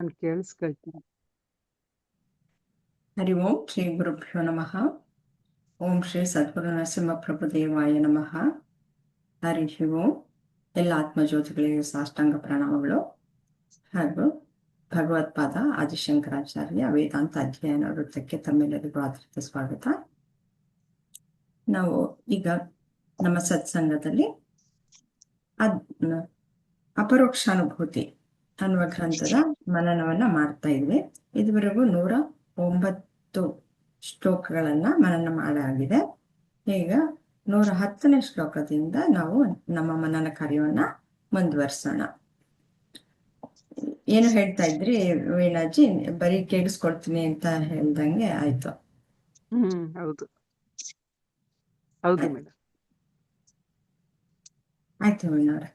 ನಾನು ಕೇಳಿಸ್ಕೊಳ್ತೀನಿ. ಹರಿ ಓಂ ಶ್ರೀ ಗುರುಭ್ಯೋ ನಮಃ. ಓಂ ಶ್ರೀ ಸದ್ಗುರು ನರಸಿಂಹಪ್ರಭು ದೇವಾಯ ನಮಃ. ಹರಿ ಓಂ. ಎಲ್ಲ ಆತ್ಮಜ್ಯೋತಿಗಳಿಗೆ ಸಾಷ್ಟಾಂಗ ಪ್ರಣಾಮಗಳು ಹಾಗೂ ಭಗವತ್ಪಾದ ಆದಿಶಂಕರಾಚಾರ್ಯ ವೇದಾಂತ ಅಧ್ಯಯನ ವೃತ್ತಕ್ಕೆ ತಮ್ಮೆಲ್ಲರಿಗೂ ಆದರದ ಸ್ವಾಗತ. ನಾವು ಈಗ ನಮ್ಮ ಸತ್ಸಂಗದಲ್ಲಿ ಅಪರೋಕ್ಷಾನುಭೂತಿ ಅನ್ನುವ ಗ್ರಂಥದ ಮನನವನ್ನ ಮಾಡ್ತಾ ಇದ್ವಿ. ಇದುವರೆಗೂ 109 ಶ್ಲೋಕಗಳನ್ನ ಮನನ ಮಾಡಾಗಿದೆ. ಈಗ 110ನೇ ಶ್ಲೋಕದಿಂದ ನಾವು ನಮ್ಮ ಮನನ ಕಾರ್ಯವನ್ನ ಮುಂದುವರ್ಸೋಣ. ಏನು ಹೇಳ್ತಾ ಇದ್ರಿ ವೀಣಾಜಿ? ಬರೀ ಕೇಳಿಸ್ಕೊಡ್ತೀನಿ ಅಂತ ಹೇಳ್ದಂಗೆ ಆಯ್ತು. ಹೌದು ಹೌದು ಮೇಡಮ್. ಆಯ್ತು ವೀಣವ್ರೆ.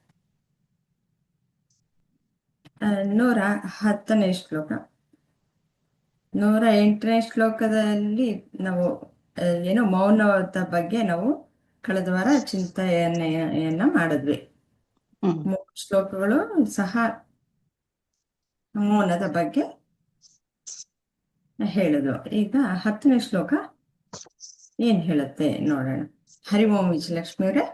110ನೇ ಶ್ಲೋಕ. 108ನೇ ಶ್ಲೋಕದಲ್ಲಿ ನಾವು ಏನೋ ಮೌನದ ಬಗ್ಗೆ ನಾವು ಕಳೆದ ವಾರ ಚಿಂತನೆಯನ್ನ ಮಾಡಿದ್ವಿ. 3 ಶ್ಲೋಕಗಳು ಸಹ ಮೌನದ ಬಗ್ಗೆ ಹೇಳಿದ್ವು. ಈಗ 10ನೇ ಶ್ಲೋಕ ಏನ್ ಹೇಳುತ್ತೆ ನೋಡೋಣ. ಹರಿ ಓಂ ವಿಜಯಲಕ್ಷ್ಮಿ ಅವರೇ.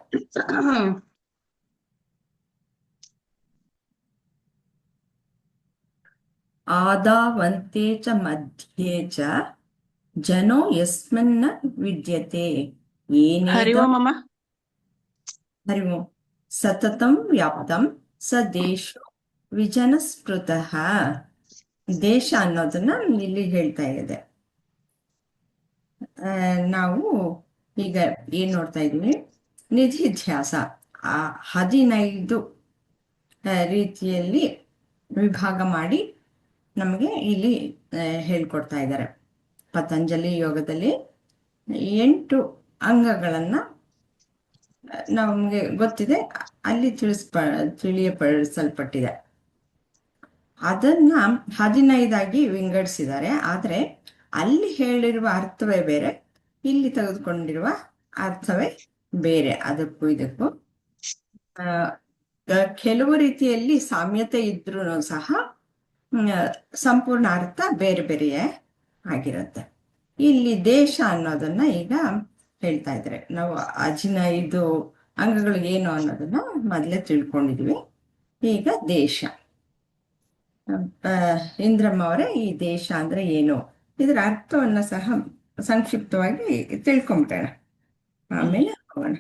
ಆದಾವಂತೆ ಚ ಮಧ್ಯೆ ಚ ಜನೋ ಯಸ್ಮಿನ್ನ ವಿದ್ಯತೆ ಹರಿ ಓಂ ಅಮ್ಮ. ಹರಿ ಓಂ. ಸತತಂ ವ್ಯಾಪ್ತಂ ಸ ದೇಶೋ ವಿಜನಸ್ಪೃತಃ. ದೇಶ ಅನ್ನೋದನ್ನ ಇಲ್ಲಿ ಹೇಳ್ತಾ ಇದೆ. ನಾವು ಈಗ ಏನ್ ನೋಡ್ತಾ ಇದೀವಿ, ನಿಧಿಧ್ಯಾಸ 15 ರೀತಿಯಲ್ಲಿ ವಿಭಾಗ ಮಾಡಿ ನಮಗೆ ಇಲ್ಲಿ ಹೇಳ್ಕೊಡ್ತಾ ಇದ್ದಾರೆ. ಪತಂಜಲಿ ಯೋಗದಲ್ಲಿ 8 ಅಂಗಗಳನ್ನ ನಮಗೆ ಗೊತ್ತಿದೆ, ಅಲ್ಲಿ ತಿಳಿಯಪಡಿಸಲ್ಪಟ್ಟಿದೆ. ಅದನ್ನ 15 ವಿಂಗಡಿಸಿದ್ದಾರೆ. ಆದ್ರೆ ಅಲ್ಲಿ ಹೇಳಿರುವ ಅರ್ಥವೇ ಬೇರೆ, ಇಲ್ಲಿ ತೆಗೆದುಕೊಂಡಿರುವ ಅರ್ಥವೇ ಬೇರೆ. ಅದಕ್ಕೂ ಇದಕ್ಕೂ ಕೆಲವು ರೀತಿಯಲ್ಲಿ ಸಾಮ್ಯತೆ ಇದ್ರೂ ಸಹ ಸಂಪೂರ್ಣ ಅರ್ಥ ಬೇರೆ ಬೇರೆಯೇ ಆಗಿರುತ್ತೆ. ಇಲ್ಲಿ ದೇಶ ಅನ್ನೋದನ್ನ ಈಗ ಹೇಳ್ತಾ ಇದ್ದಾರೆ. ನಾವು 15 ಅಂಗಗಳು ಏನು ಅನ್ನೋದನ್ನ ಮೊದಲೇ ತಿಳ್ಕೊಂಡಿದ್ವಿ. ಈಗ ದೇಶ. ಇಂದ್ರಮ್ಮ ಅವರೇ, ಈ ದೇಶ ಅಂದ್ರೆ ಏನು, ಇದರ ಅರ್ಥವನ್ನ ಸಹ ಸಂಕ್ಷಿಪ್ತವಾಗಿ ತಿಳ್ಕೊಂಬಿಡೋಣ, ಆಮೇಲೆ ಹೋಗೋಣ.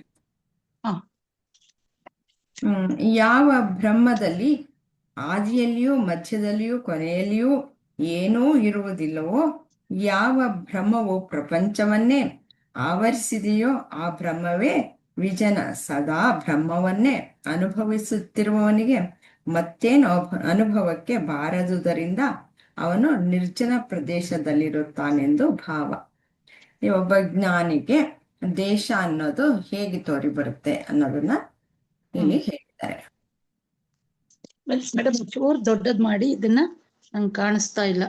ಯಾವ ಬ್ರಹ್ಮದಲ್ಲಿ ಆದಿಯಲ್ಲಿಯೂ ಮಧ್ಯದಲ್ಲಿಯೂ ಕೊನೆಯಲ್ಲಿಯೂ ಏನೂ ಇರುವುದಿಲ್ಲವೋ, ಯಾವ ಬ್ರಹ್ಮವು ಪ್ರಪಂಚವನ್ನೇ ಆವರಿಸಿದೆಯೋ ಆ ಬ್ರಹ್ಮವೇ ವಿಜನ. ಸದಾ ಬ್ರಹ್ಮವನ್ನೇ ಅನುಭವಿಸುತ್ತಿರುವವನಿಗೆ ಮತ್ತೇನು ಅನುಭವಕ್ಕೆ ಬಾರದುದರಿಂದ ಅವನು ನಿರ್ಜನ ಪ್ರದೇಶದಲ್ಲಿರುತ್ತಾನೆಂದು ಭಾವ. ಒಬ್ಬ ಜ್ಞಾನಿಗೆ ದೇಶ ಅನ್ನೋದು ಹೇಗೆ ತೋರಿ ಬರುತ್ತೆ ಅನ್ನೋದನ್ನ ಇಲ್ಲಿ ಹೇಳ್ತಾರೆ. ಮೇಡಮ್ ಚೂರ್ ದೊಡ್ಡದ್ ಮಾಡಿ, ಇದನ್ನ ನಂಗೆ ಕಾಣಿಸ್ತಾ ಇಲ್ಲ.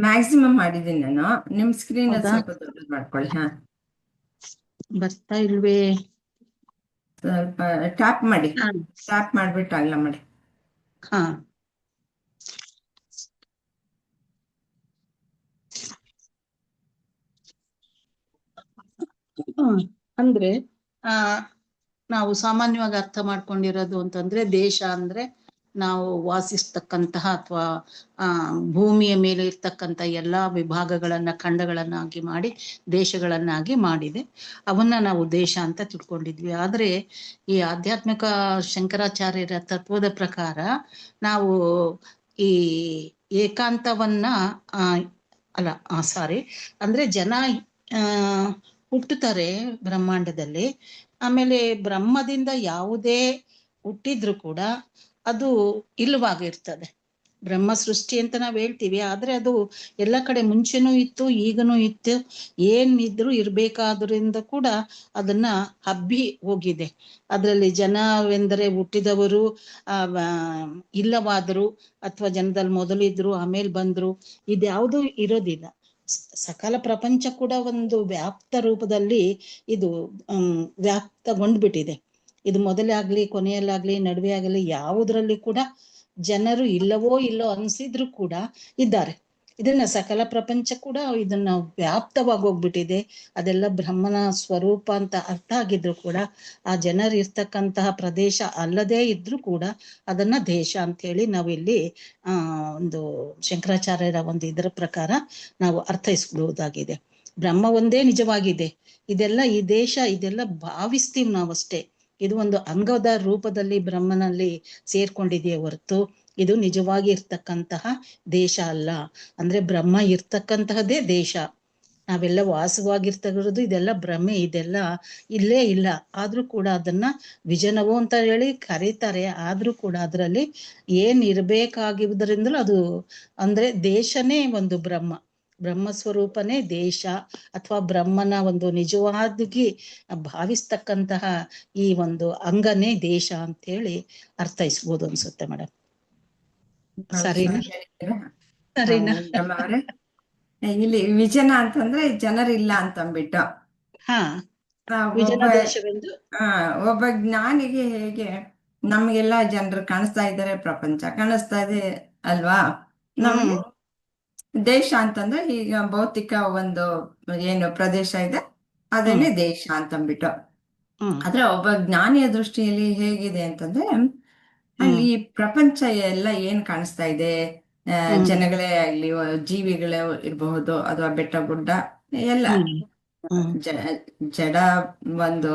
ಮ್ಯಾಕ್ಸಿಮಮ್ ಮಾಡಿದ್ದೀನಿ ನಾನು. ನಿಮ್ ಸ್ಕ್ರೀನ್ ಅಲ್ಲಿ ಸ್ವಲ್ಪ ದೊಡ್ಡದು ಮಾಡ್ಕೊಳ್ಳಿ. ಬರ್ತಾ ಇಲ್ವೇ? ಸ್ವಲ್ಪ ಟ್ಯಾಪ್ ಮಾಡಿ, ಟ್ಯಾಪ್ ಮಾಡ್ಬಿಟ್ಟು ಅಗಲ ಮಾಡಿ. ಅಂದ್ರೆ ನಾವು ಸಾಮಾನ್ಯವಾಗಿ ಅರ್ಥ ಮಾಡ್ಕೊಂಡಿರೋದು ಅಂತಂದ್ರೆ, ದೇಶ ಅಂದ್ರೆ ನಾವು ವಾಸಿಸ್ತಕ್ಕಂತಹ ಅಥವಾ ಭೂಮಿಯ ಮೇಲೆ ಇರ್ತಕ್ಕಂಥ ಎಲ್ಲಾ ವಿಭಾಗಗಳನ್ನ ಖಂಡಗಳನ್ನಾಗಿ ಮಾಡಿ ದೇಶಗಳನ್ನಾಗಿ ಮಾಡಿದೆ, ಅವನ್ನ ನಾವು ದೇಶ ಅಂತ ತಿಳ್ಕೊಂಡಿದ್ವಿ. ಆದ್ರೆ ಈ ಆಧ್ಯಾತ್ಮಿಕ ಶಂಕರಾಚಾರ್ಯರ ತತ್ವದ ಪ್ರಕಾರ ನಾವು ಈ ಏಕಾಂತವನ್ನ ಅಂದ್ರೆ ಜನ ಹುಟ್ಟುತ್ತಾರೆ ಬ್ರಹ್ಮಾಂಡದಲ್ಲಿ. ಆಮೇಲೆ ಬ್ರಹ್ಮದಿಂದ ಯಾವುದೇ ಹುಟ್ಟಿದ್ರು ಕೂಡ ಅದು ಇಲ್ಲವಾಗಿರ್ತದೆ. ಬ್ರಹ್ಮ ಸೃಷ್ಟಿ ಅಂತ ನಾವ್ ಹೇಳ್ತೀವಿ, ಆದ್ರೆ ಅದು ಎಲ್ಲ ಕಡೆ ಮುಂಚೆನೂ ಇತ್ತು, ಈಗನೂ ಇತ್ತು. ಏನಿದ್ರು ಇರ್ಬೇಕಾದ್ರಿಂದ ಕೂಡ ಅದನ್ನ ಹಬ್ಬಿ ಹೋಗಿದೆ. ಅದ್ರಲ್ಲಿ ಜನವೆಂದರೆ ಹುಟ್ಟಿದವರು, ಇಲ್ಲವಾದರು, ಅಥವಾ ಜನದಲ್ಲಿ ಮೊದಲಿದ್ರು ಆಮೇಲೆ ಬಂದ್ರು, ಇದ್ಯಾವುದೂ ಇರೋದಿಲ್ಲ. ಸಕಲ ಪ್ರಪಂಚ ಕೂಡ ಒಂದು ವ್ಯಾಪ್ತ ರೂಪದಲ್ಲಿ ಇದು ವ್ಯಾಪ್ತಗೊಂಡ್ಬಿಟ್ಟಿದೆ. ಇದು ಮೊದಲಾಗ್ಲಿ ಕೊನೆಯಲ್ಲಾಗ್ಲಿ ನಡುವೆ ಆಗಲಿ ಯಾವುದ್ರಲ್ಲಿ ಕೂಡ ಜನರು ಇಲ್ಲವೋ ಇಲ್ಲೋ ಅನ್ಸಿದ್ರು ಕೂಡ ಇದ್ದಾರೆ. ಇದನ್ನ ಸಕಲ ಪ್ರಪಂಚ ಕೂಡ ಇದನ್ನ ವ್ಯಾಪ್ತವಾಗಿ ಹೋಗ್ಬಿಟ್ಟಿದೆ. ಅದೆಲ್ಲ ಬ್ರಹ್ಮನ ಸ್ವರೂಪ ಅಂತ ಅರ್ಥ ಆಗಿದ್ರು ಕೂಡ ಆ ಜನರು ಇರ್ತಕ್ಕಂತಹ ಪ್ರದೇಶ ಅಲ್ಲದೇ ಇದ್ರೂ ಕೂಡ ಅದನ್ನ ದೇಶ ಅಂತ ಹೇಳಿ ನಾವಿಲ್ಲಿ ಒಂದು ಶಂಕರಾಚಾರ್ಯರ ಒಂದು ಇದರ ಪ್ರಕಾರ ನಾವು ಅರ್ಥೈಸ್ಕೊಳ್ಳುವುದಾಗಿದೆ. ಬ್ರಹ್ಮ ಒಂದೇ ನಿಜವಾಗಿದೆ. ಇದೆಲ್ಲ ಈ ದೇಶ ಇದೆಲ್ಲ ಭಾವಿಸ್ತೀವಿ ನಾವಷ್ಟೇ. ಇದು ಒಂದು ಅಂಗದ ರೂಪದಲ್ಲಿ ಬ್ರಹ್ಮನಲ್ಲಿ ಸೇರ್ಕೊಂಡಿದೆಯೇ ಹೊರತು ಇದು ನಿಜವಾಗಿ ಇರ್ತಕ್ಕಂತಹ ದೇಶ ಅಲ್ಲ. ಅಂದ್ರೆ ಬ್ರಹ್ಮ ಇರ್ತಕ್ಕಂತಹದ್ದೇ ದೇಶ. ನಾವೆಲ್ಲ ವಾಸವಾಗಿರ್ತಕ್ಕಂಥದ್ದು ಇದೆಲ್ಲ ಭ್ರಮೆ, ಇದೆಲ್ಲ ಇಲ್ಲೇ ಇಲ್ಲ. ಆದ್ರೂ ಕೂಡ ಅದನ್ನ ವಿಜನವು ಅಂತ ಹೇಳಿ ಕರೀತಾರೆ. ಆದ್ರೂ ಕೂಡ ಅದರಲ್ಲಿ ಏನ್ ಇರ್ಬೇಕಾಗಿರುವುದರಿಂದಲೂ ಅದು ಅಂದ್ರೆ ದೇಶನೇ ಒಂದು ಬ್ರಹ್ಮ ಸ್ವರೂಪನೇ ದೇಶ, ಅಥವಾ ಬ್ರಹ್ಮನ ಒಂದು ನಿಜವಾಗಿ ಭಾವಿಸ್ತಕ್ಕಂತಹ ಈ ಒಂದು ಅಂಗನೇ ದೇಶ ಅಂತ ಹೇಳಿ ಅರ್ಥೈಸ್ಬೋದು ಅನ್ಸುತ್ತೆ ಮೇಡಮ್. ಸರಿನಾ? ಸರಿನಾ? ಅವರೇ ಇಲ್ಲಿ ವಿಜನ ಅಂತಂದ್ರೆ ಜನರಿಲ್ಲ ಅಂತಂದ್ಬಿಟ್ಟು ಹಾ, ವಿಜನ ದೇಶವೆಂದು ಒಬ್ಬ ಜ್ಞಾನಿಗೆ ಹೇಗೆ ನಮ್ಗೆಲ್ಲಾ ಜನರು ಕಾಣಿಸ್ತಾ ಇದ್ದಾರೆ, ಪ್ರಪಂಚ ಕಾಣಿಸ್ತಾ ಇದೆ ಅಲ್ವಾ. ನಮ್ಗೆ ದೇಶ ಅಂತಂದ್ರೆ ಈಗ ಭೌತಿಕ ಒಂದು ಏನು ಪ್ರದೇಶ ಇದೆ ಅದನ್ನೇ ದೇಶ ಅಂತಂದ್ಬಿಟ್ಟು. ಆದ್ರೆ ಒಬ್ಬ ಜ್ಞಾನಿಯ ದೃಷ್ಟಿಯಲ್ಲಿ ಹೇಗಿದೆ ಅಂತಂದ್ರೆ ಅಲ್ಲಿ ಪ್ರಪಂಚ ಎಲ್ಲ ಏನ್ ಕಾಣಿಸ್ತಾ ಇದೆ, ಜನಗಳೇ ಆಗ್ಲಿ, ಜೀವಿಗಳೇ ಇರಬಹುದು, ಅಥವಾ ಬೆಟ್ಟ ಗುಡ್ಡ ಎಲ್ಲ ಜಡ ಒಂದು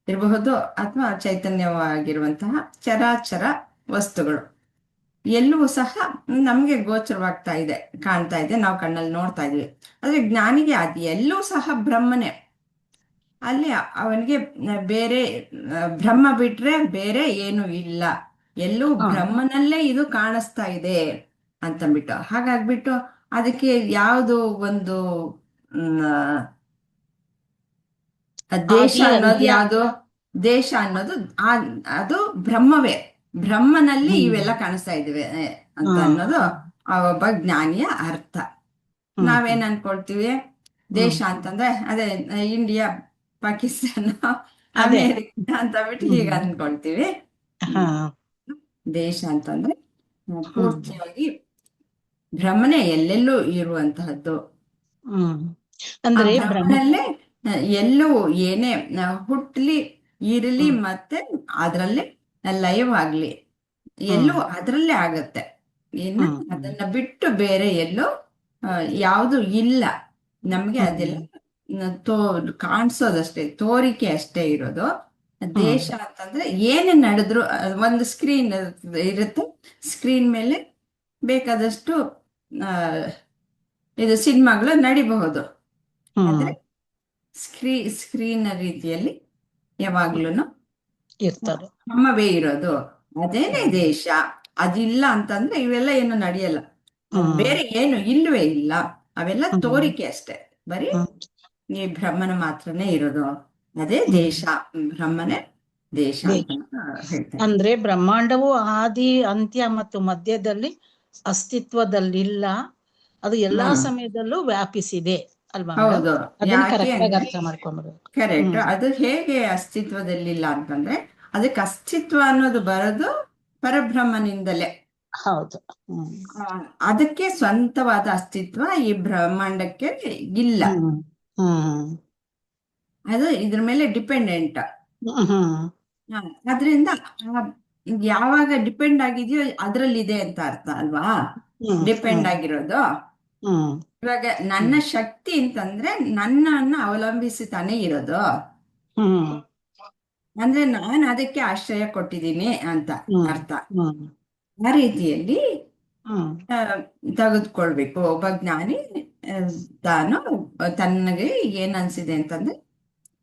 ಇರಬಹುದು, ಅಥವಾ ಚೈತನ್ಯವಾಗಿರುವಂತಹ ಚರಾಚರ ವಸ್ತುಗಳು ಎಲ್ಲವೂ ಸಹ ನಮ್ಗೆ ಗೋಚರವಾಗ್ತಾ ಇದೆ, ಕಾಣ್ತಾ ಇದೆ, ನಾವು ಕಣ್ಣಲ್ಲಿ ನೋಡ್ತಾ ಇದೀವಿ. ಆದ್ರೆ ಜ್ಞಾನಿಗೆ ಅದು ಎಲ್ಲವೂ ಸಹ ಬ್ರಹ್ಮನೇ. ಅಲ್ಲಿ ಅವನಿಗೆ ಬೇರೆ ಬ್ರಹ್ಮ ಬಿಟ್ರೆ ಬೇರೆ ಏನು ಇಲ್ಲ, ಎಲ್ಲೂ ಬ್ರಹ್ಮನಲ್ಲೇ ಇದು ಕಾಣಿಸ್ತಾ ಇದೆ ಅಂತಂದ್ಬಿಟ್ಟು. ಹಾಗಾಗ್ಬಿಟ್ಟು ಅದಕ್ಕೆ ಯಾವುದು ಒಂದು ದೇಶ ಅನ್ನೋದು ಯಾವುದು, ದೇಶ ಅನ್ನೋದು ಅದು ಬ್ರಹ್ಮವೇ, ಬ್ರಹ್ಮನಲ್ಲಿ ಇವೆಲ್ಲ ಕಾಣಿಸ್ತಾ ಇದಿವೆ ಅಂತ ಅನ್ನೋದು ಆ ಒಬ್ಬ ಜ್ಞಾನಿಯ ಅರ್ಥ. ನಾವೇನ್ ಅನ್ಕೊಳ್ತೀವಿ, ದೇಶ ಅಂತಂದ್ರೆ ಅದೇ ಇಂಡಿಯಾ, ಪಾಕಿಸ್ತಾನ, ಅಮೇರಿಕಾ ಅಂತ ಬಿಟ್ಟು ಹೀಗೆ ಅನ್ಕೊಳ್ತೀವಿ. ದೇಶ ಅಂತಂದ್ರೆ ಪೂರ್ತಿಯಾಗಿ ಬ್ರಹ್ಮನೇ ಎಲ್ಲೆಲ್ಲೂ ಇರುವಂತಹದ್ದು. ಅಂದ್ರೆ ಬ್ರಹ್ಮನಲ್ಲೇ ಎಲ್ಲೂ ಏನೇ ಹುಟ್ಲಿ ಇರಲಿ ಮತ್ತೆ ಅದ್ರಲ್ಲೇ ಲಯವಾಗ್ಲಿ ಎಲ್ಲೂ ಅದ್ರಲ್ಲೇ ಆಗತ್ತೆ. ಏನು ಅದನ್ನ ಬಿಟ್ಟು ಬೇರೆ ಎಲ್ಲೂ ಯಾವುದು ಇಲ್ಲ. ನಮ್ಗೆ ಅದೆಲ್ಲ ಕಾಣಿಸೋದಷ್ಟೇ, ತೋರಿಕೆ ಅಷ್ಟೇ ಇರೋದು. ದೇಶ ಅಂತಂದ್ರೆ ಏನೇ ನಡೆದ್ರು ಒಂದು ಸ್ಕ್ರೀನ್ ಇರುತ್ತೆ, ಸ್ಕ್ರೀನ್ ಮೇಲೆ ಬೇಕಾದಷ್ಟು ಇದು ಸಿನಿಮಾಗಳು ನಡಿಬಹುದು. ಆದ್ರೆ ಸ್ಕ್ರೀನ್ ರೀತಿಯಲ್ಲಿ ಯಾವಾಗ್ಲೂ ಬ್ರಹ್ಮವೇ ಇರೋದು, ಅದೇನೇ ದೇಶ. ಅದಿಲ್ಲ ಅಂತಂದ್ರೆ ಇವೆಲ್ಲ ಏನು ನಡೆಯಲ್ಲ, ಬೇರೆ ಏನು ಇಲ್ವೇ ಇಲ್ಲ, ಅವೆಲ್ಲ ತೋರಿಕೆ ಅಷ್ಟೇ. ಬರೀ ಈ ಬ್ರಹ್ಮನ ಮಾತ್ರನೇ ಇರೋದು, ಅದೇ ದೇಶ, ಬ್ರಹ್ಮನೇ ದೇಶ ಅಂತ ಹೇಳ್ತಾರೆ. ಅಂದ್ರೆ ಬ್ರಹ್ಮಾಂಡವು ಆದಿ ಅಂತ್ಯ ಮತ್ತು ಮಧ್ಯದಲ್ಲಿ ಅಸ್ತಿತ್ವದಲ್ಲಿಲ್ಲ, ಅದು ಎಲ್ಲಾ ಸಮಯದಲ್ಲೂ ವ್ಯಾಪಿಸಿದೆ ಅಲ್ವಾ? ಹೌದು, ಅರ್ಥ ಮಾಡ್ಕೊಂಡ್ಬಿಡ್ಬೇಕು. ಕರೆಕ್ಟ್. ಅದು ಹೇಗೆ ಅಸ್ತಿತ್ವದಲ್ಲಿಲ್ಲ ಅಂತಂದ್ರೆ ಅದಕ್ಕೆ ಅಸ್ತಿತ್ವ ಅನ್ನೋದು ಬರೋದು ಪರಬ್ರಹ್ಮನಿಂದಲೇ. ಹೌದು. ಅದಕ್ಕೆ ಸ್ವಂತವಾದ ಅಸ್ತಿತ್ವ ಈ ಬ್ರಹ್ಮಾಂಡಕ್ಕೆ ಇಲ್ಲ. ಅದು ಇದ್ರ ಮೇಲೆ ಡಿಪೆಂಡೆಂಟ್. ಅದ್ರಿಂದ ಯಾವಾಗ ಡಿಪೆಂಡ್ ಆಗಿದೆಯೋ ಅದ್ರಲ್ಲಿದೆ ಅಂತ ಅರ್ಥ ಅಲ್ವಾ, ಡಿಪೆಂಡ್ ಆಗಿರೋದು. ಇವಾಗ ನನ್ನ ಶಕ್ತಿ ಅಂತಂದ್ರೆ ನನ್ನನ್ನ ಅವಲಂಬಿಸಿ ತಾನೇ ಇರೋದು, ಅಂದ್ರೆ ನಾನು ಅದಕ್ಕೆ ಆಶ್ರಯ ಕೊಟ್ಟಿದ್ದೀನಿ ಅಂತ ಅರ್ಥ. ಆ ರೀತಿಯಲ್ಲಿ ತೆಗೆದುಕೊಳ್ಬೇಕು. ಒಬ್ಬ ಜ್ಞಾನಿ ತಾನು ತನ್ನಗೆ ಏನ್ ಅನ್ಸಿದೆ ಅಂತಂದ್ರೆ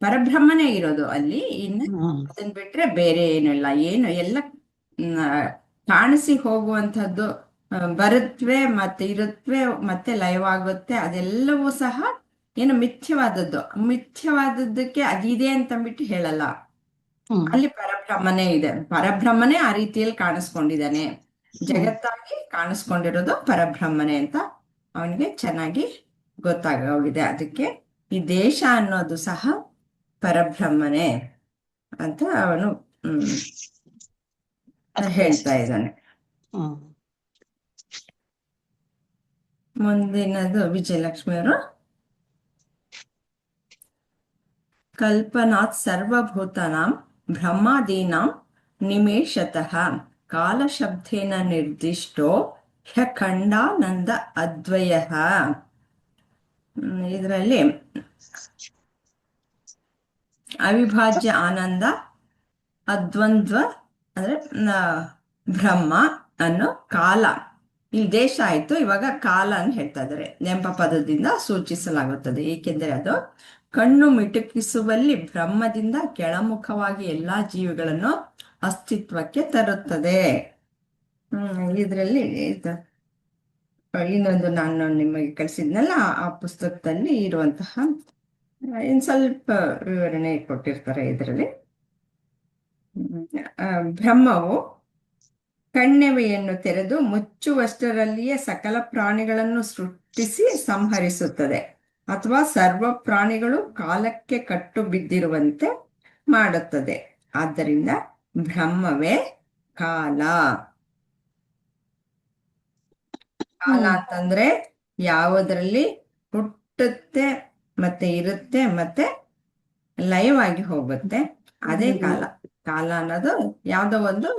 ಪರಬ್ರಹ್ಮನೇ ಇರೋದು ಅಲ್ಲಿ, ಇನ್ನು ಅದನ್ ಬಿಟ್ರೆ ಬೇರೆ ಏನು ಇಲ್ಲ. ಏನು ಎಲ್ಲ ಕಾಣಿಸಿ ಹೋಗುವಂಥದ್ದು ಬರುತ್ತವೆ, ಮತ್ತೆ ಇರುತ್ತವೆ, ಮತ್ತೆ ಲಯವಾಗುತ್ತೆ. ಅದೆಲ್ಲವೂ ಸಹ ಏನು ಮಿಥ್ಯವಾದದ್ದಕ್ಕೆ ಅದಿದೆ ಅಂತಂದ್ಬಿಟ್ಟು ಹೇಳಲ್ಲ. ಅಲ್ಲಿ ಪರಬ್ರಹ್ಮನೇ ಇದೆ, ಪರಬ್ರಹ್ಮನೇ ಆ ರೀತಿಯಲ್ಲಿ ಕಾಣಿಸ್ಕೊಂಡಿದ್ದಾನೆ, ಜಗತ್ತಾಗಿ ಕಾಣಿಸ್ಕೊಂಡಿರೋದು ಪರಬ್ರಹ್ಮನೇ ಅಂತ ಅವನಿಗೆ ಚೆನ್ನಾಗಿ ಗೊತ್ತಾಗೋಗಿದೆ. ಅದಕ್ಕೆ ಈ ದೇಶ ಅನ್ನೋದು ಸಹ ಪರಬ್ರಹ್ಮನೇ ಅಂತ ಅವನು ಹೇಳ್ತಾ ಇದ್ದಾನೆ. ಹ್ಮ್ ಮುಂದಿನದು ವಿಜಯಲಕ್ಷ್ಮಿಯವರು. ಕಲ್ಪನಾತ್ ಸರ್ವಭೂತಾನಾಂ ಬ್ರಹ್ಮಾದೀನಾಂ ನಿಮೇಷತಃ ಕಾಲಶಬ್ದೇನ ನಿರ್ದಿಷ್ಟೋ ಹ್ಯಖಂಡಾನಂದ ಅದ್ವಯಃ. ಇದರಲ್ಲಿ ಅವಿಭಾಜ್ಯ ಆನಂದ ಅದ್ವಂದ್ವ ಅಂದ್ರೆ ಬ್ರಹ್ಮ ಅನ್ನೋ ಕಾಲ, ಈ ದೇಶ ಆಯ್ತು, ಇವಾಗ ಕಾಲ ಅಂತ ಹೇಳ್ತಾ ಇದ್ದಾರೆ. ನೆಂಪ ಪದದಿಂದ ಸೂಚಿಸಲಾಗುತ್ತದೆ, ಏಕೆಂದರೆ ಅದು ಕಣ್ಣು ಮಿಟುಕಿಸುವಲ್ಲಿ ಬ್ರಹ್ಮದಿಂದ ಕೆಳಮುಖವಾಗಿ ಎಲ್ಲಾ ಜೀವಿಗಳನ್ನು ಅಸ್ತಿತ್ವಕ್ಕೆ ತರುತ್ತದೆ. ಇದರಲ್ಲಿ ಇನ್ನೊಂದು ನಾನು ನಿಮಗೆ ಕಳಿಸಿದ್ನಲ್ಲ, ಆ ಪುಸ್ತಕದಲ್ಲಿ ಇರುವಂತಹ ಇನ್ ಸ್ವಲ್ಪ ವಿವರಣೆ ಕೊಟ್ಟಿರ್ತಾರೆ. ಇದರಲ್ಲಿ ಬ್ರಹ್ಮವು ಕಣ್ಣೆವೆಯನ್ನು ತೆರೆದು ಮುಚ್ಚುವಷ್ಟರಲ್ಲಿಯೇ ಸಕಲ ಪ್ರಾಣಿಗಳನ್ನು ಸೃಷ್ಟಿಸಿ ಸಂಹರಿಸುತ್ತದೆ, ಅಥವಾ ಸರ್ವ ಪ್ರಾಣಿಗಳು ಕಾಲಕ್ಕೆ ಕಟ್ಟು ಬಿದ್ದಿರುವಂತೆ ಮಾಡುತ್ತದೆ. ಆದ್ದರಿಂದ ಬ್ರಹ್ಮವೇ ಕಾಲ. ಕಾಲ ಅಂತಂದ್ರೆ ಯಾವುದರಲ್ಲಿ ಹುಟ್ಟುತ್ತೆ ಮತ್ತೆ ಇರುತ್ತೆ ಮತ್ತೆ ಲೈವ್ ಆಗಿ ಹೋಗುತ್ತೆ, ಅದೇ ಕಾಲ. ಕಾಲ ಅನ್ನೋದು ಯಾವ್ದೋ ಒಂದು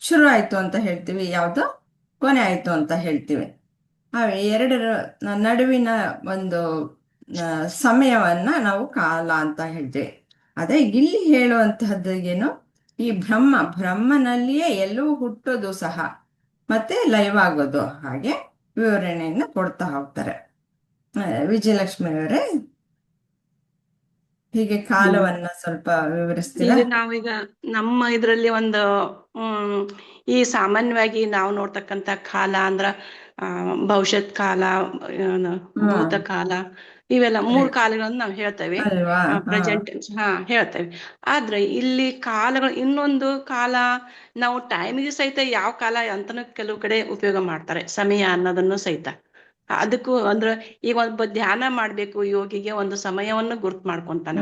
ಶುರು ಆಯ್ತು ಅಂತ ಹೇಳ್ತೀವಿ, ಯಾವ್ದೋ ಕೊನೆ ಆಯ್ತು ಅಂತ ಹೇಳ್ತೀವಿ. ಎರಡರ ನಡುವಿನ ಒಂದು ಸಮಯವನ್ನ ನಾವು ಕಾಲ ಅಂತ ಹೇಳ್ತೀವಿ. ಅದೇ ಇಲ್ಲಿ ಹೇಳುವಂತಹದ್ದು ಏನು, ಈ ಬ್ರಹ್ಮನಲ್ಲಿಯೇ ಎಲ್ಲವೂ ಹುಟ್ಟೋದು ಸಹ ಮತ್ತೆ ಲೈವ್ ಆಗೋದು, ಹಾಗೆ ವಿವರಣೆಯನ್ನು ಕೊಡ್ತಾ ಹೋಗ್ತಾರೆ. ವಿಜಯಲಕ್ಷ್ಮಿ ಅವರೇ, ಹೀಗೆ ಕಾಲವನ್ನ ಸ್ವಲ್ಪ ವಿವರಿಸ್ತೀರಾ? ನಾವೀಗ ನಮ್ಮ ಇದ್ರಲ್ಲಿ ಒಂದು ಈ ಸಾಮಾನ್ಯವಾಗಿ ನಾವು ನೋಡ್ತಕ್ಕಂತ ಕಾಲ ಅಂದ್ರ ಭವಿಷ್ಯತ್ ಕಾಲ, ಭೂತಕಾಲ, ಇವೆಲ್ಲ 3 ಕಾಲಗಳನ್ನು ನಾವು ಹೇಳ್ತೇವೆ. ಪ್ರೆಸೆಂಟ್ ಹೇಳ್ತೇವೆ. ಆದ್ರೆ ಇಲ್ಲಿ ಕಾಲಗಳು, ಇನ್ನೊಂದು ಕಾಲ ನಾವು ಟೈಮಿಗೆ ಸಹಿತ ಯಾವ ಕಾಲ ಅಂತನೂ ಕೆಲವು ಕಡೆ ಉಪಯೋಗ ಮಾಡ್ತಾರೆ, ಸಮಯ ಅನ್ನೋದನ್ನು ಸಹಿತ. ಅದಕ್ಕೂ ಅಂದ್ರೆ ಈಗ ಒಬ್ಬ ಧ್ಯಾನ ಮಾಡ್ಬೇಕು ಯೋಗಿಗೆ ಒಂದು ಸಮಯವನ್ನು ಗುರ್ತು ಮಾಡ್ಕೊಂತಾನೆ.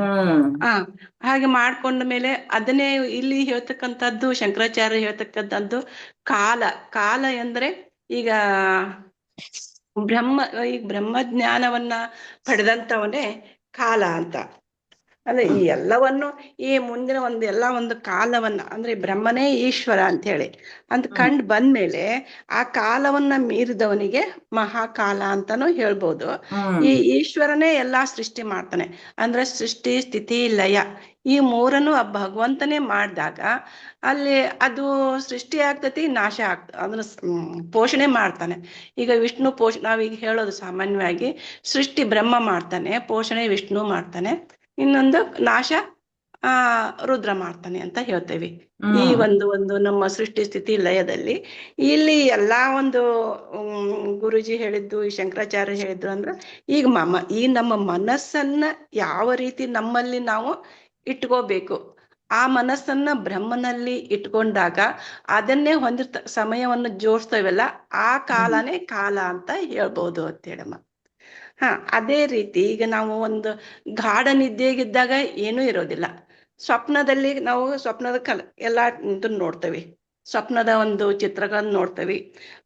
ಹಾಗೆ ಮಾಡ್ಕೊಂಡ ಮೇಲೆ ಅದನ್ನೇ ಇಲ್ಲಿ ಹೇಳ್ತಕ್ಕಂಥದ್ದು, ಶಂಕರಾಚಾರ್ಯ ಹೇಳ್ತಕ್ಕಂಥದ್ದು ಕಾಲ ಎಂದ್ರೆ ಈಗ ಬ್ರಹ್ಮ ಜ್ಞಾನವನ್ನ ಪಡೆದಂತವನೇ ಕಾಲ ಅಂತ. ಅಂದ್ರೆ ಈ ಎಲ್ಲವನ್ನು ಈ ಮುಂದಿನ ಒಂದು ಕಾಲವನ್ನ ಅಂದ್ರೆ ಬ್ರಹ್ಮನೇ ಈಶ್ವರ ಅಂತ ಹೇಳಿ ಅಂತ ಕಂಡು ಬಂದ್ಮೇಲೆ ಆ ಕಾಲವನ್ನ ಮೀರಿದವನಿಗೆ ಮಹಾಕಾಲ ಅಂತಾನು ಹೇಳ್ಬೋದು. ಈ ಈಶ್ವರನೇ ಎಲ್ಲಾ ಸೃಷ್ಟಿ ಮಾಡ್ತಾನೆ. ಅಂದ್ರೆ ಸೃಷ್ಟಿ, ಸ್ಥಿತಿ, ಲಯ ಈ 3 ಭಗವಂತನೇ ಮಾಡಿದಾಗ ಅಲ್ಲಿ ಅದು ಸೃಷ್ಟಿ ಆಗ್ತತಿ, ನಾಶ ಅದನ್ನ ಪೋಷಣೆ ಮಾಡ್ತಾನೆ. ಈಗ ವಿಷ್ಣು ನಾವೀಗ ಹೇಳೋದು ಸಾಮಾನ್ಯವಾಗಿ ಸೃಷ್ಟಿ ಬ್ರಹ್ಮ ಮಾಡ್ತಾನೆ, ಪೋಷಣೆ ವಿಷ್ಣು ಮಾಡ್ತಾನೆ, ಇನ್ನೊಂದು ನಾಶ ರುದ್ರ ಮಾಡ್ತಾನೆ ಅಂತ ಹೇಳ್ತೇವೆ. ಈ ಒಂದು ನಮ್ಮ ಸೃಷ್ಟಿ ಸ್ಥಿತಿ ಲಯದಲ್ಲಿ ಇಲ್ಲಿ ಎಲ್ಲಾ ಒಂದು ಗುರುಜಿ ಹೇಳಿದ್ದು, ಈ ಶಂಕರಾಚಾರ್ಯ ಹೇಳಿದ್ರು ಅಂದ್ರೆ ಈಗ ಈ ನಮ್ಮ ಮನಸ್ಸನ್ನ ಯಾವ ರೀತಿ ನಮ್ಮಲ್ಲಿ ನಾವು ಇಟ್ಕೋಬೇಕು, ಆ ಮನಸ್ಸನ್ನ ಬ್ರಹ್ಮನಲ್ಲಿ ಇಟ್ಕೊಂಡಾಗ ಅದನ್ನೇ ಸಮಯವನ್ನು ಜೋಡಿಸ್ತೇವಲ್ಲ, ಆ ಕಾಲನೇ ಕಾಲ ಅಂತ ಹೇಳ್ಬೋದು ಅಂತ ಹೇಳಮ್ಮ. ಅದೇ ರೀತಿ ಈಗ ನಾವು ಒಂದು ಗಾಢ ನಿದ್ದೆಗಿದ್ದಾಗ ಏನೂ ಇರೋದಿಲ್ಲ. ಸ್ವಪ್ನದಲ್ಲಿ ನಾವು ಸ್ವಪ್ನದ ಎಲ್ಲಾ ನೋಡ್ತೇವೆ, ಸ್ವಪ್ನದ ಒಂದು ಚಿತ್ರಗಳನ್ನ ನೋಡ್ತೇವೆ.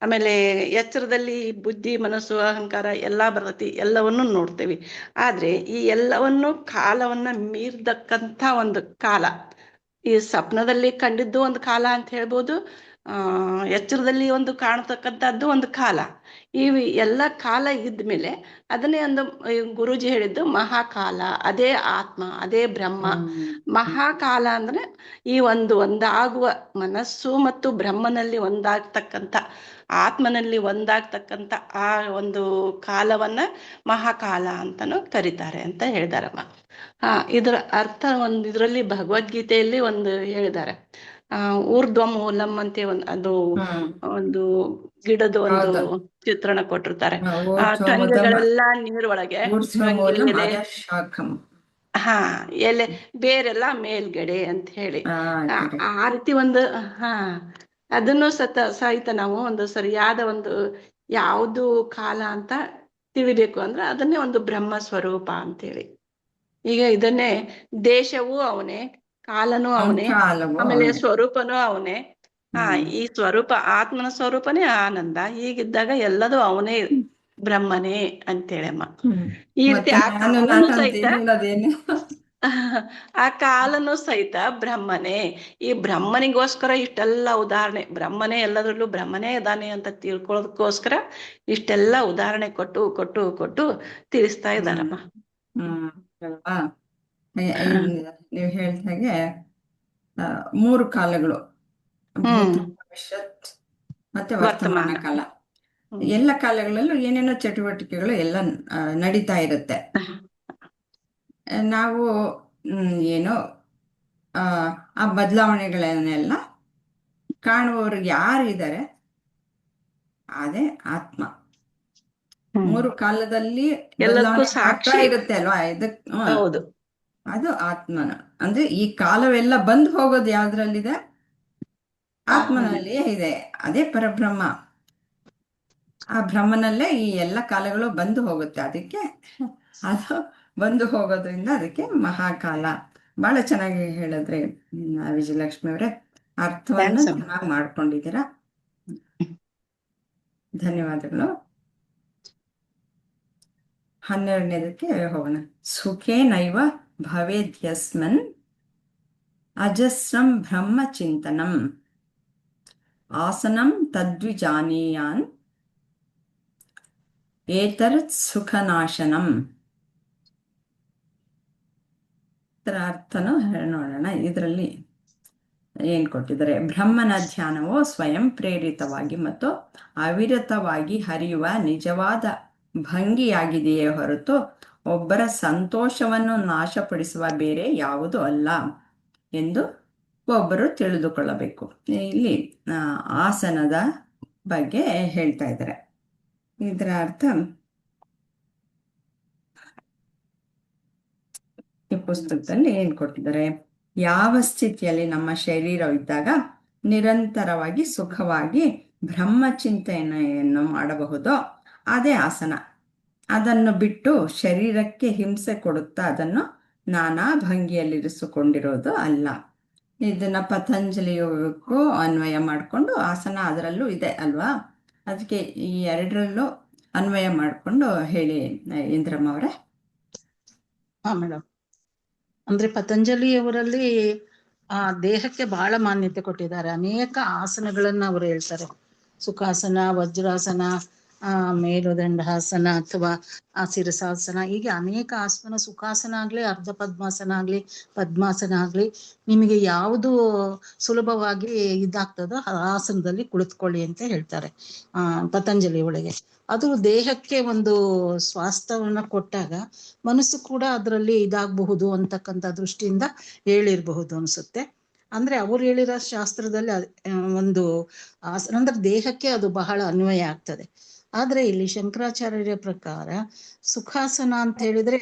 ಆಮೇಲೆ ಎಚ್ಚರದಲ್ಲಿ ಬುದ್ಧಿ, ಮನಸ್ಸು, ಅಹಂಕಾರ ಎಲ್ಲಾ ಬರ್ತೈತಿ, ಎಲ್ಲವನ್ನು ನೋಡ್ತೇವೆ. ಆದ್ರೆ ಈ ಎಲ್ಲವನ್ನು ಕಾಲವನ್ನ ಮೀರ್ದಕ್ಕಂಥ ಒಂದು ಕಾಲ, ಈ ಸ್ವಪ್ನದಲ್ಲಿ ಕಂಡಿದ್ದು ಒಂದು ಕಾಲ ಅಂತ ಹೇಳ್ಬೋದು, ಎಚ್ಚರದಲ್ಲಿ ಒಂದು ಕಾಣತಕ್ಕಂಥದ್ದು ಒಂದು ಕಾಲ. ಇವು ಎಲ್ಲ ಕಾಲ ಇದ್ಮೇಲೆ ಅದನ್ನೇ ಒಂದು ಗುರೂಜಿ ಹೇಳಿದ್ದು ಮಹಾಕಾಲ, ಅದೇ ಆತ್ಮ, ಅದೇ ಬ್ರಹ್ಮ. ಮಹಾಕಾಲ ಅಂದ್ರೆ ಈ ಒಂದಾಗುವ ಮನಸ್ಸು ಮತ್ತು ಬ್ರಹ್ಮನಲ್ಲಿ ಒಂದಾಗ್ತಕ್ಕಂಥ, ಆತ್ಮನಲ್ಲಿ ಒಂದಾಗ್ತಕ್ಕಂಥ ಆ ಒಂದು ಕಾಲವನ್ನ ಮಹಾಕಾಲ ಅಂತಾನು ಕರೀತಾರೆ ಅಂತ ಹೇಳಿದಾರಮ್ಮ. ಇದರ ಅರ್ಥ ಇದರಲ್ಲಿ ಭಗವದ್ಗೀತೆಯಲ್ಲಿ ಹೇಳಿದ್ದಾರೆ. ಊರ್ಧ್ವ ಮೂಲಂ ಅಂತ ಅದು ಒಂದು ಗಿಡದ ಒಂದು ಚಿತ್ರಣ ಕೊಟ್ಟಿರ್ತಾರೆ. ಟೊಂಗೆಗಳೆಲ್ಲ ನೀರೊಳಗೆ, ಎಲೆ ಬೇರೆಲ್ಲ ಮೇಲ್ಗಡೆ ಅಂತ ಹೇಳಿ ಆ ರೀತಿ ಅದನ್ನು ಸಹಿತ ನಾವು ಒಂದು ಸರಿಯಾದ ಯಾವುದು ಕಾಲ ಅಂತ ತಿಳಿಬೇಕು ಅಂದ್ರೆ ಅದನ್ನೇ ಒಂದು ಬ್ರಹ್ಮ ಸ್ವರೂಪ ಅಂತೇಳಿ. ಈಗ ಇದನ್ನೇ ದೇಶವೂ ಅವನೇ, ಕಾಲನೂ ಅವನೇ, ಆಮೇಲೆ ಸ್ವರೂಪನೂ ಅವನೇ, ಈ ಸ್ವರೂಪ ಆತ್ಮನ ಸ್ವರೂಪನೇ ಆನಂದ. ಹೀಗಿದ್ದಾಗ ಎಲ್ಲದೂ ಅವನೇ ಬ್ರಹ್ಮನೇ ಅಂತೇಳಮ್ಮ. ಈ ರೀತಿ ಆ ಕಾಲನು ಸಹಿತ ಆ ಕಾಲನು ಸಹಿತ ಬ್ರಹ್ಮನೇ. ಈ ಬ್ರಹ್ಮನಿಗೋಸ್ಕರ ಇಷ್ಟೆಲ್ಲ ಉದಾಹರಣೆ, ಬ್ರಹ್ಮನೇ ಎಲ್ಲದ್ರಲ್ಲೂ ಬ್ರಹ್ಮನೇ ಇದ್ದಾನೆ ಅಂತ ತಿಳ್ಕೊಳ್ಳೋದಕ್ಕೋಸ್ಕರ ಇಷ್ಟೆಲ್ಲ ಉದಾಹರಣೆ ಕೊಟ್ಟು ಕೊಟ್ಟು ಕೊಟ್ಟು ತಿಳಿಸ್ತಾ ಇದ್ದಾರಮ್ಮ. ನೀವು ಹೇಳ್ದಾಗೆ 3 ಕಾಲಗಳು, ಭೂತ, ಭವಿಷ್ಯತ್ ಮತ್ತೆ ವರ್ತಮಾನ ಕಾಲ. ಎಲ್ಲ ಕಾಲಗಳಲ್ಲೂ ಏನೇನೋ ಚಟುವಟಿಕೆಗಳು ಎಲ್ಲ ನಡೀತಾ ಇರುತ್ತೆ. ನಾವು ಏನೋ ಆ ಬದಲಾವಣೆಗಳನ್ನೆಲ್ಲ ಕಾಣುವವ್ರು ಯಾರು ಇದ್ದಾರೆ ಅದೇ ಆತ್ಮ. 3 ಕಾಲದಲ್ಲಿ ಬದಲಾವಣೆ ಆಗ್ತಾ ಇರುತ್ತೆ ಅಲ್ವಾ, ಹೌದು, ಅದು ಆತ್ಮನ. ಅಂದ್ರೆ ಈ ಕಾಲವೆಲ್ಲ ಬಂದು ಹೋಗೋದು ಯಾವ್ದ್ರಲ್ಲಿದೆ? ಆತ್ಮನಲ್ಲಿಯೇ ಇದೆ. ಅದೇ ಪರಬ್ರಹ್ಮ. ಆ ಬ್ರಹ್ಮನಲ್ಲೇ ಈ ಎಲ್ಲ ಕಾಲಗಳು ಬಂದು ಹೋಗುತ್ತೆ. ಅದಕ್ಕೆ ಅದು ಬಂದು ಹೋಗೋದ್ರಿಂದ ಅದಕ್ಕೆ ಮಹಾಕಾಲ. ಬಹಳ ಚೆನ್ನಾಗಿ ಹೇಳಿದ್ರಿ ವಿಜಯಲಕ್ಷ್ಮಿ ಅವರೇ. ಅರ್ಥವನ್ನು ಚೆನ್ನಾಗಿ ಮಾಡ್ಕೊಂಡಿದ್ದೀರಾ. ಧನ್ಯವಾದಗಳು. 12ನೇದಕ್ಕೆ ಹೋಗೋಣ. ಸುಖೇ ನೈವ ಭವೇದ್ಯಸ್ಮನ್ ಅಜಸ್ರಂ ಬ್ರಹ್ಮ ಚಿಂತನಂ ಆಸನಂ ತದ್ವಿಜಾನೀಯಾನ್ ಏತರತ್ ಸುಖನಾಶನಂ. ಇದರ ಅರ್ಥನೂ ನೋಡೋಣ. ಇದರಲ್ಲಿ ಏನ್ ಕೊಟ್ಟಿದ್ದಾರೆ? ಬ್ರಹ್ಮನ ಧ್ಯಾನವು ಸ್ವಯಂ ಪ್ರೇರಿತವಾಗಿ ಮತ್ತು ಅವಿರತವಾಗಿ ಹರಿಯುವ ನಿಜವಾದ ಭಂಗಿಯಾಗಿದೆಯೇ ಹೊರತು ಒಬ್ಬರ ಸಂತೋಷವನ್ನು ನಾಶಪಡಿಸುವ ಬೇರೆ ಯಾವುದೂ ಅಲ್ಲ ಎಂದು ಒಬ್ಬರು ತಿಳಿದುಕೊಳ್ಳಬೇಕು. ಇಲ್ಲಿ ಆಸನದ ಬಗ್ಗೆ ಹೇಳ್ತಾ ಇದ್ದಾರೆ. ಇದರ ಅರ್ಥ ಈ ಪುಸ್ತಕದಲ್ಲಿ ಏನ್ ಕೊಟ್ಟಿದ್ದಾರೆ? ಯಾವ ಸ್ಥಿತಿಯಲ್ಲಿ ನಮ್ಮ ಶರೀರವಿದ್ದಾಗ ನಿರಂತರವಾಗಿ ಸುಖವಾಗಿ ಬ್ರಹ್ಮಚಿಂತನೆಯನ್ನು ಮಾಡಬಹುದೋ ಅದೇ ಆಸನ. ಅದನ್ನು ಬಿಟ್ಟು ಶರೀರಕ್ಕೆ ಹಿಂಸೆ ಕೊಡುತ್ತಾ ಅದನ್ನು ನಾನಾ ಭಂಗಿಯಲ್ಲಿರಿಸಿಕೊಂಡಿರೋದು ಅಲ್ಲ. ಇದನ್ನ ಪತಂಜಲಿಗೂ ಅನ್ವಯ ಮಾಡಿಕೊಂಡು ಆಸನ ಅದರಲ್ಲೂ ಇದೆ ಅಲ್ವಾ? ಅದಕ್ಕೆ ಈ 2ರಲ್ಲೂ ಅನ್ವಯ ಮಾಡಿಕೊಂಡು ಹೇಳಿ ಇಂದ್ರಮ್ಮ ಅವರೇ. ಮೇಡಮ್, ಅಂದ್ರೆ ಪತಂಜಲಿಯವರಲ್ಲಿ ಆ ದೇಹಕ್ಕೆ ಬಹಳ ಮಾನ್ಯತೆ ಕೊಟ್ಟಿದ್ದಾರೆ. ಅನೇಕ ಆಸನಗಳನ್ನ ಅವರು ಹೇಳ್ತಾರೆ. ಸುಖಾಸನ, ವಜ್ರಾಸನ, ಮೇರುದಂಡಾಸನ ಅಥವಾ ಶಿರಸಾಸನ, ಹೀಗೆ ಅನೇಕ ಆಸನ. ಸುಖಾಸನ ಆಗ್ಲಿ, ಅರ್ಧ ಪದ್ಮಾಸನ ಆಗ್ಲಿ, ಪದ್ಮಾಸನ ಆಗ್ಲಿ, ನಿಮಗೆ ಯಾವುದು ಸುಲಭವಾಗಿ ಇದಾಗ್ತದೋ ಆ ಆಸನದಲ್ಲಿ ಕುಳಿತುಕೊಳ್ಳಿ ಅಂತ ಹೇಳ್ತಾರೆ ಪತಂಜಲಿ ಒಳಗೆ. ಅದು ದೇಹಕ್ಕೆ ಒಂದು ಸ್ವಾಸ್ಥ್ಯವನ್ನ ಕೊಟ್ಟಾಗ ಮನಸ್ಸು ಕೂಡ ಅದರಲ್ಲಿ ಇದಾಗಬಹುದು ಅಂತಕ್ಕಂಥ ದೃಷ್ಟಿಯಿಂದ ಹೇಳಿರಬಹುದು ಅನ್ಸುತ್ತೆ. ಅಂದ್ರೆ ಅವ್ರು ಹೇಳಿರೋ ಶಾಸ್ತ್ರದಲ್ಲಿ ಒಂದು ಆಸನ ಅಂದ್ರೆ ದೇಹಕ್ಕೆ ಅದು ಬಹಳ ಅನ್ವಯ ಆಗ್ತದೆ. ಆದ್ರೆ ಇಲ್ಲಿ ಶಂಕರಾಚಾರ್ಯರ ಪ್ರಕಾರ ಸುಖಾಸನ ಅಂತ ಹೇಳಿದ್ರೆ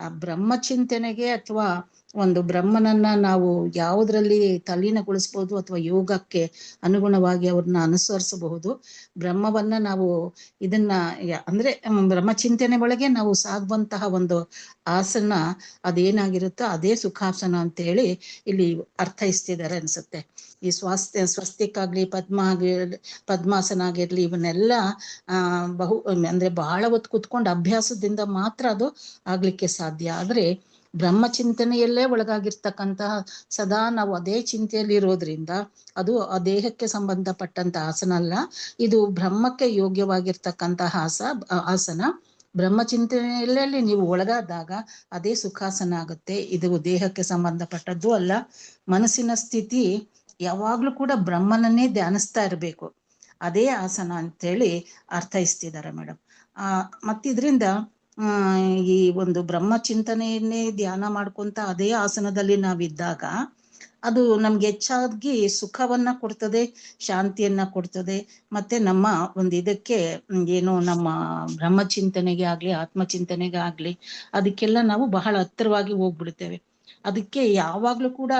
ಆ ಬ್ರಹ್ಮಚಿಂತನೆಗೆ ಅಥವಾ ಒಂದು ಬ್ರಹ್ಮನನ್ನ ನಾವು ಯಾವುದ್ರಲ್ಲಿ ತಲ್ಲೀನಗೊಳಿಸ್ಬೋದು ಅಥವಾ ಯೋಗಕ್ಕೆ ಅನುಗುಣವಾಗಿ ಅವ್ರನ್ನ ಅನುಸರಿಸಬಹುದು. ಬ್ರಹ್ಮವನ್ನ ನಾವು ಇದನ್ನ ಅಂದ್ರೆ ಬ್ರಹ್ಮಚಿಂತನೆ ಒಳಗೆ ನಾವು ಸಾಗುವಂತಹ ಒಂದು ಆಸನ ಅದೇನಾಗಿರುತ್ತೋ ಅದೇ ಸುಖಾಸನ ಅಂತ ಹೇಳಿ ಇಲ್ಲಿ ಅರ್ಥೈಸ್ತಿದ್ದಾರೆ ಅನ್ಸುತ್ತೆ. ಈ ಸ್ವಸ್ತಿಕ್ಕಾಗ್ಲಿ, ಪದ್ಮಾಸನ ಆಗಿರ್ಲಿ, ಇವನ್ನೆಲ್ಲ ಅಂದ್ರೆ ಬಹಳ ಹೊತ್ತು ಕುತ್ಕೊಂಡು ಅಭ್ಯಾಸದಿಂದ ಮಾತ್ರ ಅದು ಆಗ್ಲಿಕ್ಕೆ ಸಾಧ್ಯ. ಆದ್ರೆ ಬ್ರಹ್ಮಚಿಂತನೆಯಲ್ಲೇ ಒಳಗಾಗಿರ್ತಕ್ಕಂತಹ ಸದಾ ನಾವು ಅದೇ ಚಿಂತೆಯಲ್ಲಿ ಇರೋದ್ರಿಂದ ಅದು ಆ ದೇಹಕ್ಕೆ ಸಂಬಂಧಪಟ್ಟಂತ ಆಸನ ಅಲ್ಲ. ಇದು ಬ್ರಹ್ಮಕ್ಕೆ ಯೋಗ್ಯವಾಗಿರ್ತಕ್ಕಂತಹ ಆಸನ. ಬ್ರಹ್ಮಚಿಂತನೆಯಲ್ಲಿ ನೀವು ಒಳಗಾದಾಗ ಅದೇ ಸುಖಾಸನ ಆಗುತ್ತೆ. ಇದು ದೇಹಕ್ಕೆ ಸಂಬಂಧಪಟ್ಟದ್ದು ಅಲ್ಲ. ಮನಸ್ಸಿನ ಸ್ಥಿತಿ ಯಾವಾಗ್ಲೂ ಕೂಡ ಬ್ರಹ್ಮನನ್ನೇ ಧ್ಯಾನಿಸ್ತಾ ಇರಬೇಕು. ಅದೇ ಆಸನ ಅಂತೇಳಿ ಅರ್ಥೈಸ್ತಿದ್ದಾರೆ ಮೇಡಮ್. ಮತ್ತಿದ್ರಿಂದ ಈ ಒಂದು ಬ್ರಹ್ಮಚಿಂತನೆಯನ್ನೇ ಧ್ಯಾನ ಮಾಡ್ಕೊಂತ ಅದೇ ಆಸನದಲ್ಲಿ ನಾವಿದ್ದಾಗ ಅದು ನಮ್ಗೆ ಹೆಚ್ಚಾಗಿ ಸುಖವನ್ನ ಕೊಡ್ತದೆ, ಶಾಂತಿಯನ್ನ ಕೊಡ್ತದೆ. ಮತ್ತೆ ನಮ್ಮ ಒಂದು ಇದಕ್ಕೆ ಏನು ನಮ್ಮ ಬ್ರಹ್ಮಚಿಂತನೆಗೆ ಆಗ್ಲಿ, ಆತ್ಮಚಿಂತನೆಗೆ ಆಗ್ಲಿ, ಅದಕ್ಕೆಲ್ಲ ನಾವು ಬಹಳ ಹತ್ತಿರವಾಗಿ ಹೋಗ್ಬಿಡ್ತೇವೆ. ಅದಕ್ಕೆ ಯಾವಾಗ್ಲೂ ಕೂಡ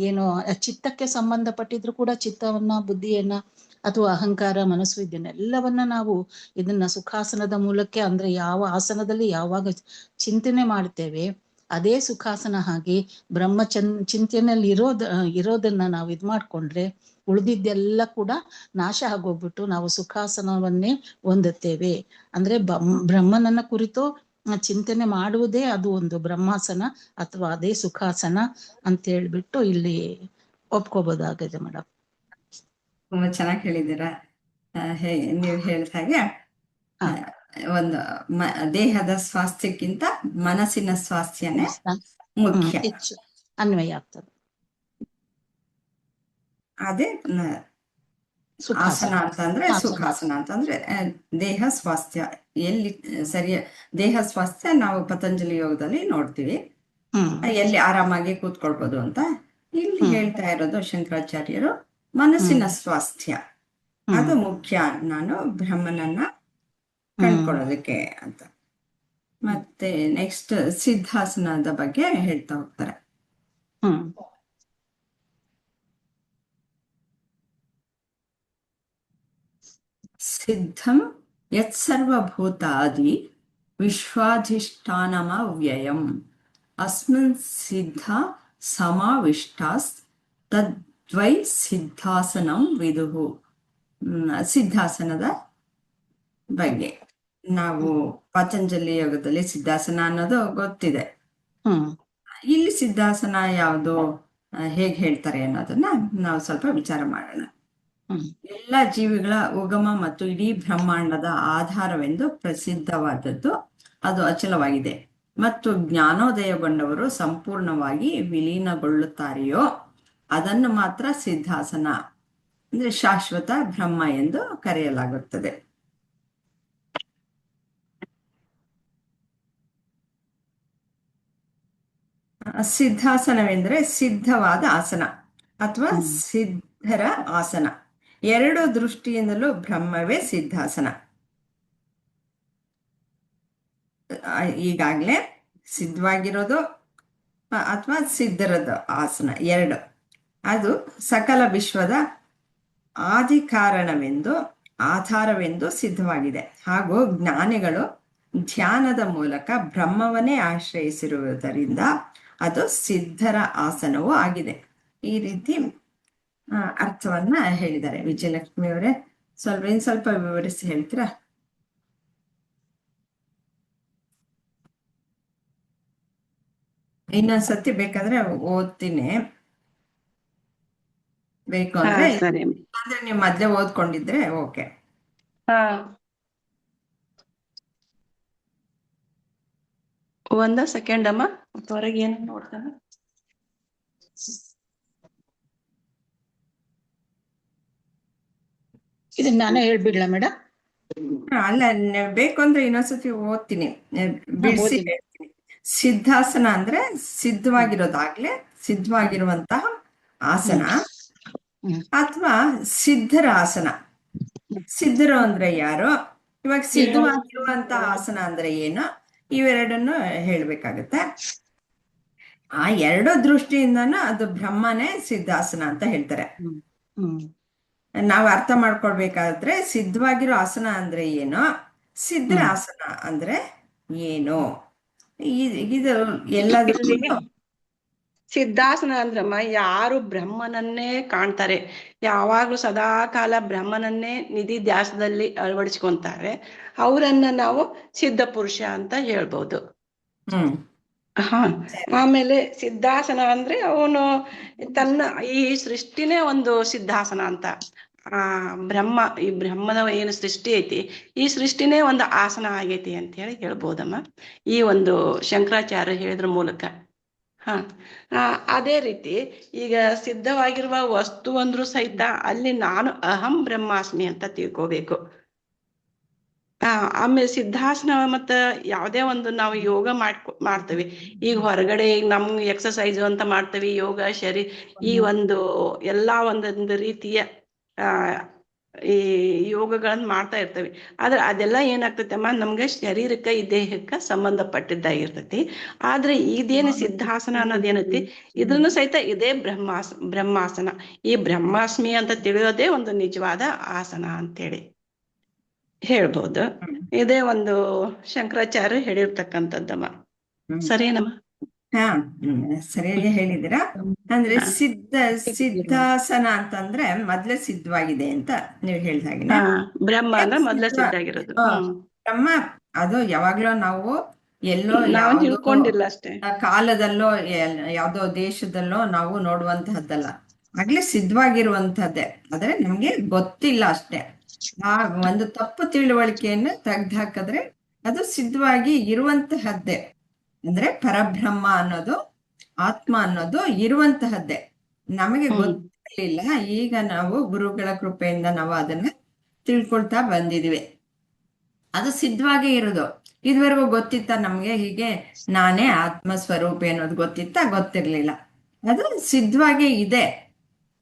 ಏನು ಚಿತ್ತಕ್ಕೆ ಸಂಬಂಧಪಟ್ಟಿದ್ರು ಕೂಡ ಚಿತ್ತವನ್ನ, ಬುದ್ಧಿಯನ್ನ ಅಥವಾ ಅಹಂಕಾರ, ಮನಸ್ಸು ಇದನ್ನೆಲ್ಲವನ್ನ ನಾವು ಇದನ್ನ ಸುಖಾಸನದ ಮೂಲಕ ಅಂದ್ರೆ ಯಾವ ಆಸನದಲ್ಲಿ ಯಾವಾಗ ಚಿಂತನೆ ಮಾಡ್ತೇವೆ ಅದೇ ಸುಖಾಸನ ಆಗಿ ಚಿಂತನೆಯಲ್ಲಿ ಇರೋದನ್ನ ನಾವು ಇದ್ ಮಾಡ್ಕೊಂಡ್ರೆ ಉಳಿದಿದ್ದೆಲ್ಲ ಕೂಡ ನಾಶ ಆಗೋಗ್ಬಿಟ್ಟು ನಾವು ಸುಖಾಸನವನ್ನೇ ಹೊಂದುತ್ತೇವೆ. ಅಂದ್ರೆ ಬ್ರಹ್ಮನನ್ನ ಕುರಿತು ಚಿಂತನೆ ಮಾಡುವುದೇ ಅದು ಒಂದು ಬ್ರಹ್ಮಾಸನ ಅಥವಾ ಅದೇ ಸುಖಾಸನ ಅಂತ ಹೇಳ್ಬಿಟ್ಟು ಇಲ್ಲಿ ಒಪ್ಕೋಬೋದಾಗಿದೆ ಮೇಡಮ್. ತುಂಬಾ ಚೆನ್ನಾಗಿ ಹೇಳಿದ್ದೀರಾ. ನೀವು ಹೇಳಿದ ಹಾಗೆ ಹಾ. ಒಂದು ದೇಹದ ಸ್ವಾಸ್ಥ್ಯಕ್ಕಿಂತ ಮನಸ್ಸಿನ ಸ್ವಾಸ್ಥ್ಯನೇ ಮುಖ್ಯ. ಹೆಚ್ಚು ಅನ್ವಯ ಆಗ್ತದೆ. ಅದೇ ಆಸನ ಅಂತಂದ್ರೆ ಸುಖಾಸನ ಅಂತಂದ್ರೆ ದೇಹ ಸ್ವಾಸ್ಥ್ಯ ಎಲ್ಲಿ ದೇಹ ಸ್ವಾಸ್ಥ್ಯ ನಾವು ಪತಂಜಲಿ ಯೋಗದಲ್ಲಿ ನೋಡ್ತೀವಿ, ಎಲ್ಲಿ ಆರಾಮಾಗಿ ಕೂತ್ಕೊಳ್ಬೋದು ಅಂತ. ಇಲ್ಲಿ ಹೇಳ್ತಾ ಇರೋದು ಶಂಕರಾಚಾರ್ಯರು ಮನಸ್ಸಿನ ಸ್ವಾಸ್ಥ್ಯ ಅದು ಮುಖ್ಯ, ನಾನು ಬ್ರಹ್ಮನನ್ನ ಕಂಡ್ಕೊಳ್ಳೋದಕ್ಕೆ ಅಂತ. ಮತ್ತೆ ನೆಕ್ಸ್ಟ್ ಸಿದ್ಧಾಸನದ ಬಗ್ಗೆ ಹೇಳ್ತಾ ಹೋಗ್ತಾರೆ. ಸಿದ್ಧಂ ಯತ್ಸರ್ವಭೂತಾದಿ ವಿಶ್ವಾಧಿಷ್ಠಾನಮವ್ಯಯಂ ಅಸ್ಮಿನ್ ಸಿದ್ಧ ಸಮಾವಿಷ್ಟಾಸ್ ತದ್ವೈ ಸಿದ್ಧಾಸನಂ ವಿದುಹು. ಸಿದ್ಧಾಸನದ ಬಗ್ಗೆ ನಾವು ಪತಂಜಲಿ ಯೋಗದಲ್ಲಿ ಸಿದ್ಧಾಸನ ಅನ್ನೋದು ಗೊತ್ತಿದೆ. ಇಲ್ಲಿ ಸಿದ್ಧಾಸನ ಯಾವುದು, ಹೇಗೆ ಹೇಳ್ತಾರೆ ಅನ್ನೋದನ್ನ ನಾವು ಸ್ವಲ್ಪ ವಿಚಾರ ಮಾಡೋಣ. ಎಲ್ಲ ಜೀವಿಗಳ ಉಗಮ ಮತ್ತು ಇಡೀ ಬ್ರಹ್ಮಾಂಡದ ಆಧಾರವೆಂದು ಪ್ರಸಿದ್ಧವಾದದ್ದು ಅದು ಅಚಲವಾಗಿದೆ ಮತ್ತು ಜ್ಞಾನೋದಯಗೊಂಡವರು ಸಂಪೂರ್ಣವಾಗಿ ವಿಲೀನಗೊಳ್ಳುತ್ತಾರೆಯೋ ಅದನ್ನು ಮಾತ್ರ ಸಿದ್ಧಾಸನ ಅಂದ್ರೆ ಶಾಶ್ವತ ಬ್ರಹ್ಮ ಎಂದು ಕರೆಯಲಾಗುತ್ತದೆ. ಸಿದ್ಧಾಸನವೆಂದರೆ ಸಿದ್ಧವಾದ ಆಸನ ಅಥವಾ ಸಿದ್ಧರ ಆಸನ. ಎರಡು ದೃಷ್ಟಿಯಿಂದಲೂ ಬ್ರಹ್ಮವೇ ಸಿದ್ಧಾಸನ. ಈಗಾಗ್ಲೇ ಸಿದ್ಧವಾಗಿರೋದು ಅಥವಾ ಸಿದ್ಧರದ ಆಸನ ಎರಡು, ಅದು ಸಕಲ ವಿಶ್ವದ ಆದಿಕಾರಣವೆಂದು ಆಧಾರವೆಂದು ಸಿದ್ಧವಾಗಿದೆ. ಹಾಗೂ ಜ್ಞಾನಿಗಳು ಧ್ಯಾನದ ಮೂಲಕ ಬ್ರಹ್ಮವನ್ನೇ ಆಶ್ರಯಿಸಿರುವುದರಿಂದ ಅದು ಸಿದ್ಧರ ಆಸನವೂ ಆಗಿದೆ. ಈ ರೀತಿ ಅರ್ಥವನ್ನ ಹೇಳಿದ್ದಾರೆ. ವಿಜಯಲಕ್ಷ್ಮಿ ಅವರೇ, ಸ್ವಲ್ಪ ವಿವರಿಸಿ ಹೇಳ್ತೀರಾ? ಇನ್ನೊಂದ್ಸತಿ ಬೇಕಾದ್ರೆ ಓದ್ತೀನಿ, ಬೇಕು ಅಂದ್ರೆ ನೀವು ಮೊದ್ಲೇ ಓದ್ಕೊಂಡಿದ್ರೆ ಓಕೆ. ಒಂದ ಸೆಕೆಂಡ್ ಅಮ್ಮ, ಹೊರಗೆ ಏನು ನೋಡ್ತಾನ. ಇದನ್ನ ನಾನೇ ಹೇಳ್ಬಿಡ್ಲಾ ಮೇಡಮ್? ಅಲ್ಲ, ಬೇಕು ಅಂದ್ರೆ ಇನ್ನೊಂದ್ಸತಿ ಓದ್ತೀನಿ, ಬಿಡಿಸಿ ಹೇಳ್ತೀನಿ. ಸಿದ್ಧಾಸನ ಅಂದ್ರೆ ಸಿದ್ಧವಾಗಿರೋದಾಗ್ಲೇ ಸಿದ್ಧವಾಗಿರುವಂತಹ ಆಸನ ಅಥವಾ ಸಿದ್ಧರ ಆಸನ. ಸಿದ್ಧರು ಅಂದ್ರೆ ಯಾರು, ಇವಾಗ ಸಿದ್ಧವಾಗಿರುವಂತಹ ಆಸನ ಅಂದ್ರೆ ಏನು, ಇವೆರಡನ್ನು ಹೇಳ್ಬೇಕಾಗತ್ತೆ. ಆ ಎರಡು ದೃಷ್ಟಿಯಿಂದನೂ ಅದು ಬ್ರಹ್ಮನೇ ಸಿದ್ಧಾಸನ ಅಂತ ಹೇಳ್ತಾರೆ. ನಾವು ಅರ್ಥ ಮಾಡ್ಕೊಳ್ಬೇಕಾದ್ರೆ ಸಿದ್ಧವಾಗಿರೋ ಆಸನ ಅಂದ್ರೆ ಏನು, ಸಿದ್ಧರ ಆಸನ ಅಂದ್ರೆ ಏನು, ಇದು ಎಲ್ಲದರಲ್ಲೂ ಸಿದ್ಧಾಸನ ಅಂದ್ರಮ್ಮ ಯಾರು ಬ್ರಹ್ಮನನ್ನೇ ಕಾಣ್ತಾರೆ, ಯಾವಾಗ್ಲೂ ಸದಾ ಕಾಲ ಬ್ರಹ್ಮನನ್ನೇ ನಿಧಿ ಧ್ಯಾಸದಲ್ಲಿ ಅಳವಡಿಸ್ಕೊಂತಾರೆ, ಅವರನ್ನ ನಾವು ಸಿದ್ಧ ಪುರುಷ ಅಂತ ಹೇಳ್ಬೋದು. ಆಮೇಲೆ ಸಿದ್ಧಾಸನ ಅಂದ್ರೆ ಅವನು ತನ್ನ ಈ ಸೃಷ್ಟಿನೇ ಒಂದು ಸಿದ್ಧಾಸನ ಅಂತ. ಈ ಬ್ರಹ್ಮದ ಏನು ಸೃಷ್ಟಿ ಐತಿ, ಈ ಸೃಷ್ಟಿನೇ ಒಂದು ಆಸನ ಆಗೈತಿ ಅಂತ ಹೇಳಿ ಹೇಳ್ಬೋದಮ್ಮ, ಈ ಒಂದು ಶಂಕರಾಚಾರ್ಯ ಹೇಳಿದ್ರ ಮೂಲಕ. ಅದೇ ರೀತಿ ಈಗ ಸಿದ್ಧವಾಗಿರುವ ವಸ್ತು ಅಂದ್ರೂ ಸಹಿತ ಅಲ್ಲಿ ನಾನು ಅಹಂ ಬ್ರಹ್ಮಾಸ್ಮಿ ಅಂತ ತಿಳ್ಕೋಬೇಕು. ಆಮೇಲೆ ಸಿದ್ಧಾಸನ ಮತ್ತ ಯಾವುದೇ ಒಂದು ನಾವು ಯೋಗ ಮಾಡ್ತೇವೆ. ಈಗ ಹೊರಗಡೆ ಈಗ ನಮ್ಗೆ ಎಕ್ಸಸೈಜ್ ಅಂತ ಮಾಡ್ತೇವೆ, ಯೋಗ ಈ ಒಂದು ಎಲ್ಲಾ ಒಂದೊಂದು ರೀತಿಯ ಈ ಯೋಗಗಳನ್ನ ಮಾಡ್ತಾ ಇರ್ತೇವೆ. ಆದ್ರೆ ಅದೆಲ್ಲ ಏನಾಗ್ತೈತೆ ಅಮ್ಮ, ನಮ್ಗೆ ಶರೀರಕ್ಕೆ ಈ ದೇಹಕ್ಕೆ ಸಂಬಂಧಪಟ್ಟಿದ್ದಾಗಿರ್ತೈತಿ. ಆದ್ರೆ ಇದೇನು ಸಿದ್ಧಾಸನ ಅನ್ನೋದೇನೈತಿ, ಇದನ್ನು ಸಹಿತ ಇದೇ ಬ್ರಹ್ಮಾಸನ. ಈ ಬ್ರಹ್ಮಾಸ್ಮಿ ಅಂತ ತಿಳಿಯೋದೇ ಒಂದು ನಿಜವಾದ ಆಸನ ಅಂತೇಳಿ ಹೇಳ್ಬೋದು. ಇದೇ ಒಂದು ಶಂಕರಾಚಾರ್ಯ ಹೇಳಿರ್ತಕ್ಕಂಥದ್ದಮ್ಮ. ಸರಿನಮ್ಮ? ಹಾ ಸರಿಯಾಗಿ ಹೇಳಿದ್ದೀರಾ. ಅಂದ್ರೆ ಹಾ. ಸಿದ್ಧಾಸನ ಅಂತಂದ್ರೆ ಮೊದ್ಲೇ ಸಿದ್ಧವಾಗಿದೆ ಅಂತ ನೀವು ಹೇಳಿದ ಹಾಗೇನೆ. ಹಾ, ಬ್ರಹ್ಮ ಅಂದ್ರೆ ಮೊದ್ಲೇ ಸಿದ್ಧ ಆಗಿರೋದು. ಬ್ರಹ್ಮ ಅದು ಯಾವಾಗ್ಲೋ ನಾವು ಎಲ್ಲೋ ನಾವು ಯಾವ್ದೋ ತಿಳ್ಕೊಂಡಿಲ್ಲ ಅಷ್ಟೇ. ಕಾಲದಲ್ಲೋ ಯಾವ್ದೋ ದೇಶದಲ್ಲೋ ನಾವು ನೋಡುವಂತಹದ್ದಲ್ಲ, ಆಗ್ಲೇ ಸಿದ್ಧವಾಗಿರುವಂತಹದ್ದೇ. ಆದ್ರೆ ನಮ್ಗೆ ಗೊತ್ತಿಲ್ಲ ಅಷ್ಟೇ. ಆ ಒಂದು ತಪ್ಪು ತಿಳುವಳಿಕೆಯನ್ನು ತೆಗ್ದುಹಾಕಿದ್ರೆ ಅದು ಸಿದ್ಧವಾಗಿ ಇರುವಂತಹದ್ದೇ. ಅಂದ್ರೆ ಪರಬ್ರಹ್ಮ ಅನ್ನೋದು, ಆತ್ಮ ಅನ್ನೋದು ಇರುವಂತಹದ್ದೇ. ನಮಗೆ ಗೊತ್ತಿರಲಿಲ್ಲ, ಈಗ ನಾವು ಗುರುಗಳ ಕೃಪೆಯಿಂದ ನಾವು ಅದನ್ನ ತಿಳ್ಕೊಳ್ತಾ ಬಂದಿದ್ವಿ. ಅದು ಸಿದ್ಧವಾಗೇ ಇರೋದು. ಇದುವರೆಗೂ ಗೊತ್ತಿತ್ತ ನಮ್ಗೆ ಹೀಗೆ ನಾನೇ ಆತ್ಮ ಸ್ವರೂಪಿ ಅನ್ನೋದು ಗೊತ್ತಿರ್ಲಿಲ್ಲ. ಅದು ಸಿದ್ಧವಾಗೇ ಇದೆ.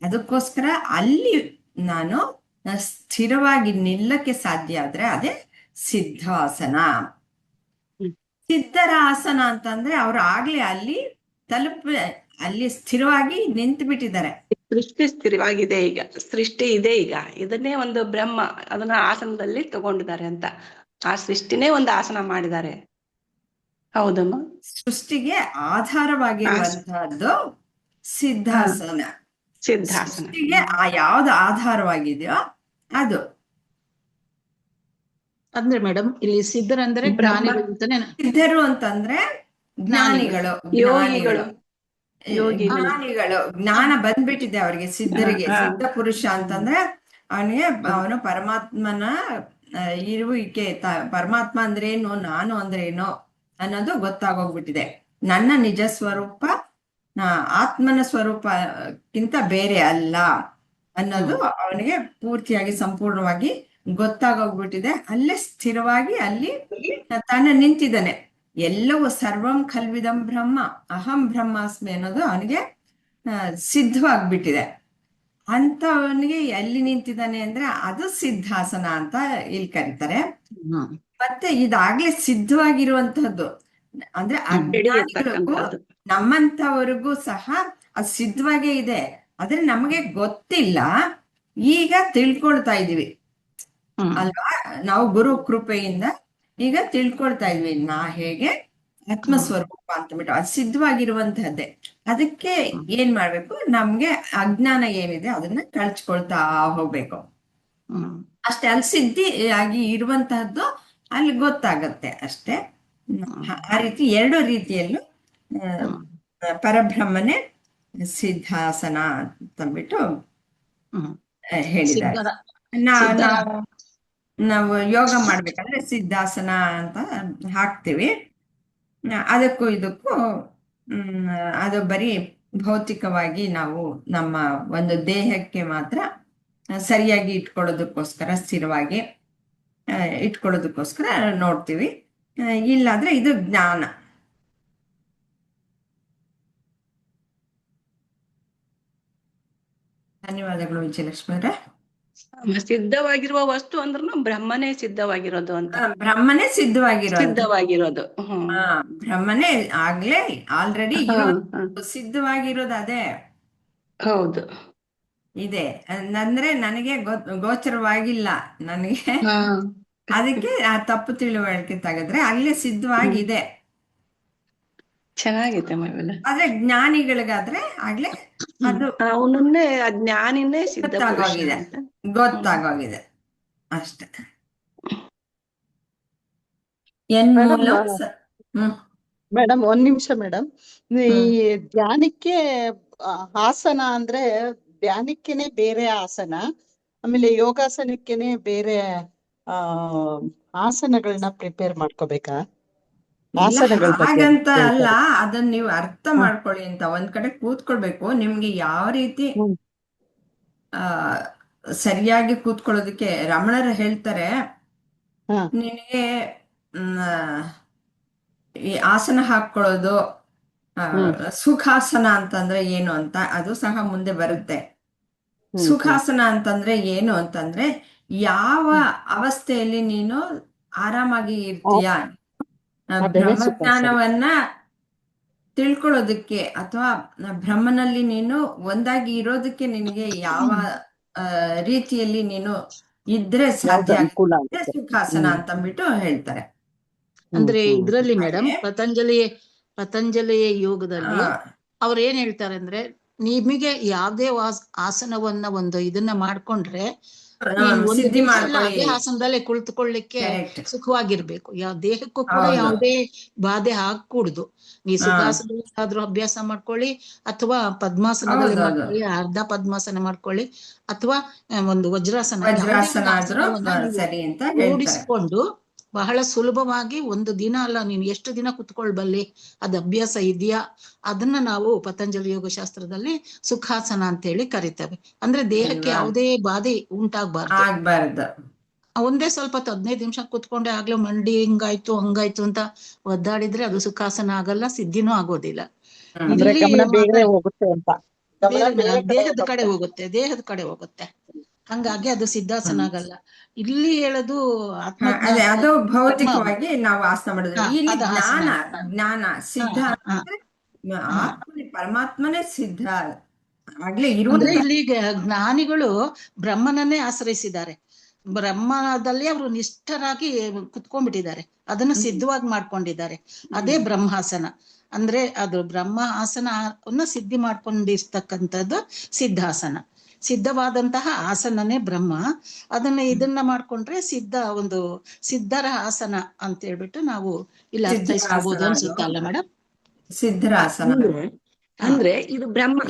ಅದಕ್ಕೋಸ್ಕರ ಅಲ್ಲಿ ನಾನು ಸ್ಥಿರವಾಗಿ ನಿಲ್ಲಕ್ಕೆ ಸಾಧ್ಯ ಆದ್ರೆ ಅದೇ ಸಿದ್ಧಾಸನ. ಸಿದ್ಧರ ಆಸನ ಅಂತಂದ್ರೆ ಅವ್ರು ಆಗ್ಲೇ ಅಲ್ಲಿ ಅಲ್ಲಿ ಸ್ಥಿರವಾಗಿ ನಿಂತು ಬಿಟ್ಟಿದ್ದಾರೆ. ಸೃಷ್ಟಿ ಸ್ಥಿರವಾಗಿದೆ ಈಗ, ಸೃಷ್ಟಿ ಇದೆ ಈಗ. ಇದನ್ನೇ ಒಂದು ಬ್ರಹ್ಮ ಅದನ್ನ ಆಸನದಲ್ಲಿ ತಗೊಂಡಿದ್ದಾರೆ ಅಂತ. ಆ ಸೃಷ್ಟಿನೇ ಒಂದು ಆಸನ ಮಾಡಿದ್ದಾರೆ. ಹೌದಮ್ಮ. ಸೃಷ್ಟಿಗೆ ಆಧಾರವಾಗಿರುವಂತಹದ್ದು ಸಿದ್ಧಾಸನ. ಸಿದ್ಧಾಸನ. ಸೃಷ್ಟಿಗೆ ಯಾವ್ದು ಆಧಾರವಾಗಿದೆಯೋ ಅದು. ಅಂದ್ರೆ ಮೇಡಮ್ ಇಲ್ಲಿ ಸಿದ್ಧರಂದ್ರೆ ಜ್ಞಾನಿಗಳು ಅಂತಾನೆ. ಸಿದ್ಧರು ಅಂತಂದ್ರೆ ಜ್ಞಾನಿಗಳು, ಯೋಗಿಗಳು. ಜ್ಞಾನಿಗಳು. ಜ್ಞಾನ ಬಂದ್ಬಿಟ್ಟಿದೆ ಅವ್ರಿಗೆ, ಸಿದ್ಧರಿಗೆ. ಸಿದ್ಧ ಪುರುಷ ಅಂತಂದ್ರೆ ಅವನು ಪರಮಾತ್ಮನ ಇರುವಿಕೆ, ಪರಮಾತ್ಮ ಅಂದ್ರೇನು, ನಾನು ಅಂದ್ರೇನು ಅನ್ನೋದು ಗೊತ್ತಾಗೋಗ್ಬಿಟ್ಟಿದೆ. ನನ್ನ ನಿಜ ಸ್ವರೂಪ ಆತ್ಮನ ಸ್ವರೂಪಕ್ಕಿಂತ ಬೇರೆ ಅಲ್ಲ ಅನ್ನೋದು ಅವನಿಗೆ ಪೂರ್ತಿಯಾಗಿ ಸಂಪೂರ್ಣವಾಗಿ ಗೊತ್ತಾಗೋಗ್ಬಿಟ್ಟಿದೆ. ಅಲ್ಲೇ ಸ್ಥಿರವಾಗಿ ಅಲ್ಲಿ ತಾನು ನಿಂತಿದ್ದಾನೆ. ಎಲ್ಲವೂ ಸರ್ವಂ ಖಲ್ವಿದಂ ಬ್ರಹ್ಮ ಅಹಂ ಬ್ರಹ್ಮಾಸ್ಮಿ ಅನ್ನೋದು ಅವನಿಗೆ ಸಿದ್ಧವಾಗ್ಬಿಟ್ಟಿದೆ. ಅಂತವನಿಗೆ ಎಲ್ಲಿ ನಿಂತಿದ್ದಾನೆ ಅಂದ್ರೆ ಅದು ಸಿದ್ಧಾಸನ ಅಂತ ಇಲ್ಲಿ ಕರೀತಾರೆ. ಮತ್ತೆ ಇದಾಗ್ಲೇ ಸಿದ್ಧವಾಗಿರುವಂತಹದ್ದು ಅಂದ್ರೆ ಅಜ್ಞಾನಿಗಳಿಗೂ ನಮ್ಮಂತವರಿಗೂ ಸಹ ಅದು ಸಿದ್ಧವಾಗೇ ಇದೆ. ಆದ್ರೆ ನಮಗೆ ಗೊತ್ತಿಲ್ಲ, ಈಗ ತಿಳ್ಕೊಳ್ತಾ ಇದೀವಿ ಅಲ್ವಾ. ನಾವು ಗುರು ಕೃಪೆಯಿಂದ ಈಗ ತಿಳ್ಕೊಳ್ತಾ ಇದ್ವಿ ನಾ ಹೇಗೆ ಆತ್ಮಸ್ವರೂಪ ಅಂತಬಿಟ್ಟು. ಅದು ಸಿದ್ಧವಾಗಿರುವಂತಹದ್ದೇ. ಅದಕ್ಕೆ ಏನ್ ಮಾಡ್ಬೇಕು, ನಮ್ಗೆ ಅಜ್ಞಾನ ಏನಿದೆ ಅದನ್ನ ಕಳ್ಚ್ಕೊಳ್ತಾ ಹೋಗ್ಬೇಕು ಅಷ್ಟೇ. ಅಲ್ಲಿ ಸಿದ್ಧಿಯಾಗಿ ಇರುವಂತಹದ್ದು ಅಲ್ಲಿ ಗೊತ್ತಾಗತ್ತೆ ಅಷ್ಟೇ. ಆ ರೀತಿ ಎರಡು ರೀತಿಯಲ್ಲೂ ಪರಬ್ರಹ್ಮನೇ ಸಿದ್ಧಾಸನ ಅಂತಂದ್ಬಿಟ್ಟು ಹೇಳಿದ್ದಾರೆ. ನಾವು ಯೋಗ ಮಾಡ್ಬೇಕಂದ್ರೆ ಸಿದ್ಧಾಸನ ಅಂತ ಹಾಕ್ತಿವಿ. ಅದಕ್ಕೂ ಇದಕ್ಕೂ ಅದು ಬರೀ ಭೌತಿಕವಾಗಿ ನಾವು ನಮ್ಮ ಒಂದು ದೇಹಕ್ಕೆ ಮಾತ್ರ ಸರಿಯಾಗಿ ಇಟ್ಕೊಳ್ಳೋದಕ್ಕೋಸ್ಕರ, ಸ್ಥಿರವಾಗಿ ಇಟ್ಕೊಳ್ಳೋದಕ್ಕೋಸ್ಕರ ನೋಡ್ತೀವಿ. ಇಲ್ಲಾಂದ್ರೆ ಇದು ಜ್ಞಾನ. ಧನ್ಯವಾದಗಳು ವಿಜಯಲಕ್ಷ್ಮಿ ಅವರೇ. ಸಿದ್ಧವಾಗಿರುವ ವಸ್ತು ಅಂದ್ರೂ ಬ್ರಹ್ಮನೇ ಸಿದ್ಧವಾಗಿರೋದು ಅಂತ. ಬ್ರಹ್ಮನೇ ಸಿದ್ಧವಾಗಿರೋದು. ಬ್ರಹ್ಮನೇ ಆಗ್ಲೇ ಆಲ್ರೆಡಿ ಸಿದ್ಧವಾಗಿರೋದು ಅದೇ. ಹೌದು, ಇದೆ ಅಂದ್ರೆ ನನಗೆ ಗೋಚರವಾಗಿಲ್ಲ ನನಗೆ. ಅದಕ್ಕೆ ಆ ತಪ್ಪು ತಿಳುವಳಿಕೆ ತೆಗೆದ್ರೆ ಅಲ್ಲೇ ಸಿದ್ಧವಾಗಿದೆ. ಚೆನ್ನಾಗಿದೆ ಆದ್ರೆ ಜ್ಞಾನಿಗಳಿಗಾದ್ರೆ ಆಗ್ಲೇ ಅದು ಅವನನ್ನೇ ಜ್ಞಾನಿನೇ ಗೊತ್ತಾಗೋಗಿದೆ ಅಷ್ಟೆ. ಮೇಡಮ್ ಒಂದ್ ನಿಮಿಷ ಮೇಡಮ್. ಈ ಧ್ಯಾನಕ್ಕೆ ಆಸನ ಅಂದ್ರೆ ಧ್ಯಾನಕ್ಕೆನೆ ಬೇರೆ ಆಸನ, ಆಮೇಲೆ ಯೋಗಾಸನಕ್ಕೆನೆ ಬೇರೆ ಆಸನಗಳನ್ನ ಪ್ರಿಪೇರ್ ಮಾಡ್ಕೋಬೇಕಾ? ಹಾಗಂತ ಅಲ್ಲ, ಅದನ್ನ ನೀವು ಅರ್ಥ ಮಾಡ್ಕೊಳ್ಳಿ ಅಂತ. ಒಂದ್ ಕಡೆ ಕೂತ್ಕೊಳ್ಬೇಕು. ನಿಮ್ಗೆ ಯಾವ ರೀತಿ ಸರಿಯಾಗಿ ಕೂತ್ಕೊಳ್ಳೋದಕ್ಕೆ ರಮಣರು ಹೇಳ್ತಾರೆ, ನಿನಗೆ ಈ ಆಸನ ಹಾಕೊಳ್ಳೋದು ಸುಖಾಸನ ಅಂತಂದ್ರೆ ಏನು ಅಂತ ಅದು ಸಹ ಮುಂದೆ ಬರುತ್ತೆ. ಸುಖಾಸನ ಅಂತಂದ್ರೆ ಏನು ಅಂತಂದ್ರೆ ಯಾವ ಅವಸ್ಥೆಯಲ್ಲಿ ನೀನು ಆರಾಮಾಗಿ ಇರ್ತೀಯ, ಬ್ರಹ್ಮಜ್ಞಾನವನ್ನ ತಿಳ್ಕೊಳ್ಳೋದಕ್ಕೆ ಅಥವಾ ಬ್ರಹ್ಮನಲ್ಲಿ ನೀನು ಒಂದಾಗಿ ಇರೋದಕ್ಕೆ ನಿನಗೆ ಯಾವ ರೀತಿಯಲ್ಲಿ ನೀನು ಇದ್ರೆ ಸಾಧ್ಯ ಆಗುತ್ತೆ ಸುಖಾಸನ ಅಂತಂದ್ಬಿಟ್ಟು ಹೇಳ್ತಾರೆ. ಅಂದ್ರೆ ಇದ್ರಲ್ಲಿ ಮೇಡಮ್ ಪತಂಜಲಿಯ ಯೋಗದಲ್ಲಿ ಆ, ಅವ್ರು ಏನ್ ಹೇಳ್ತಾರೆ ಅಂದ್ರೆ, ನಿಮಗೆ ಯಾವ್ದೇ ಆಸನವನ್ನ ಒಂದು ಇದನ್ನ ಮಾಡ್ಕೊಂಡ್ರೆ ನೀನ್ ಒಂದು ಸಿದ್ಧಿ ದಿವಸ ಎಲ್ಲ ಮಾಡ್ಕೊಳ್ಳಿ. ಅದೇ ಆಸನದಲ್ಲೇ ಕುಳಿತುಕೊಳ್ಳಿಕ್ಕೆ ಕರೆಕ್ಟ್. ಸುಖವಾಗಿರ್ಬೇಕು. ದೇಹಕ್ಕೂ ಕೂಡ ಹೌದು. ಯಾವುದೇ ಬಾಧೆ ಆಗ್ಕೂಡ್ದು. ನೀ ಹಾ. ಸುಖಾಸನದಲ್ಲಾದ್ರೂ ಅಭ್ಯಾಸ ಮಾಡ್ಕೊಳ್ಳಿ, ಅಥವಾ ಪದ್ಮಾಸನದಲ್ಲಿ ಹೌದೌದು. ಮಾಡ್ಕೊಳ್ಳಿ, ಅರ್ಧ ಪದ್ಮಾಸನ ಮಾಡ್ಕೊಳ್ಳಿ, ಅಥವಾ ಒಂದು ವಜ್ರಾಸನ, ಯಾವುದೇ ವಜ್ರಾಸನ ಒಂದು ಆದ್ರೂ ಆಸನವನ್ನ ನೀವು ಸರಿ ಅಂತ ಹೇಳ್ತಾರೆ. ರೂಢಿಸ್ಕೊಂಡು ಬಹಳ ಸುಲಭವಾಗಿ ಒಂದು ದಿನ ಅಲ್ಲ, ನೀನು ಎಷ್ಟು ದಿನ ಕುತ್ಕೊಳ್ಬಲ್ಲಿ, ಅದ್ ಅಭ್ಯಾಸ ಇದೆಯಾ, ಅದನ್ನ ನಾವು ಪತಂಜಲಿ ಯೋಗಶಾಸ್ತ್ರದಲ್ಲಿ ಸುಖಾಸನ ಅಂತ ಹೇಳಿ ಕರಿತೇವೆ. ಅಂದ್ರೆ ದೇಹಕ್ಕೆ ಅಲ್ವಾ? ಯಾವುದೇ ಬಾಧೆ ಉಂಟಾಗ್ಬಾರ್ದು. ಆಗ್ಬಾರ್ದು. ಒಂದೇ ಸ್ವಲ್ಪ 15 ನಿಮಿಷ ಕುತ್ಕೊಂಡೆ ಆಗ್ಲೇ ಮಂಡಿ ಹಿಂಗಾಯ್ತು ಹಂಗಾಯ್ತು ಅಂತ ಒದ್ದಾಡಿದ್ರೆ ಅದು ಸುಖಾಸನ ಆಗಲ್ಲ, ಸಿದ್ಧಿನೂ ಆಗೋದಿಲ್ಲ. ಅಂದ್ರೆ ಇಲ್ಲಿ ಗಮನ ಬೇಗನೆ ಮಾತ್ರ ಹೋಗುತ್ತೆ ಅಂತ. ಗಮನ ಬೇರೆ ಬೇರೆ ಕಡೆ ದೇಹದ ಹೋಗುತ್ತೆ. ಕಡೆ ಹೋಗುತ್ತೆ. ಹಂಗಾಗಿ ಅದು ಸಿದ್ಧಾಸನ ಆಗಲ್ಲ. ಇಲ್ಲಿ ಹೇಳೋದು ಅದೇ ಆತ್ಮಜ್ಞಾನ, ಅದು ಬ್ರಹ್ಮ. ಭೌತಿಕವಾಗಿ ನಾವು ಆಸನ ಮಾಡಿದ್ರೆ, ಹಾ, ಇಲ್ಲಿ ಅದು ಆಸನ. ಜ್ಞಾನ ಸಿದ್ಧ ಹಾ, ಅಂದ್ರೆ ಹಾ. ಪರಮಾತ್ಮನೇ ಸಿದ್ಧ ಆಗ್ಲೇ ಅಂದ್ರೆ ಇರುವಂತ. ಇಲ್ಲಿ ಜ್ಞಾನಿಗಳು ಬ್ರಹ್ಮನನ್ನೇ ಆಶ್ರಯಿಸಿದ್ದಾರೆ. ಬ್ರಹ್ಮದಲ್ಲಿ ಅವರು ನಿಷ್ಠರಾಗಿ ಕುತ್ಕೊಂಡ್ಬಿಟ್ಟಿದ್ದಾರೆ, ಅದನ್ನು ಸಿದ್ಧವಾಗಿ ಮಾಡ್ಕೊಂಡಿದ್ದಾರೆ. ಅದೇ ಬ್ರಹ್ಮಾಸನ. ಅಂದ್ರೆ ಅದು ಬ್ರಹ್ಮ ಆಸನವನ್ನ ಸಿದ್ಧಿ ಮಾಡ್ಕೊಂಡಿರ್ತಕ್ಕಂಥದ್ದು ಸಿದ್ಧಾಸನ. ಸಿದ್ಧವಾದಂತಹ ಆಸನನೇ ಬ್ರಹ್ಮ. ಇದನ್ನ ಮಾಡ್ಕೊಂಡ್ರೆ ಒಂದು ಸಿದ್ಧರ ಆಸನ ಅಂತ ಹೇಳ್ಬಿಟ್ಟು ನಾವು ಇಲ್ಲಿ ಅರ್ಥೈಸ್ಕೋಬಹುದು ಅನ್ಸುತ್ತೆ ಅಲ್ಲ ಮೇಡಮ್? ಸಿದ್ಧರಾಸನ. ಅಂದ್ರೆ ಇದು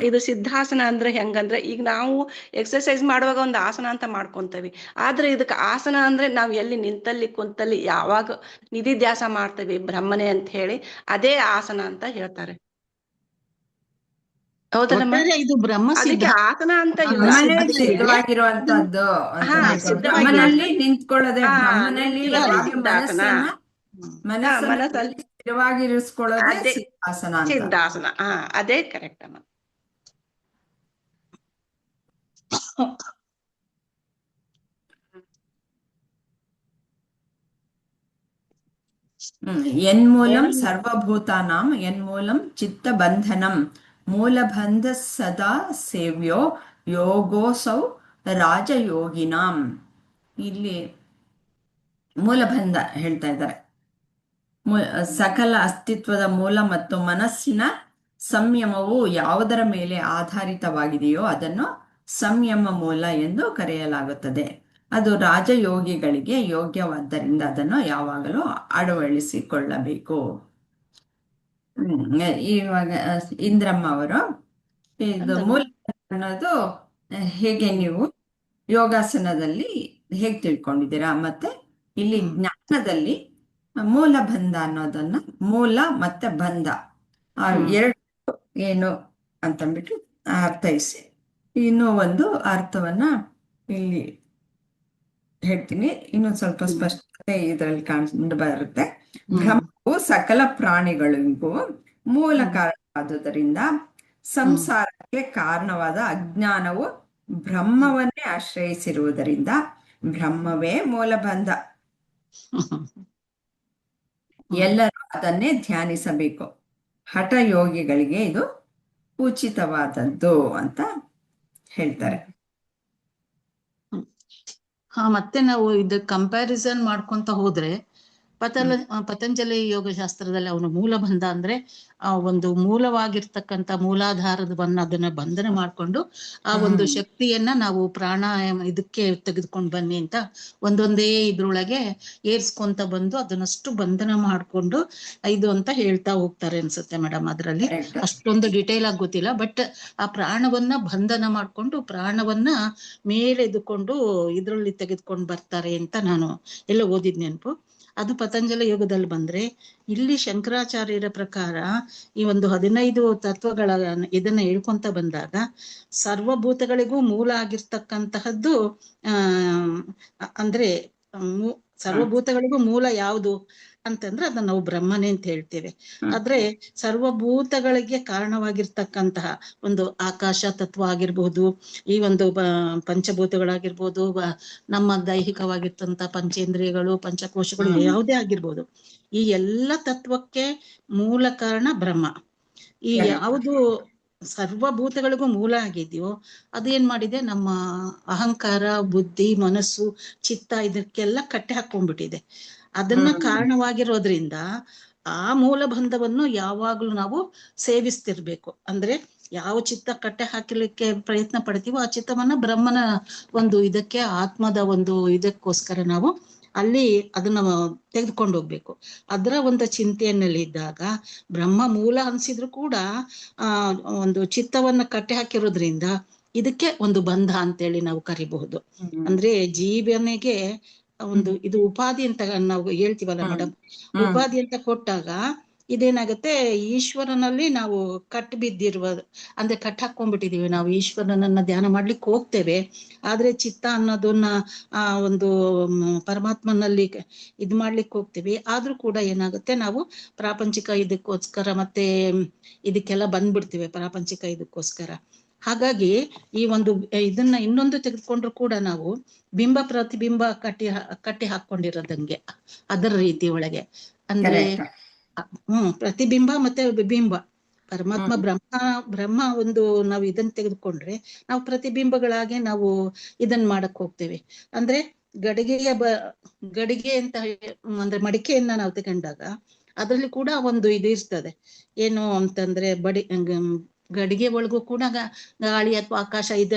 ಇದು ಸಿದ್ಧಾಸನ ಅಂದ್ರೆ ಹೆಂಗಂದ್ರೆ, ಈಗ ನಾವು ಎಕ್ಸರ್ಸೈಸ್ ಮಾಡುವಾಗ ಒಂದು ಆಸನ ಅಂತ ಮಾಡ್ಕೊಂತೇವಿ. ಆದ್ರೆ ಇದಕ್ಕೆ ಆಸನ ಅಂದ್ರೆ ನಾವು ಎಲ್ಲಿ ನಿಂತಲ್ಲಿ ಕುಂತಲ್ಲಿ ಯಾವಾಗ ನಿಧಿಧ್ಯಾಸ ಮಾಡ್ತೇವಿ ಬ್ರಹ್ಮನೇ ಅಂತ ಹೇಳಿ, ಅದೇ ಆಸನ ಅಂತ ಹೇಳ್ತಾರೆ. ಹೌದಲ್ಲಮ್ಮ? ಇದು ಬ್ರಹ್ಮ ಅದಕ್ಕೆ ಆಸನ ಅಂತ ಇಲ್ಲ. ಸಿದ್ಧವಾಗಿರುವಂತಹದ್ದು ಅಂತ ಹಾ, ಹೇಳ್ತಾರೆ. ಬ್ರಹ್ಮನಲ್ಲಿ ನಿಂತ್ಕೊಳ್ಳೋದೆ, ಹಾ, ಬ್ರಹ್ಮನಲ್ಲಿ ನಿಂತಿರೋದೇ ಯಾವಾಗ ಸಿದ್ಧಾಸನ. ಮನಸ್ಸಲ್ಲಿ ಸ್ಥಿರವಾಗಿರಿಸ್ಕೊಳ್ಳೋದೇ ಅದೇ ಸಿದ್ಧಾಸನ ಅಂತ. ಸಿದ್ಧಾಸನ. ಹಾ, ಅದೇ ಕರೆಕ್ಟ್ ಅಮ್ಮ. ಯನ್ಮೂಲಂ ಸರ್ವಭೂತಾನಾಂ ಯನ್ಮೂಲಂ ಚಿತ್ತಬಂಧನಂ ಮೂಲಬಂಧ ಸದಾ ಸೇವ್ಯೋ ಯೋಗೋಸೌ ರಾಜಯೋಗಿನಾಂ. ಇಲ್ಲಿ ಮೂಲಬಂಧ ಹೇಳ್ತಾ ಇದ್ದಾರೆ. ಸಕಲ ಅಸ್ತಿತ್ವದ ಮೂಲ ಮತ್ತು ಮನಸ್ಸಿನ ಸಂಯಮವು ಯಾವುದರ ಮೇಲೆ ಆಧಾರಿತವಾಗಿದೆಯೋ ಅದನ್ನು ಸಂಯಮ ಮೂಲ ಎಂದು ಕರೆಯಲಾಗುತ್ತದೆ. ಅದು ರಾಜಯೋಗಿಗಳಿಗೆ ಯೋಗ್ಯವಾದ್ದರಿಂದ ಅದನ್ನು ಯಾವಾಗಲೂ ಅಳವಡಿಸಿಕೊಳ್ಳಬೇಕು. ಇವಾಗ ಇಂದ್ರಮ್ಮ ಅವರು ಇದು ಮೂಲ ಅನ್ನೋದು ಹೇಗೆ ನೀವು ಯೋಗಾಸನದಲ್ಲಿ ಹೇಗೆ ತಿಳ್ಕೊಂಡಿದ್ದೀರಾ, ಮತ್ತೆ ಇಲ್ಲಿ ಜ್ಞಾನದಲ್ಲಿ ಮೂಲ ಬಂಧ ಅನ್ನೋದನ್ನ, ಮೂಲ ಮತ್ತೆ ಬಂಧ ಎರಡು ಏನು ಅಂತಂದ್ಬಿಟ್ಟು ಅರ್ಥೈಸಿ ಇನ್ನೂ ಒಂದು ಅರ್ಥವನ್ನ ಇಲ್ಲಿ ಹೇಳ್ತೀನಿ. ಇನ್ನೊಂದು ಸ್ವಲ್ಪ ಸ್ಪಷ್ಟತೆ ಇದರಲ್ಲಿ ಕಂಡು ಬರುತ್ತೆ. ಬ್ರಹ್ಮವು ಸಕಲ ಪ್ರಾಣಿಗಳಿಗೂ ಮೂಲ ಕಾರಣವಾದುದರಿಂದ ಸಂಸಾರಕ್ಕೆ ಕಾರಣವಾದ ಅಜ್ಞಾನವು ಬ್ರಹ್ಮವನ್ನೇ ಆಶ್ರಯಿಸಿರುವುದರಿಂದ ಬ್ರಹ್ಮವೇ ಮೂಲಬಂಧ. ಎಲ್ಲರೂ ಅದನ್ನೇ ಧ್ಯಾನಿಸಬೇಕು. ಹಠಯೋಗಿಗಳಿಗೆ ಇದು ಉಚಿತವಾದದ್ದು ಅಂತ ಹೇಳ್ತಾರೆ. ಮತ್ತೆ ನಾವು ಇದು ಕಂಪ್ಯಾರಿಸನ್ ಮಾಡ್ಕೊಂತ ಹೋದ್ರೆ ಪತಂಜಲಿ ಯೋಗಶಾಸ್ತ್ರದಲ್ಲಿ ಅವನು ಮೂಲಬಂಧ ಅಂದ್ರೆ ಒಂದು ಮೂಲವಾಗಿರ್ತಕ್ಕಂಥ ಮೂಲಾಧಾರದವನ್ನ ಅದನ್ನ ಬಂಧನ ಮಾಡ್ಕೊಂಡು ಆ ಒಂದು ಶಕ್ತಿಯನ್ನ ನಾವು ಪ್ರಾಣಾಯಾಮ ಇದಕ್ಕೆ ತೆಗೆದುಕೊಂಡು ಬನ್ನಿ ಅಂತ ಒಂದೊಂದೇ ಇದ್ರೊಳಗೆ ಏರ್ಸ್ಕೊಂತ ಬಂದು ಅದನ್ನಷ್ಟು ಬಂಧನ ಮಾಡ್ಕೊಂಡು ಇದು ಅಂತ ಹೇಳ್ತಾ ಹೋಗ್ತಾರೆ ಅನ್ಸುತ್ತೆ ಮೇಡಮ್. ಅದ್ರಲ್ಲಿ ಅಷ್ಟೊಂದು ಡಿಟೇಲ್ ಆಗಿ ಗೊತ್ತಿಲ್ಲ, ಬಟ್ ಆ ಪ್ರಾಣವನ್ನ ಬಂಧನ ಮಾಡ್ಕೊಂಡು ಪ್ರಾಣವನ್ನ ಮೇಲೆದುಕೊಂಡು ಇದ್ರಲ್ಲಿ ತೆಗೆದುಕೊಂಡು ಬರ್ತಾರೆ ಅಂತ ನಾನು ಎಲ್ಲ ಓದಿದ್ ನೆನಪು. ಅದು ಪತಂಜಲಿ ಯೋಗದಲ್ಲಿ ಬಂದ್ರೆ, ಇಲ್ಲಿ ಶಂಕರಾಚಾರ್ಯರ ಪ್ರಕಾರ ಈ ಒಂದು 15 ತತ್ವಗಳ ಇದನ್ನ ಹೇಳ್ಕೊಂತ ಬಂದಾಗ ಸರ್ವಭೂತಗಳಿಗೂ ಮೂಲ ಆಗಿರ್ತಕ್ಕಂತಹದ್ದು ಅಂದ್ರೆ ಸರ್ವಭೂತಗಳಿಗೂ ಮೂಲ ಯಾವುದು ಅಂತಂದ್ರೆ ಅದನ್ನ ನಾವು ಬ್ರಹ್ಮನೇ ಅಂತ ಹೇಳ್ತೇವೆ. ಆದ್ರೆ ಸರ್ವಭೂತಗಳಿಗೆ ಕಾರಣವಾಗಿರ್ತಕ್ಕಂತಹ ಒಂದು ಆಕಾಶ ತತ್ವ ಆಗಿರ್ಬಹುದು, ಈ ಒಂದು ಪಂಚಭೂತಗಳಾಗಿರ್ಬೋದು, ನಮ್ಮ ದೈಹಿಕವಾಗಿರ್ತಂತ ಪಂಚೇಂದ್ರಿಯಗಳು, ಪಂಚಕೋಶಗಳು, ಯಾವುದೇ ಆಗಿರ್ಬೋದು, ಈ ಎಲ್ಲ ತತ್ವಕ್ಕೆ ಮೂಲ ಕಾರಣ ಬ್ರಹ್ಮ. ಈ ಯಾವುದು ಸರ್ವಭೂತಗಳಿಗೂ ಮೂಲ ಆಗಿದೆಯೋ ಅದೇನ್ ಮಾಡಿದೆ, ನಮ್ಮ ಅಹಂಕಾರ, ಬುದ್ಧಿ, ಮನಸ್ಸು, ಚಿತ್ತ ಇದಕ್ಕೆಲ್ಲ ಕಟ್ಟೆ ಹಾಕೊಂಡ್ಬಿಟ್ಟಿದೆ. ಅದನ್ನ ಕಾರಣವಾಗಿರೋದ್ರಿಂದ ಆ ಮೂಲಬಂಧವನ್ನು ಯಾವಾಗ್ಲೂ ನಾವು ಸೇವಿಸ್ತಿರ್ಬೇಕು. ಅಂದ್ರೆ ಯಾವ ಚಿತ್ತ ಕಟ್ಟೆ ಹಾಕಲಿಕ್ಕೆ ಪ್ರಯತ್ನ ಪಡ್ತೀವೋ ಆ ಚಿತ್ತವನ್ನ ಬ್ರಹ್ಮನ ಒಂದು ಇದಕ್ಕೆ, ಆತ್ಮದ ಒಂದು ಇದಕ್ಕೋಸ್ಕರ ನಾವು ಅಲ್ಲಿ ಅದನ್ನ ತೆಗೆದುಕೊಂಡು ಹೋಗ್ಬೇಕು. ಅದರ ಒಂದು ಚಿಂತೆಯಲ್ಲಿ ಇದ್ದಾಗ ಬ್ರಹ್ಮ ಮೂಲ ಅನ್ಸಿದ್ರು ಕೂಡ ಆ ಒಂದು ಚಿತ್ತವನ್ನ ಕಟ್ಟೆ ಹಾಕಿರೋದ್ರಿಂದ ಇದಕ್ಕೆ ಒಂದು ಬಂಧ ಅಂತೇಳಿ ನಾವು ಕರಿಬಹುದು. ಅಂದ್ರೆ ಜೀವನಿಗೆ ಒಂದು ಇದು ಉಪಾಧಿ ಅಂತ ನಾವು ಹೇಳ್ತೀವಲ್ಲ ಮೇಡಮ್, ಉಪಾಧಿ ಅಂತ ಕೊಟ್ಟಾಗ ಇದೇನಾಗುತ್ತೆ, ಈಶ್ವರನಲ್ಲಿ ನಾವು ಕಟ್ಟು ಬಿದ್ದಿರುವ, ಅಂದ್ರೆ ಕಟ್ ಹಾಕೊಂಡ್ಬಿಟ್ಟಿದೀವಿ. ನಾವು ಈಶ್ವರನನ್ನ ಧ್ಯಾನ ಮಾಡ್ಲಿಕ್ಕೆ ಹೋಗ್ತೇವೆ, ಆದ್ರೆ ಚಿತ್ತ ಅನ್ನೋದನ್ನ ಒಂದು ಪರಮಾತ್ಮನಲ್ಲಿ ಇದ್ ಮಾಡ್ಲಿಕ್ಕೆ ಹೋಗ್ತೀವಿ. ಆದ್ರೂ ಕೂಡ ಏನಾಗುತ್ತೆ, ನಾವು ಪ್ರಾಪಂಚಿಕ ಇದಕ್ಕೋಸ್ಕರ ಮತ್ತೆ ಇದಕ್ಕೆಲ್ಲ ಬಂದ್ಬಿಡ್ತೀವಿ, ಪ್ರಾಪಂಚಿಕ ಇದಕ್ಕೋಸ್ಕರ. ಹಾಗಾಗಿ ಈ ಒಂದು ಇದನ್ನ ಇನ್ನೊಂದು ತೆಗೆದುಕೊಂಡ್ರು ಕೂಡ ನಾವು ಬಿಂಬ ಪ್ರತಿಬಿಂಬ ಕಟ್ಟಿ ಹಾಕೊಂಡಿರೋದಂಗೆ ಅದರ ರೀತಿ ಒಳಗೆ. ಅಂದ್ರೆ ಪ್ರತಿಬಿಂಬ ಮತ್ತೆ ಬಿಂಬ, ಪರಮಾತ್ಮ ಬ್ರಹ್ಮ ಒಂದು ನಾವು ಇದನ್ನ ತೆಗೆದುಕೊಂಡ್ರೆ ನಾವು ಪ್ರತಿಬಿಂಬಗಳಾಗಿ ನಾವು ಇದನ್ ಮಾಡಕ್ ಹೋಗ್ತೇವೆ. ಅಂದ್ರೆ ಗಡಿಗೆ ಅಂತ ಅಂದ್ರೆ ಮಡಿಕೆಯನ್ನ ನಾವು ತಗೊಂಡಾಗ ಅದ್ರಲ್ಲಿ ಕೂಡ ಒಂದು ಇದು ಇರ್ತದೆ, ಏನು ಅಂತಂದ್ರೆ ಗಡಿಗೆ ಒಳಗೂ ಕೂಡ ಗಾಳಿ ಅಥವಾ ಆಕಾಶ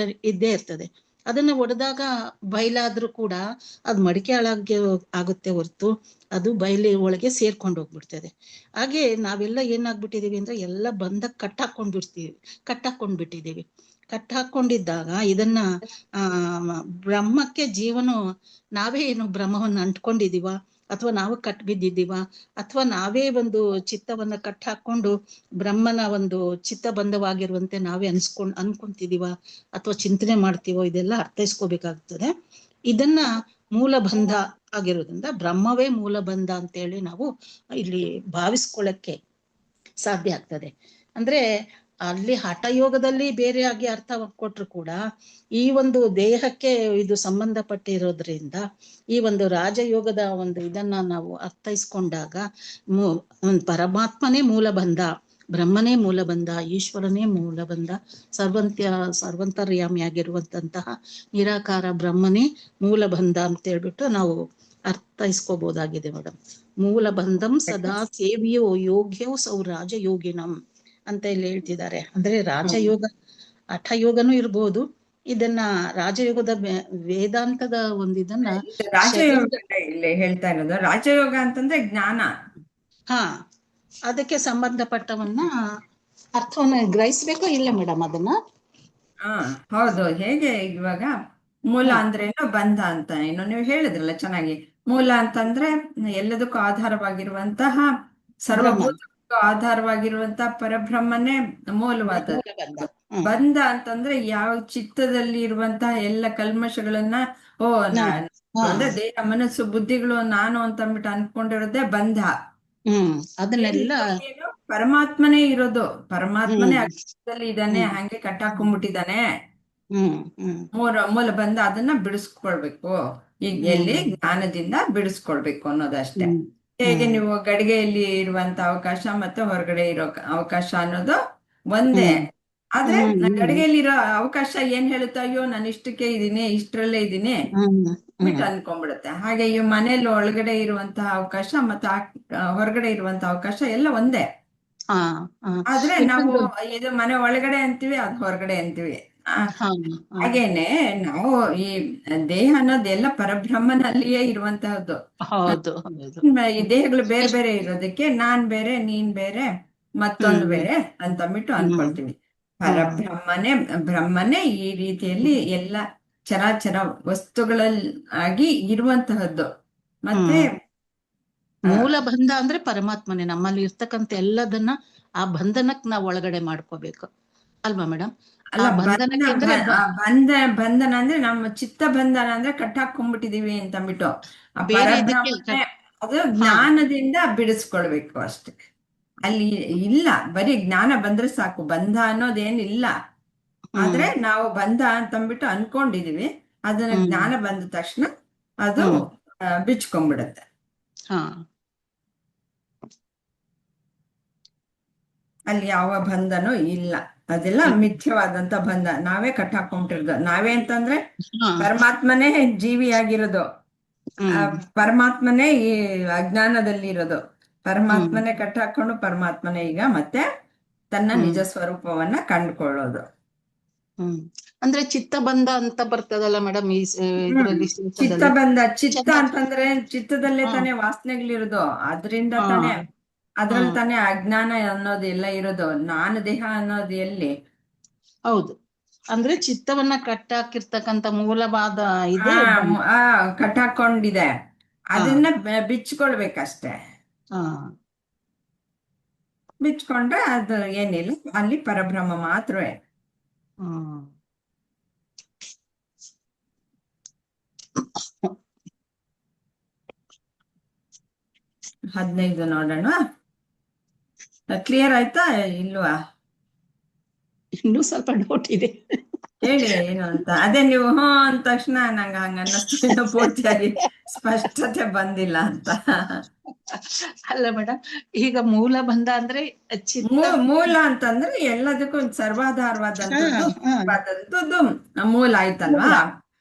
ಇದ್ದೇ ಇರ್ತದೆ. ಅದನ್ನ ಒಡೆದಾಗ ಬಯಲಾದ್ರೂ ಕೂಡ ಅದು ಮಡಿಕೆ ಆಗುತ್ತೆ ಹೊರ್ತು ಅದು ಬಯಲಿ ಒಳಗೆ ಸೇರ್ಕೊಂಡು ಹೋಗ್ಬಿಡ್ತದೆ. ಹಾಗೆ ನಾವೆಲ್ಲ ಏನಾಗ್ಬಿಟ್ಟಿದೀವಿ ಅಂದ್ರೆ ಎಲ್ಲ ಕಟ್ಟಾಕೊಂಡ್ಬಿಟ್ಟಿದೀವಿ. ಕಟ್ಟಾಕೊಂಡಿದ್ದಾಗ ಇದನ್ನ ಬ್ರಹ್ಮಕ್ಕೆ ಜೀವನು ನಾವೇ ಏನು ಬ್ರಹ್ಮವನ್ನ ಅಂಟ್ಕೊಂಡಿದೀವ, ಅಥವಾ ನಾವು ಕಟ್ ಬಿದ್ದಿದ್ದೀವ, ಅಥವಾ ನಾವೇ ಒಂದು ಚಿತ್ತವನ್ನ ಕಟ್ ಹಾಕೊಂಡು ಬ್ರಹ್ಮನ ಒಂದು ಚಿತ್ತ ಬಂಧವಾಗಿರುವಂತೆ ನಾವೇ ಅನ್ಕೊಂತಿದೀವ ಅಥವಾ ಚಿಂತನೆ ಮಾಡ್ತೀವೋ, ಇದೆಲ್ಲ ಅರ್ಥೈಸ್ಕೋಬೇಕಾಗ್ತದೆ. ಇದನ್ನ ಮೂಲ ಬಂಧ ಆಗಿರೋದ್ರಿಂದ ಬ್ರಹ್ಮವೇ ಮೂಲ ಬಂಧ ಅಂತೇಳಿ ನಾವು ಇಲ್ಲಿ ಭಾವಿಸ್ಕೊಳ್ಳಕ್ಕೆ ಸಾಧ್ಯ ಆಗ್ತದೆ. ಅಂದ್ರೆ ಅಲ್ಲಿ ಹಠಯೋಗದಲ್ಲಿ ಬೇರೆಯಾಗಿ ಅರ್ಥ ಕೊಟ್ರು ಕೂಡ ಈ ಒಂದು ದೇಹಕ್ಕೆ ಇದು ಸಂಬಂಧಪಟ್ಟಿರೋದ್ರಿಂದ ಈ ಒಂದು ರಾಜಯೋಗದ ಒಂದು ಇದನ್ನ ನಾವು ಅರ್ಥೈಸ್ಕೊಂಡಾಗ ಪರಮಾತ್ಮನೇ ಮೂಲ ಬಂಧ, ಬ್ರಹ್ಮನೇ ಮೂಲ ಬಂಧ, ಈಶ್ವರನೇ ಮೂಲ ಬಂಧ, ಸರ್ವಂತರ್ಯಾಮಿಯಾಗಿರುವಂತಹ ನಿರಾಕಾರ ಬ್ರಹ್ಮನೇ ಮೂಲ ಬಂಧ ಅಂತ ಹೇಳ್ಬಿಟ್ಟು ನಾವು ಅರ್ಥೈಸ್ಕೋಬಹುದಾಗಿದೆ ಮೇಡಮ್. ಮೂಲ ಬಂಧಂ ಸದಾ ಸೇವ್ಯೋ ಯೋಗ್ಯೋ ಸೌ ರಾಜಯೋಗಿನಂ ಅಂತ ಇಲ್ಲಿ ಹೇಳ್ತಿದ್ದಾರೆ. ಅಂದ್ರೆ ರಾಜಯೋಗ ಹಠಯೋಗನೂ ಇರ್ಬೋದು, ಇದನ್ನ ರಾಜಯೋಗದ ವೇದಾಂತದ ಒಂದು ಇದನ್ನ ರಾಜಯೋಗ ಇಲ್ಲಿ ಹೇಳ್ತಾ ಇರೋದು. ರಾಜಯೋಗ ಅಂತಂದ್ರೆ ಜ್ಞಾನ, ಅದಕ್ಕೆ ಸಂಬಂಧಪಟ್ಟವನ್ನ ಅರ್ಥವನ್ನ ಗ್ರಹಿಸ್ಬೇಕು. ಇಲ್ಲ ಮೇಡಮ್ ಅದನ್ನ ಹೌದು. ಹೇಗೆ ಇವಾಗ ಮೂಲ ಅಂದ್ರೇನು, ಬಂಧ ಅಂತ ಏನು ನೀವು ಹೇಳಿದ್ರಲ್ಲ ಚೆನ್ನಾಗಿ. ಮೂಲ ಅಂತಂದ್ರೆ ಎಲ್ಲದಕ್ಕೂ ಆಧಾರವಾಗಿರುವಂತಹ, ಸರ್ವಭೂತಕ್ಕೂ ಆಧಾರವಾಗಿರುವಂತಹ ಪರಬ್ರಹ್ಮನೇ ಮೂಲವಾದದ್ದು. ಬಂಧ ಅಂತಂದ್ರೆ ಯಾವ ಚಿತ್ತದಲ್ಲಿ ಇರುವಂತಹ ಎಲ್ಲ ಕಲ್ಮಶಗಳನ್ನ ಅಂದ್ರೆ ದೇಹ ಮನಸ್ಸು ಬುದ್ಧಿಗಳು ನಾನು ಅಂತ ಅಂದ್ಬಿಟ್ಟು ಅನ್ಕೊಂಡಿರೋದೇ ಬಂಧ. ಅದನ್ನೆಲ್ಲ ಪರಮಾತ್ಮನೇ ಇರೋದು, ಪರಮಾತ್ಮನೇ ಇದ್ದಾನೆ, ಹಂಗೆ ಕಟ್ಟಾಕೊಂಡ್ಬಿಟ್ಟಿದ್ದಾನೆ. ಮೂಲ ಬಂಧ ಅದನ್ನ ಬಿಡಿಸ್ಕೊಳ್ಬೇಕು. ಈಗ ಎಲ್ಲಿ ಜ್ಞಾನದಿಂದ ಬಿಡಿಸ್ಕೊಳ್ಬೇಕು ಅನ್ನೋದಷ್ಟೇ. ಹೇಗೆ ನೀವು ಗಡಿಗೆಯಲ್ಲಿ ಇರುವಂತ ಅವಕಾಶ ಮತ್ತೆ ಹೊರಗಡೆ ಇರೋ ಅವಕಾಶ ಅನ್ನೋದು ಒಂದೇ. ಆದ್ರೆ ಗಡಿಗೆಯಲ್ಲಿರೋ ಅವಕಾಶ ಏನ್ ಹೇಳುತ್ತೆ, ಅಯ್ಯೋ ನಾನು ಇಷ್ಟಕ್ಕೆ ಇದೀನಿ, ಇಷ್ಟರಲ್ಲೇ ಇದೀನಿ ಬಿಟ್ಟು ಅನ್ಕೊಂಡ್ಬಿಡುತ್ತೆ. ಹಾಗೆ ಈ ಮನೇಲಿ ಒಳಗಡೆ ಇರುವಂತಹ ಅವಕಾಶ ಮತ್ತೆ ಹೊರಗಡೆ ಇರುವಂತಹ ಅವಕಾಶ ಎಲ್ಲ ಒಂದೇ. ಆದ್ರೆ ನಾವು ಇದು ಮನೆ ಒಳಗಡೆ ಅಂತೀವಿ, ಅದು ಹೊರಗಡೆ ಅಂತೀವಿ. ಹಾಗೇನೆ ನಾವು ಈ ದೇಹ ಅನ್ನೋದೆಲ್ಲ ಪರಬ್ರಹ್ಮನಲ್ಲಿಯೇ ಇರುವಂತಹದ್ದು. ಈ ದೇಹಗಳು ಬೇರೆ ಬೇರೆ ಇರೋದಕ್ಕೆ ನಾನ್ ಬೇರೆ, ನೀನ್ ಬೇರೆ, ಮತ್ತೊಂದು ಬೇರೆ ಅಂತಂದ್ಬಿಟ್ಟು ಅನ್ಕೊಳ್ತೀವಿ. ಬ್ರಹ್ಮನೇ ಈ ರೀತಿಯಲ್ಲಿ ಎಲ್ಲ ಚರಾಚರ ವಸ್ತುಗಳಾಗಿ ಇರುವಂತಹದ್ದು. ಮತ್ತೆ ಮೂಲ ಬಂಧ ಅಂದ್ರೆ ಪರಮಾತ್ಮನೇ ನಮ್ಮಲ್ಲಿ ಇರ್ತಕ್ಕಂಥ ಎಲ್ಲದನ್ನ ಆ ಬಂಧನಕ್ ನಾವ್ ಒಳಗಡೆ ಮಾಡ್ಕೋಬೇಕು ಅಲ್ವಾ ಮೇಡಮ್? ಅಲ್ಲ, ಬಂಧನ ಅಂದ್ರೆ ನಮ್ಮ ಚಿತ್ತ ಬಂಧನ ಅಂದ್ರೆ ಕಟ್ಟಾಕೊಂಡ್ಬಿಟ್ಟಿದೀವಿ ಅಂತಂದ್ಬಿಟ್ಟು. ಪರಬ್ರಹ್ಮನೇ ಅದು ಜ್ಞಾನದಿಂದ ಬಿಡಿಸ್ಕೊಳ್ಬೇಕು ಅಷ್ಟೇ. ಅಲ್ಲಿ ಇಲ್ಲ, ಬರೀ ಜ್ಞಾನ ಬಂದ್ರೆ ಸಾಕು, ಬಂಧ ಅನ್ನೋದೇನಿಲ್ಲ. ಆದ್ರೆ ನಾವು ಬಂಧ ಅಂತಂದ್ಬಿಟ್ಟು ಅನ್ಕೊಂಡಿದೀವಿ, ಅದನ್ನ ಜ್ಞಾನ ಬಂದ ತಕ್ಷಣ ಅದು ಬಿಚ್ಕೊಂಡ್ಬಿಡುತ್ತೆ. ಅಲ್ಲಿ ಯಾವ ಬಂಧನೂ ಇಲ್ಲ, ಅದೆಲ್ಲ ಮಿಥ್ಯವಾದಂತ ಬಂಧ, ನಾವೇ ಕಟ್ಟಾಕೊಂಡ್ಬಿಟ್ಟಿರೋದು. ನಾವೇ ಅಂತಂದ್ರೆ ಪರಮಾತ್ಮನೇ ಜೀವಿಯಾಗಿರೋದು, ಪರಮಾತ್ಮನೇ ಈ ಅಜ್ಞಾನದಲ್ಲಿ ಇರೋದು, ಪರಮಾತ್ಮನೇ ಕಟ್ಟಾಕೊಂಡು ಪರಮಾತ್ಮನೇ ಈಗ ಮತ್ತೆ ತನ್ನ ಹ್ಮ್. ನಿಜ ಸ್ವರೂಪವನ್ನ ಕಂಡುಕೊಳ್ಳೋದು. ಅಂದ್ರೆ ಚಿತ್ತ ಬಂಧ ಅಂತ ಬರ್ತದಲ್ಲ ಮೇಡಮ್ ಈ ಇದ್ರಲ್ಲಿ ಚಿತ್ತ ಶ್ಲೋಕದಲ್ಲಿ. ಬಂದ, ಚಿತ್ತ ಚೆನ್ನಾಗಿ- ಅಂತಂದ್ರೆ ಚಿತ್ತದಲ್ಲೇ ಹಾ. ತಾನೇ ವಾಸನೆಗಳಿರೋದು, ಅದರಿಂದ ಹಾ. ತಾನೇ ಅದ್ರಲ್ಲಿ ಹಾ. ತಾನೇ ಅಜ್ಞಾನ ಅನ್ನೋದು ಎಲ್ಲ ಇರೋದು. ನಾನು ದೇಹ ಅನ್ನೋದು ಎಲ್ಲಿ? ಹೌದು, ಅಂದ್ರೆ ಚಿತ್ತವನ್ನ ಕಟ್ಟಾಕಿರ್ತಕ್ಕಂತ ಮೂಲವಾದ ಇದೇ ಬಂಧ. ಕಟ್ಟಾಕೊಂಡಿದೆ, ಅದನ್ನ ಬಿಚ್ಕೊಳ್ಬೇಕಷ್ಟೆ. ಹಾ. ಬಿಚ್ಕೊಂಡ್ರೆ ಅದು ಏನಿಲ್ಲ, ಅಲ್ಲಿ ಪರಬ್ರಹ್ಮ ಮಾತ್ರವೇ. ಹ್ಮ್. 15 ನೋಡೋಣ. ಕ್ಲಿಯರ್ ಆಯ್ತಾ ಇಲ್ವಾ? ಇನ್ನೂ ಸ್ವಲ್ಪ ಡೌಟ್ ಇದೆ. ಹೇಳಿ ಏನು ಅಂತ. ಅದೇ ನೀವು ಹ್ಞೂ ಅಂದ ತಕ್ಷಣ ನಂಗೆ ಹಂಗ ಅನ್ನಿಸ್ತು, ಇನ್ನೂ ಪೂರ್ತಿಯಾಗಿ ಸ್ಪಷ್ಟತೆ ಬಂದಿಲ್ಲ ಅಂತ. ಅಲ್ಲ ಮೇಡಮ್, ಈಗ ಮೂಲ ಬಂಧ ಅಂದ್ರೆ ಚಿತ್ತ. ಮೂಲ ಅಂತಂದ್ರೆ ಎಲ್ಲದಕ್ಕೂ ಸರ್ವಾಧಾರವಾದಂಥದ್ದು, ಹಾ. ಮುಖ್ಯವಾದಂಥದ್ದು ಮೂಲ ಆಯ್ತಲ್ವಾ?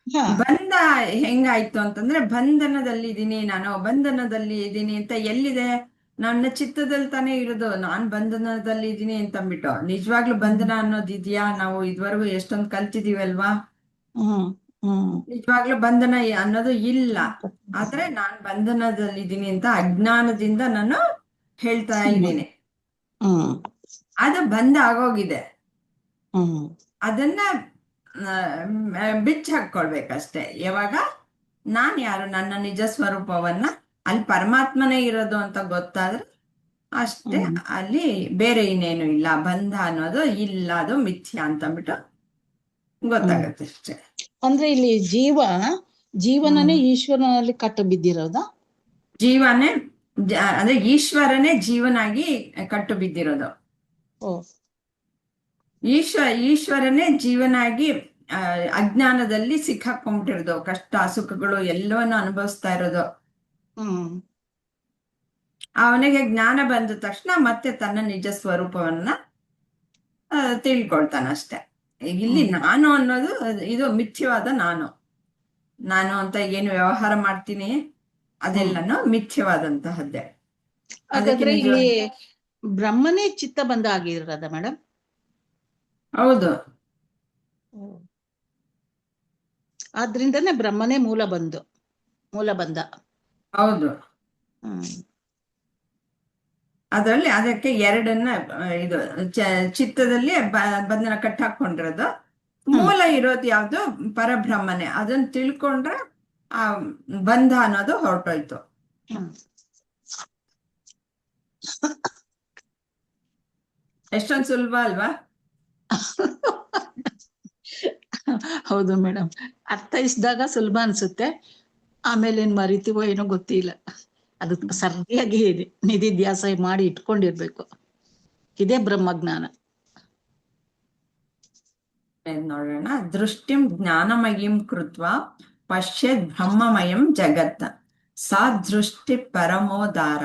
ಹಾ. ಬಂಧ ಹೆಂಗಾಯ್ತು ಅಂತಂದ್ರೆ, ಬಂಧನದಲ್ಲಿ ಇದ್ದೀನಿ ಅಂತ ಎಲ್ಲಿದೆ? ನನ್ನ ಚಿತ್ತದಲ್ಲಿ ತಾನೇ ಇರೋದು. ನಾನ್ ಬಂಧನದಲ್ಲಿ ಇದ್ದೀನಿ ಅಂತ ಅಂದ್ಬಿಟ್ಟು ನಿಜವಾಗ್ಲೂ ಬಂಧನ ಅನ್ನೋದು ಇದೆಯಾ? ನಾವು ಇದುವರೆಗೂ ಎಷ್ಟೊಂದು ಕಲ್ತಿದೀವಲ್ವಾ? ನಿಜವಾಗ್ಲೂ ಬಂಧನ ಅನ್ನೋದು ಇಲ್ಲ. ಆದ್ರೆ ನಾನ್ ಬಂಧನದಲ್ಲಿ ಇದ್ದೀನಿ ಅಂತ ಅಜ್ಞಾನದಿಂದ ನಾನು ಹೇಳ್ತಾ ಇದ್ದೀನಿ. ಅದು ಬಂಧ ಆಗೋಗಿದೆ. ಅದನ್ನ ಬಿಚ್ಚ ಹಾಕೊಳ್ಬೇಕಷ್ಟೆ. ಯಾವಾಗ ನಾನ್ ಯಾರು, ನನ್ನ ನಿಜ ಸ್ವರೂಪವನ್ನ, ಅಲ್ಲಿ ಪರಮಾತ್ಮನೇ ಇರೋದು ಅಂತ ಗೊತ್ತಾದ್ರೆ ಅಷ್ಟೇ, ಅಲ್ಲಿ ಬೇರೆ ಇನ್ನೇನು ಇಲ್ಲ, ಬಂಧ ಅನ್ನೋದು ಇಲ್ಲ, ಅದು ಮಿಥ್ಯಾ ಅಂತ ಅಂದ್ಬಿಟ್ಟು ಗೊತ್ತಾಗತ್ತೆ ಅಷ್ಟೇ. ಅಂದ್ರೆ ಇಲ್ಲಿ ಜೀವನನೇ ಈಶ್ವರನಲ್ಲಿ ಕಟ್ಟು ಬಿದ್ದಿರೋದ? ಜೀವನೇ ಅಂದ್ರೆ ಈಶ್ವರನೇ ಜೀವನಾಗಿ ಕಟ್ಟು ಬಿದ್ದಿರೋದು. ಈಶ್ವರನೇ ಜೀವನಾಗಿ ಅಜ್ಞಾನದಲ್ಲಿ ಸಿಕ್ಕಾಕೊಂಡ್ಬಿಟ್ಟಿರೋದು. ಕಷ್ಟ ಸುಖಗಳು ಎಲ್ಲವನ್ನ ಅನುಭವಿಸ್ತಾ ಇರೋದು. ಅವನಿಗೆ ಜ್ಞಾನ ಬಂದ ತಕ್ಷಣ ಮತ್ತೆ ತನ್ನ ನಿಜ ಸ್ವರೂಪವನ್ನ ತಿಳ್ಕೊಳ್ತಾನಷ್ಟೆ. ಇಲ್ಲಿ ನಾನು ಅನ್ನೋದು ಇದು ಮಿಥ್ಯವಾದ ನಾನು ಅಂತ ಏನು ವ್ಯವಹಾರ ಮಾಡ್ತೀನಿ ಅದೆಲ್ಲನೂ ಮಿಥ್ಯವಾದಂತಹದ್ದೇ. ಹಾಗಾದ್ರೆ ಇಲ್ಲಿ ಬ್ರಹ್ಮನೇ ಚಿತ್ತ ಬಂಧ ಆಗಿರೋದ ಮೇಡಮ್? ಹೌದು. ಆದ್ರಿಂದನೇ ಬ್ರಹ್ಮನೇ ಮೂಲ ಬಂಧ. ಹೌದು. ಅದರಲ್ಲಿ ಅದಕ್ಕೆ ಎರಡನ್ನ ಇದು ಚಿತ್ತದಲ್ಲಿ ಬಂಧನ ಕಟ್ಟಾಕೊಂಡಿರೋದು. ಮೂಲ ಇರೋದು ಯಾವ್ದು? ಪರಬ್ರಹ್ಮನೇ. ಅದನ್ನ ತಿಳ್ಕೊಂಡ್ರೆ ಆ ಬಂಧ ಅನ್ನೋದು ಹೊರಟೋಯ್ತು. ಎಷ್ಟೊಂದು ಸುಲಭ ಅಲ್ವಾ? ಹೌದು ಮೇಡಮ್, ಅರ್ಥೈಸಿದಾಗ ಸುಲಭ ಅನ್ಸುತ್ತೆ, ಆಮೇಲೆ ಏನ್ ಮರಿತೀವೋ ಏನೋ ಗೊತ್ತಿಲ್ಲ. ಅದು ಸರಿಯಾಗಿ ನಿಧಿಧ್ಯಾಸ ಮಾಡಿ ಇಟ್ಕೊಂಡಿರ್ಬೇಕು. ಇದೇ ಬ್ರಹ್ಮಜ್ಞಾನ. ನೋಡೋಣ. ದೃಷ್ಟಿಂ ಜ್ಞಾನಮಯೀಂ ಕೃತ್ವಾ ಪಶ್ಯೇದ್ ಬ್ರಹ್ಮಮಯಂ ಜಗತ್ ಸಾ ದೃಷ್ಟಿ ಪರಮೋದಾರ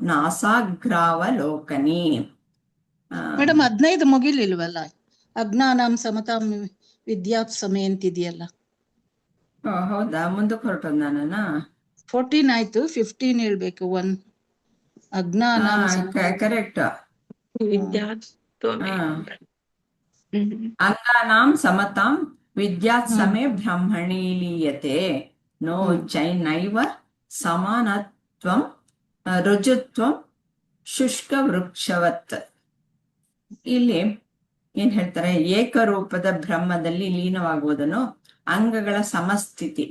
ನಾಸಾಗ್ರಾವಲೋಕನಿ. ಮೇಡಮ್ 15 ಮುಗಿಲಿಲ್ವಲ್ಲ? ಅಜ್ಞಾನಂ ಸಮತಾಂ ವಿದ್ಯಾತ್ ಸಮಯ ಅಂತಿದೆಯಲ್ಲ. ಹೌದಾ? ಮುಂದಕ್ಕೆ ಹೊರಟೋದ್ ನಾನ? 14 ಆಯ್ತು, 15 ಹೇಳ್ಬೇಕು. 1 ಅಜ್ಞಾನಂ ಕರೆಕ್ಟ್. ವಿದ್ಯಾತ್ವ ಅಂಗಾನಾಂ ಸಮತಾಂ ವಿದ್ಯಾತ್ ಸಮೇ ಬ್ರಹ್ಮಣಿ ಲೀಯತೆ ನೋ ಚೈನೈವ ಸಮಾನತ್ವಂ ರುಜುತ್ವಂ ಶುಷ್ಕ ವೃಕ್ಷವತ್. ಇಲ್ಲಿ ಏನ್ ಹೇಳ್ತಾರೆ? ಏಕರೂಪದ ಬ್ರಹ್ಮದಲ್ಲಿ ಲೀನವಾಗುವುದನ್ನು ಅಂಗಗಳ ಸಮಸ್ಥಿತಿ,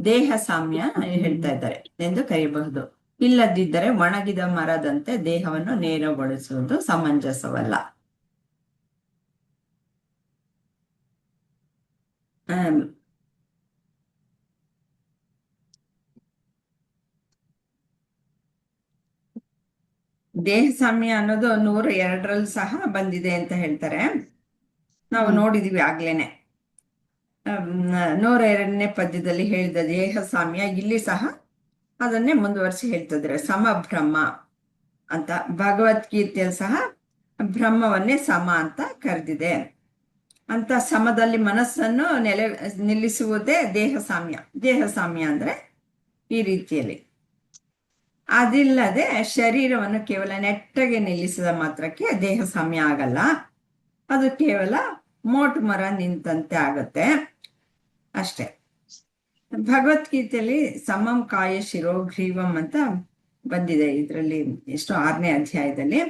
ದೇಹ ಸಾಮ್ಯ ಹೇಳ್ತಾ ಇದ್ದಾರೆ ಎಂದು ಕರೆಯಬಹುದು. ಇಲ್ಲದಿದ್ದರೆ ಒಣಗಿದ ಮರದಂತೆ ದೇಹವನ್ನು ನೇರಗೊಳಿಸುವುದು ಸಮಂಜಸವಲ್ಲ. ದೇಹ ಸಾಮ್ಯ ಅನ್ನೋದು 102ರಲ್ಲಿ ಸಹ ಬಂದಿದೆ ಅಂತ ಹೇಳ್ತಾರೆ. ನಾವು ನೋಡಿದೀವಿ ಆಗ್ಲೇನೆ. 102ನೇ ಪದ್ಯದಲ್ಲಿ ಹೇಳಿದ ದೇಹ ಸಾಮ್ಯ ಇಲ್ಲಿ ಸಹ ಅದನ್ನೇ ಮುಂದುವರಿಸಿ ಹೇಳ್ತಿದ್ರೆ ಸಮಬ್ರಹ್ಮ ಅಂತ. ಭಗವದ್ಗೀತೆಯಲ್ಲಿ ಸಹ ಬ್ರಹ್ಮವನ್ನೇ ಸಮ ಅಂತ ಕರೆದಿದೆ. ಅಂತ ಸಮದಲ್ಲಿ ಮನಸ್ಸನ್ನು ನಿಲ್ಲಿಸುವುದೇ ದೇಹ ಸಾಮ್ಯ. ದೇಹ ಸಾಮ್ಯ ಅಂದ್ರೆ ಈ ರೀತಿಯಲ್ಲಿ. ಅದಿಲ್ಲದೆ ಶರೀರವನ್ನು ಕೇವಲ ನೆಟ್ಟಗೆ ನಿಲ್ಲಿಸಿದ ಮಾತ್ರಕ್ಕೆ ದೇಹ ಸಾಮ್ಯ ಆಗಲ್ಲ. ಅದು ಕೇವಲ ಮೋಟು ಮರ ನಿಂತಂತೆ ಆಗತ್ತೆ ಅಷ್ಟೇ. ಭಗವದ್ಗೀತೆಯಲ್ಲಿ ಸಮಂ ಕಾಯ ಶಿರೋಗ್ರೀವಂ ಅಂತ ಬಂದಿದೆ. ಇದರಲ್ಲಿ ಎಷ್ಟು 6ನೇ ಅಧ್ಯಾಯದಲ್ಲಿ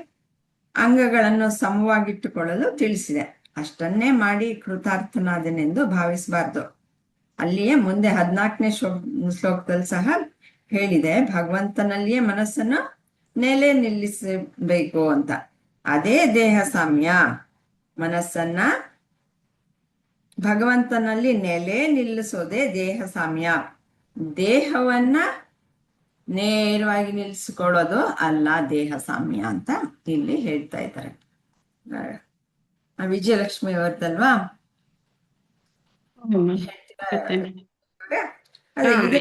ಅಂಗಗಳನ್ನು ಸಮವಾಗಿಟ್ಟುಕೊಳ್ಳಲು ತಿಳಿಸಿದೆ. ಅಷ್ಟನ್ನೇ ಮಾಡಿ ಕೃತಾರ್ಥನಾದನೆಂದು ಭಾವಿಸಬಾರ್ದು. ಅಲ್ಲಿಯೇ ಮುಂದೆ 14ನೇ ಶ್ಲೋಕದಲ್ಲಿ ಸಹ ಹೇಳಿದೆ, ಭಗವಂತನಲ್ಲಿಯೇ ಮನಸ್ಸನ್ನು ನೆಲೆ ನಿಲ್ಲಿಸಬೇಕು ಅಂತ. ಅದೇ ದೇಹ ಸಾಮ್ಯ. ಮನಸ್ಸನ್ನ ಭಗವಂತನಲ್ಲಿ ನೆಲೆ ನಿಲ್ಲಿಸೋದೇ ದೇಹ ಸಾಮ್ಯ. ದೇಹವನ್ನ ನೇರವಾಗಿ ನಿಲ್ಲಿಸ್ಕೊಳ್ಳೋದು ಅಲ್ಲ ದೇಹ ಸಾಮ್ಯ ಅಂತ ಇಲ್ಲಿ ಹೇಳ್ತಾ ಇದ್ದಾರೆ. ವಿಜಯಲಕ್ಷ್ಮಿ ಅವರದಲ್ವಾ? ಅದೇ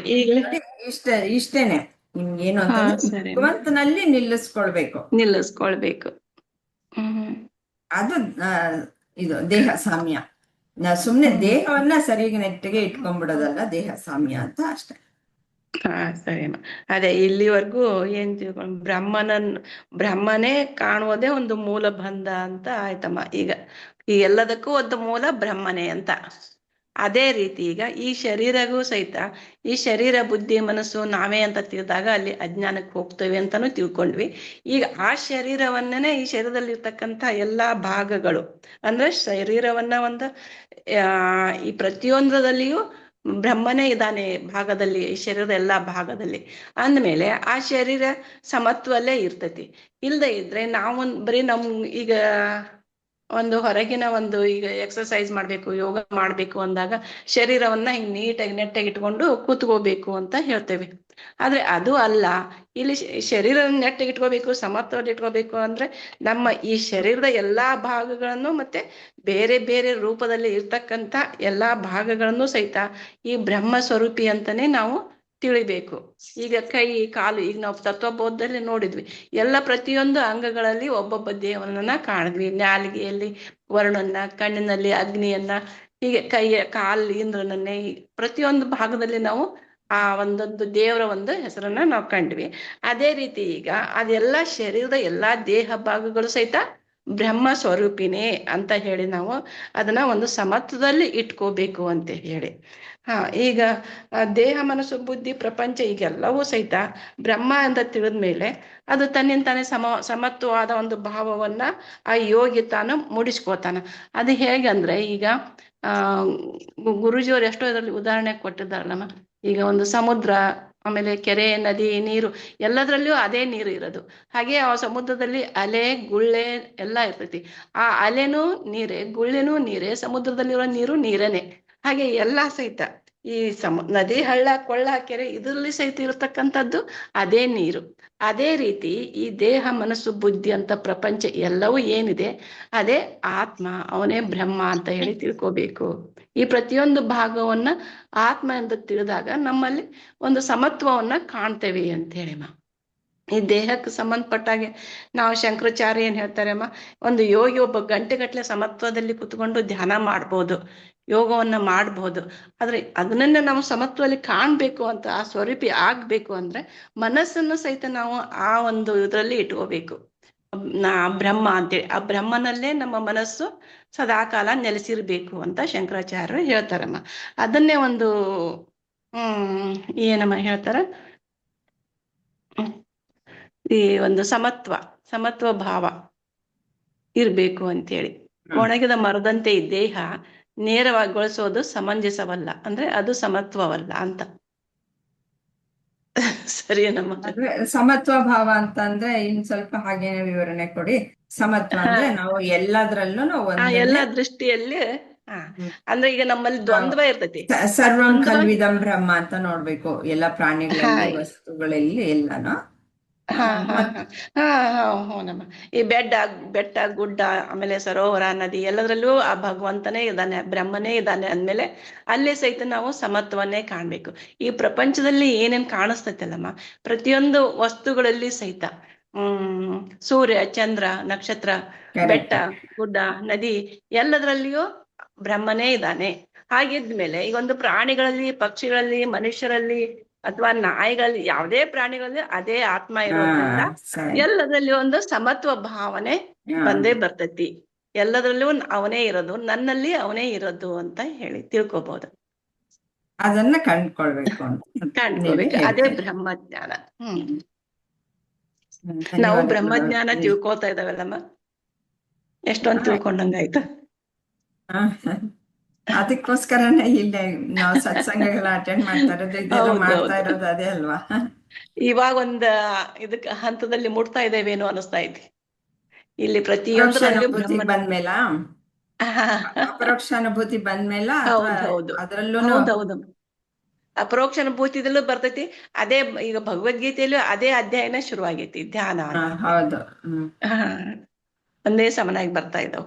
ಇಷ್ಟೇನೆ. ನಿಮ್ಗೇನು ಅಂತಂದ್ರೆ ಭಗವಂತನಲ್ಲಿ ನಿಲ್ಲಿಸ್ಕೊಳ್ಬೇಕು. ಅದು ಇದು ದೇಹ ಸಾಮ್ಯ. ಸುಮ್ನೆ ದೇಹವನ್ನ ಸರಿಯಾಗಿ ನೆಟ್ಟಿಗೆ ಇಟ್ಕೊಂಡ್ಬಿಡೋದಲ್ಲ ದೇಹ ಸಾಮ್ಯ ಅಂತ ಅಷ್ಟೇ. ಸರಿ ಅಮ್ಮ. ಅದೇ ಇಲ್ಲಿವರೆಗೂ ಏನ್ ಬ್ರಹ್ಮನೇ ಕಾಣುವುದೇ ಒಂದು ಮೂಲ ಬಂಧ ಅಂತ ಆಯ್ತಮ್ಮ. ಈಗ ಈ ಎಲ್ಲದಕ್ಕೂ ಒಂದು ಮೂಲ ಬ್ರಹ್ಮನೇ ಅಂತ. ಅದೇ ರೀತಿ ಈಗ ಈ ಶರೀರಗೂ ಸಹಿತ ಈ ಶರೀರ ಬುದ್ಧಿ ಮನಸ್ಸು ನಾವೇ ಅಂತ ತಿಳಿದಾಗ ಅಲ್ಲಿ ಅಜ್ಞಾನಕ್ಕೆ ಹೋಗ್ತೇವೆ ಅಂತಾನು ತಿಳ್ಕೊಂಡ್ವಿ. ಈಗ ಆ ಶರೀರವನ್ನೇ ಈ ಶರೀರದಲ್ಲಿ ಇರ್ತಕ್ಕಂಥ ಎಲ್ಲಾ ಭಾಗಗಳು ಅಂದ್ರೆ ಶರೀರವನ್ನ ಒಂದು ಈ ಪ್ರತಿಯೊಂದರಲ್ಲಿಯೂ ಬ್ರಹ್ಮನೇ ಇದ್ದಾನೆ ಭಾಗದಲ್ಲಿ, ಈ ಶರೀರದ ಎಲ್ಲಾ ಭಾಗದಲ್ಲಿ ಅಂದ್ಮೇಲೆ ಆ ಶರೀರ ಸಮತ್ವಲ್ಲೇ ಇರ್ತೈತಿ. ಇಲ್ದೇ ಇದ್ರೆ ನಾವು ಬರೀ ಈಗ ಒಂದು ಹೊರಗಿನ ಈಗ ಎಕ್ಸರ್ಸೈಸ್ ಮಾಡ್ಬೇಕು, ಯೋಗ ಮಾಡ್ಬೇಕು ಅಂದಾಗ ಶರೀರವನ್ನ ಹಿಂಗ್ ನೀಟಾಗಿ ನೆಟ್ಟಾಗಿ ಇಟ್ಕೊಂಡು ಕೂತ್ಕೋಬೇಕು ಅಂತ ಹೇಳ್ತೇವೆ. ಆದ್ರೆ ಅದು ಅಲ್ಲ. ಇಲ್ಲಿ ಶರೀರ ನೆಟ್ಟಾಗಿ ಇಟ್ಕೋಬೇಕು, ಸಮತ್ವದಲ್ಲಿ ಇಟ್ಕೋಬೇಕು ಅಂದ್ರೆ ನಮ್ಮ ಈ ಶರೀರದ ಎಲ್ಲಾ ಭಾಗಗಳನ್ನು ಮತ್ತೆ ಬೇರೆ ಬೇರೆ ರೂಪದಲ್ಲಿ ಇರ್ತಕ್ಕಂಥ ಎಲ್ಲಾ ಭಾಗಗಳನ್ನು ಸಹಿತ ಈ ಬ್ರಹ್ಮ ಸ್ವರೂಪಿ ಅಂತಾನೆ ನಾವು ತಿಳಿಬೇಕು. ಈಗ ಕೈ ಕಾಲು, ಈಗ ನಾವು ತತ್ವಬೋಧದಲ್ಲಿ ನೋಡಿದ್ವಿ, ಎಲ್ಲ ಪ್ರತಿಯೊಂದು ಅಂಗಗಳಲ್ಲಿ ಒಬ್ಬೊಬ್ಬ ದೇವನನ್ನ ಕಾಣಿದ್ವಿ. ನಾಲಿಗೆಯಲ್ಲಿ ವರುಣನ್ನ, ಕಣ್ಣಿನಲ್ಲಿ ಅಗ್ನಿಯನ್ನ, ಹೀಗೆ ಕೈಯ ಕಾಲು ಇಂದ್ರನನ್ನೇ, ಪ್ರತಿಯೊಂದು ಭಾಗದಲ್ಲಿ ನಾವು ಆ ಒಂದೊಂದು ದೇವರ ಒಂದು ಹೆಸರನ್ನ ನಾವು ಕಂಡ್ವಿ. ಅದೇ ರೀತಿ ಈಗ ಅದೆಲ್ಲ ಶರೀರದ ಎಲ್ಲಾ ದೇಹ ಭಾಗಗಳು ಸಹಿತ ಬ್ರಹ್ಮ ಸ್ವರೂಪಿನೇ ಅಂತ ಹೇಳಿ ನಾವು ಅದನ್ನ ಒಂದು ಸಮತ್ವದಲ್ಲಿ ಇಟ್ಕೋಬೇಕು ಅಂತ ಹೇಳಿ. ಈಗ ದೇಹ ಮನಸ್ಸು ಬುದ್ಧಿ ಪ್ರಪಂಚ ಈಗೆಲ್ಲವೂ ಸಹಿತ ಬ್ರಹ್ಮ ಅಂತ ತಿಳಿದ್ಮೇಲೆ ಅದು ತನ್ನಿಂತಾನೆ ಸಮತ್ವವಾದ ಒಂದು ಭಾವವನ್ನ ಆ ಯೋಗಿ ತಾನು ಮೂಡಿಸ್ಕೋತಾನ. ಅದು ಹೇಗಂದ್ರೆ ಈಗ ಗುರುಜಿಯವರು ಎಷ್ಟೋ ಇದರಲ್ಲಿ ಉದಾಹರಣೆ ಕೊಟ್ಟಿದ್ದಾರಲ್ಲಮ್ಮ. ಈಗ ಒಂದು ಸಮುದ್ರ, ಆಮೇಲೆ ಕೆರೆ, ನದಿ, ನೀರು, ಎಲ್ಲದರಲ್ಲಿಯೂ ಅದೇ ನೀರು ಇರೋದು. ಹಾಗೆ ಆ ಸಮುದ್ರದಲ್ಲಿ ಅಲೆ ಗುಳ್ಳೆ ಎಲ್ಲ ಇರ್ತೈತಿ. ಆ ಅಲೆನೂ ನೀರೇ, ಗುಳ್ಳೆನೂ ನೀರೇ, ಸಮುದ್ರದಲ್ಲಿರೋ ನೀರು ನೀರೇನೆ. ಹಾಗೆ ಎಲ್ಲಾ ಸಹಿತ ಈ ನದಿ, ಹಳ್ಳ, ಕೊಳ್ಳ, ಕೆರೆ ಇದರಲ್ಲಿ ಸಹಿತ ಇರತಕ್ಕಂಥದ್ದು ಅದೇ ನೀರು. ಅದೇ ರೀತಿ ಈ ದೇಹ ಮನಸ್ಸು ಬುದ್ಧಿ ಅಂತ ಪ್ರಪಂಚ ಎಲ್ಲವೂ ಏನಿದೆ ಅದೇ ಆತ್ಮ, ಅವನೇ ಬ್ರಹ್ಮ ಅಂತ ಹೇಳಿ ತಿಳ್ಕೋಬೇಕು. ಈ ಪ್ರತಿಯೊಂದು ಭಾಗವನ್ನ ಆತ್ಮ ಎಂದು ತಿಳಿದಾಗ ನಮ್ಮಲ್ಲಿ ಒಂದು ಸಮತ್ವವನ್ನ ಕಾಣ್ತೇವೆ ಅಂತ ಹೇಳಿಮ್ಮ. ಈ ದೇಹಕ್ಕೆ ಸಂಬಂಧಪಟ್ಟಾಗೆ ನಾವು ಶಂಕರಾಚಾರ್ಯ ಏನ್ ಹೇಳ್ತಾರೆ ಅಮ್ಮ, ಒಂದು ಯೋಗಿ ಒಬ್ಬ ಗಂಟೆಗಟ್ಟಲೆ ಸಮತ್ವದಲ್ಲಿ ಕುತ್ಕೊಂಡು ಧ್ಯಾನ ಮಾಡ್ಬೋದು, ಯೋಗವನ್ನ ಮಾಡ್ಬೋದು. ಆದ್ರೆ ಅದನ್ನ ನಾವು ಸಮತ್ವದಲ್ಲಿ ಕಾಣ್ಬೇಕು ಅಂತ, ಆ ಸ್ವರೂಪಿ ಆಗ್ಬೇಕು ಅಂದ್ರೆ ಮನಸ್ಸನ್ನು ಸಹಿತ ನಾವು ಆ ಒಂದು ಇದರಲ್ಲಿ ಇಟ್ಕೋಬೇಕು. ಬ್ರಹ್ಮ ಅಂತೇಳಿ ಆ ಬ್ರಹ್ಮನಲ್ಲೇ ನಮ್ಮ ಮನಸ್ಸು ಸದಾಕಾಲ ನೆಲೆಸಿರ್ಬೇಕು ಅಂತ ಶಂಕರಾಚಾರ್ಯರು ಹೇಳ್ತಾರಮ್ಮ. ಅದನ್ನೇ ಒಂದು ಏನಮ್ಮ ಹೇಳ್ತಾರ, ಈ ಒಂದು ಸಮತ್ವ ಭಾವ ಇರ್ಬೇಕು ಅಂತೇಳಿ. ಒಣಗಿದ ಮರದಂತೆ ಈ ದೇಹ ನೇರವಾಗಿ ಗೊಳಿಸೋದು ಸಮಂಜಸವಲ್ಲ, ಅಂದ್ರೆ ಅದು ಸಮತ್ವವಲ್ಲ ಅಂತ. ಸರಿಯೇನಮ್ಮ? ಸಮತ್ವ ಭಾವ ಅಂತಂದ್ರೆ ಇನ್ ಸ್ವಲ್ಪ ಹಾಗೇನೆ ವಿವರಣೆ ಕೊಡಿ. ಸಮತ್ವ ಅಂದ್ರೆ ನಾವು ಎಲ್ಲದ್ರಲ್ಲೂ ಎಲ್ಲಾ ದೃಷ್ಟಿಯಲ್ಲಿ ಅಂದ್ರೆ ಈಗ ನಮ್ಮಲ್ಲಿ ದ್ವಂದ್ವ ಇರ್ತೈತಿ. ಸರ್ವಂ ಕಲ್ವಿದಂ ಬ್ರಹ್ಮ ಅಂತ ನೋಡ್ಬೇಕು, ಎಲ್ಲ ಪ್ರಾಣಿಗಳಲ್ಲಿ, ವಸ್ತುಗಳಲ್ಲಿ ಎಲ್ಲಾನು. ಹೂನಮ್ಮ. ಈ ಬೆಟ್ಟ ಗುಡ್ಡ, ಆಮೇಲೆ ಸರೋವರ, ನದಿ ಎಲ್ಲದ್ರಲ್ಲೂ ಆ ಭಗವಂತನೇ ಇದ್ದಾನೆ, ಬ್ರಹ್ಮನೇ ಇದ್ದಾನೆ ಅಂದ್ಮೇಲೆ ಅಲ್ಲೇ ಸಹಿತ ನಾವು ಸಮತ್ವನ್ನೇ ಕಾಣ್ಬೇಕು. ಈ ಪ್ರಪಂಚದಲ್ಲಿ ಏನೇನ್ ಕಾಣಿಸ್ತೈತಲ್ಲಮ್ಮ, ಪ್ರತಿಯೊಂದು ವಸ್ತುಗಳಲ್ಲಿ ಸಹಿತ ಸೂರ್ಯ, ಚಂದ್ರ, ನಕ್ಷತ್ರ, ಬೆಟ್ಟ, ಗುಡ್ಡ, ನದಿ ಎಲ್ಲದರಲ್ಲಿಯೂ ಬ್ರಹ್ಮನೇ ಇದ್ದಾನೆ. ಹಾಗಿದ್ಮೇಲೆ ಈಗ ಒಂದು ಪ್ರಾಣಿಗಳಲ್ಲಿ, ಪಕ್ಷಿಗಳಲ್ಲಿ, ಮನುಷ್ಯರಲ್ಲಿ ಅಥವಾ ನಾಯಿಗಳಲ್ಲಿ ಯಾವುದೇ ಪ್ರಾಣಿಗಳಲ್ಲಿ ಅದೇ ಆತ್ಮ ಹಾ ಇರೋದ್ರಿಂದ ಸರಿ. ಎಲ್ಲದರಲ್ಲಿ ಒಂದು ಸಮತ್ವ ಭಾವನೆ ಹಾ. ಬಂದೇ ಬರ್ತೈತಿ. ಎಲ್ಲದರಲ್ಲೂ ಅವನೇ ಇರೋದು, ನನ್ನಲ್ಲಿ ಅವನೇ ಇರೋದು ಅಂತ ಹೇಳಿ ತಿಳ್ಕೊಬಹುದು, ಅದನ್ನ ಕಂಡ್ಕೊಳ್ಬೇಕು ಅಂತ ನೀವೇ ಕಾಣ್ಕೋಬೇಕು. ಅದೇ ಹೇಳ್ತಾ ಇದ್ದೀರಿ. ಬ್ರಹ್ಮಜ್ಞಾನ. ನಾವು ಧನ್ಯವಾದಗಳು. ಬ್ರಹ್ಮಜ್ಞಾನ ತಿಳ್ಕೊತಾ ಇದಾವಲ್ಲಮ್ಮ, ಎಷ್ಟೊಂದು ತಿಳ್ಕೊಂಡಂಗಾಯ್ತು. ಅದಕ್ಕೋಸ್ಕರನೇ ಇಲ್ಲಿ ನಾವು ಸತ್ಸಂಗಗಳ ಅಟೆಂಡ್ ಮಾಡ್ತಾ ಇರೋದು, ಇದೆಲ್ಲ ಮಾಡ್ತಾ ಇರೋದು ಅದೇ ಅಲ್ವಾ. ಇವಾಗ ಒಂದ್ ಇದಕ್ ಹಂತದಲ್ಲಿ ಮುಟ್ತಾ ಇದ್ದೇವೇನೋ ಅನಿಸ್ತಾ ಐತಿ. ಇಲ್ಲಿ ಪ್ರತಿಯೊಂದರಲ್ಲೂ ಅನುಭೂತಿ ಬಂದ್ಮೇಲ, ಅಪರೋಕ್ಷ ಅನುಭೂತಿ ಬಂದ್ಮೇಲ, ಹೌದು ಅದ್ರಲ್ಲೂ ಹೌದೌದು, ಅಪರೋಕ್ಷ ಅನುಭೂತಿದಲ್ಲೂ ಬರ್ತೈತಿ. ಅದೇ ಈಗ ಭಗವದ್ಗೀತೆಯಲ್ಲೂ ಅದೇ ಅಧ್ಯಾಯನ ಶುರುವಾಗೈತಿ, ಧ್ಯಾನ ಅಂತ. ಹೌದು. ಒಂದೇ ಸಮನಾಗಿ ಬರ್ತಾ ಇದ್ದಾವ.